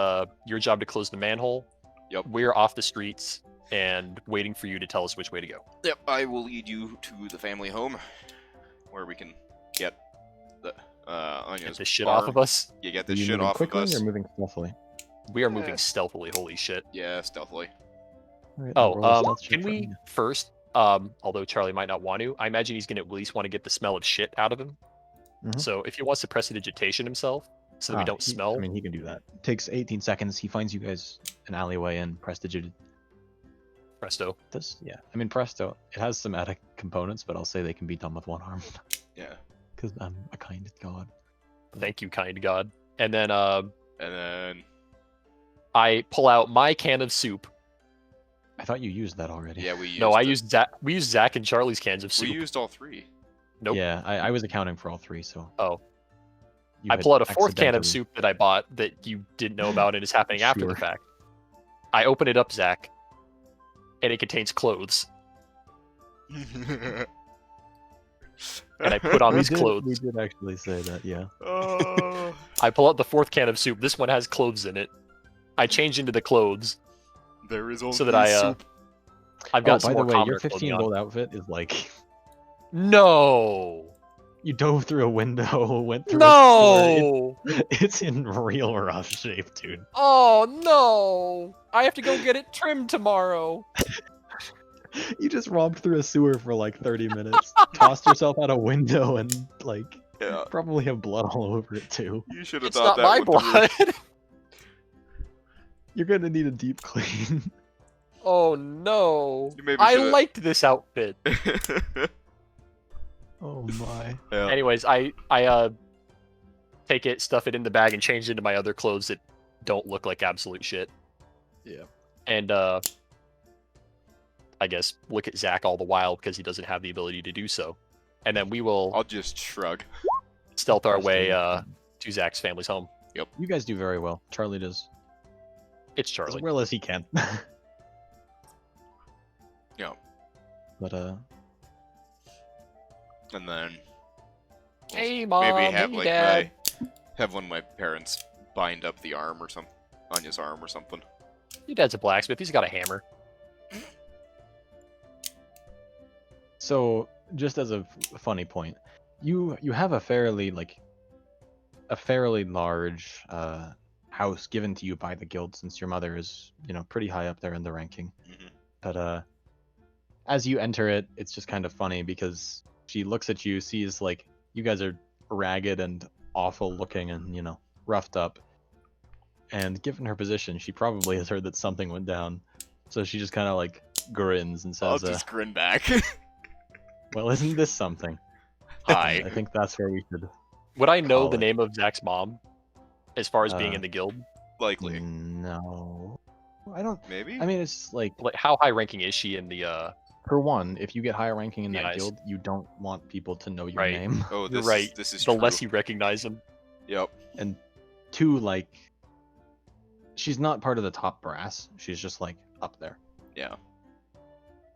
your job to close the manhole. Yep. We're off the streets and waiting for you to tell us which way to go. Yep, I will lead you to the family home, where we can get the Anya's Get this shit bar. off of us. You get Are this you shit moving off of quickly us. or moving stealthily? We are Yeah. moving stealthily. Holy shit. Yeah, stealthily. Alright, I'll roll a Oh, stealth check can for we Anya. first? Although Charlie might not want to, I imagine he's gonna at least want to get the smell of shit out of him. Mhm. So if he wants to prestidigitation himself, so that we don't smell. I mean, he can do that. Takes 18 seconds. He finds you guys an alleyway and prestidigitated. Presto. This, yeah. I mean, Presto, it has some added components, but I'll say they can be done with one arm. Yeah. Because I'm a kind god. Thank you, kind God. And then And then I pull out my can of soup. I thought you used that already. yeah, we used. No, I it. used Zach. We used Zach and Charlie's cans of We soup. used all three. Nope. Yeah, I was accounting for all three, so. Oh. You I had pull out a fourth can of accidentally- soup that I bought that you didn't know about and is happening after the Sure. fact. I open it up, Zach, and it contains clothes. And I put on We these did- clothes. We did actually say that, yeah. Oh. I pull out the fourth can of soup. This one has clothes in it. I change into the clothes There is only so that I soup. I've got Oh, some by the more way, commoner your 15 clothing on. gold outfit is like No. you dove through a window, went through a store. No. It's in real rough shape, dude. Oh no. I have to go get it trimmed tomorrow. You just robbed through a sewer for like 30 minutes, tossed yourself out a window, and like Yeah. probably have blood all over it too. You should have It's thought not that my one through. blood. You're gonna need a deep clean. Oh no. You maybe I should've- liked this outfit. Oh my. Yeah. Anyways, I take it, stuff it in the bag, and change it into my other clothes that don't look like absolute shit. Yeah. And I guess look at Zach all the while because he doesn't have the ability to do so. And then we will I'll just shrug. stealth our way to Zach's family's home. You guys do very well. Charlie does It's as Charlie. well as he can. Yeah. But And then Hey mom, maybe have hey like dad. have one of my parents bind up the arm or something, Anya's arm or something. Your dad's a blacksmith. He's got a hammer. so just as a funny point, you have a fairly large house given to you by the guild since your mother is, pretty high up there in the ranking. Mhm. But as you enter it, it's just kind of funny because she looks at you, sees like you guys are ragged and awful looking and, roughed up. And given her position, she probably has heard that something went down. So she just kind of like grins and I'll says, just grin back. well, isn't this something? Hi. I think that's where we should. Would I know Call the it. name of Zach's mom as far as being in the guild? Likely. No. I don't. Maybe? I mean, it's just like, Like, how high ranking is she in the for one, if you get higher ranking in that Nice. guild, you don't want people to know your Right. name. Oh, You're this right. This is the true. less you recognize him? Yep. And two, like, she's not part of the top brass. She's just like up there. Yeah.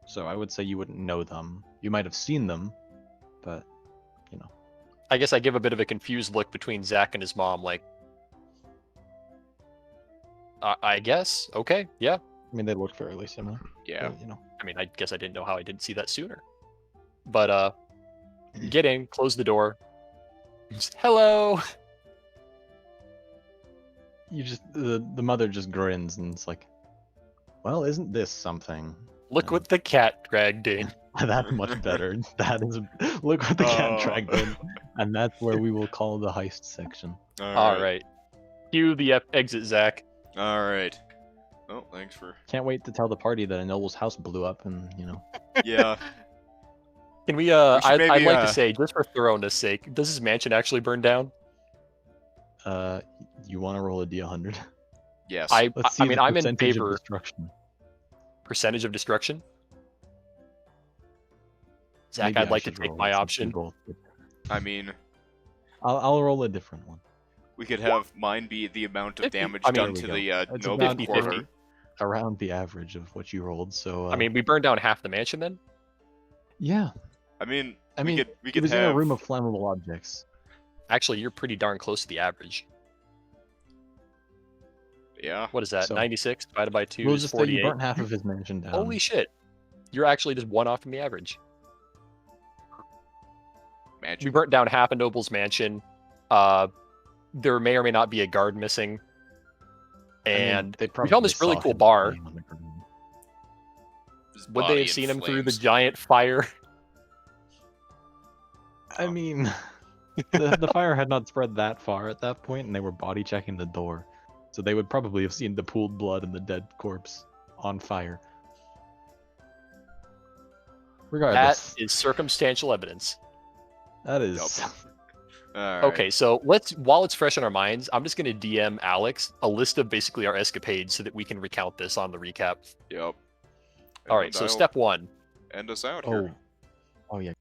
So I would say you wouldn't know them. You might have seen them, but I guess I give a bit of a confused look between Zach and his mom, like, I guess, okay, yeah. I mean they look fairly similar. Yeah. But, I mean, I guess I didn't know how I didn't see that sooner. But get in, close the door. Just, hello. you just the mother just grins and it's like, well, isn't this something? Look what the cat dragged in. That's much better. That is look what the cat dragged in, and that's where we will call the heist section. All right. Cue the exit, Zach. All right. Oh, thanks for. Can't wait to tell the party that a noble's house blew up, and Yeah. Can we? should I'd maybe, like to say, just for thoroughness' sake, does his mansion actually burn down? You want to roll a d100? Yes. Let's see I mean, the I'm in percentage of favor. destruction. Percentage of destruction. Zach, Maybe I'd I like to should take roll my it since we option. both did. I mean, I'll roll a different one. we could have mine be the amount of 50. damage I mean, done there to we the It's noble about 50-50. quarter. Around the average of what you rolled. So I mean, we burned down half the mansion then. yeah. I mean, I mean, we it could was have in a room of flammable objects. Actually, you're pretty darn close to the average. yeah. What is that? So, 96 divided by 2 We'll is just say you 48. burnt half of his mansion down. Holy shit! You're actually just one off from the average. We Magic. burnt down half a noble's mansion. There may or may not be a guard missing. I mean, And they we probably found this really saw cool him bar. lying on the ground. His Would body they in have seen him through the flames. giant fire? I mean, the fire had not spread that far at that point, and they were body checking the door, so they would probably have seen the pooled blood and the dead corpse on fire. Regardless, That is circumstantial evidence. that is. Alright. Okay, so while it's fresh in our minds, I'm just gonna DM Alex a list of basically our escapades so that we can recount this on the recap. Yep. All right, And so I'll step 1. end us out Oh, here. oh yeah.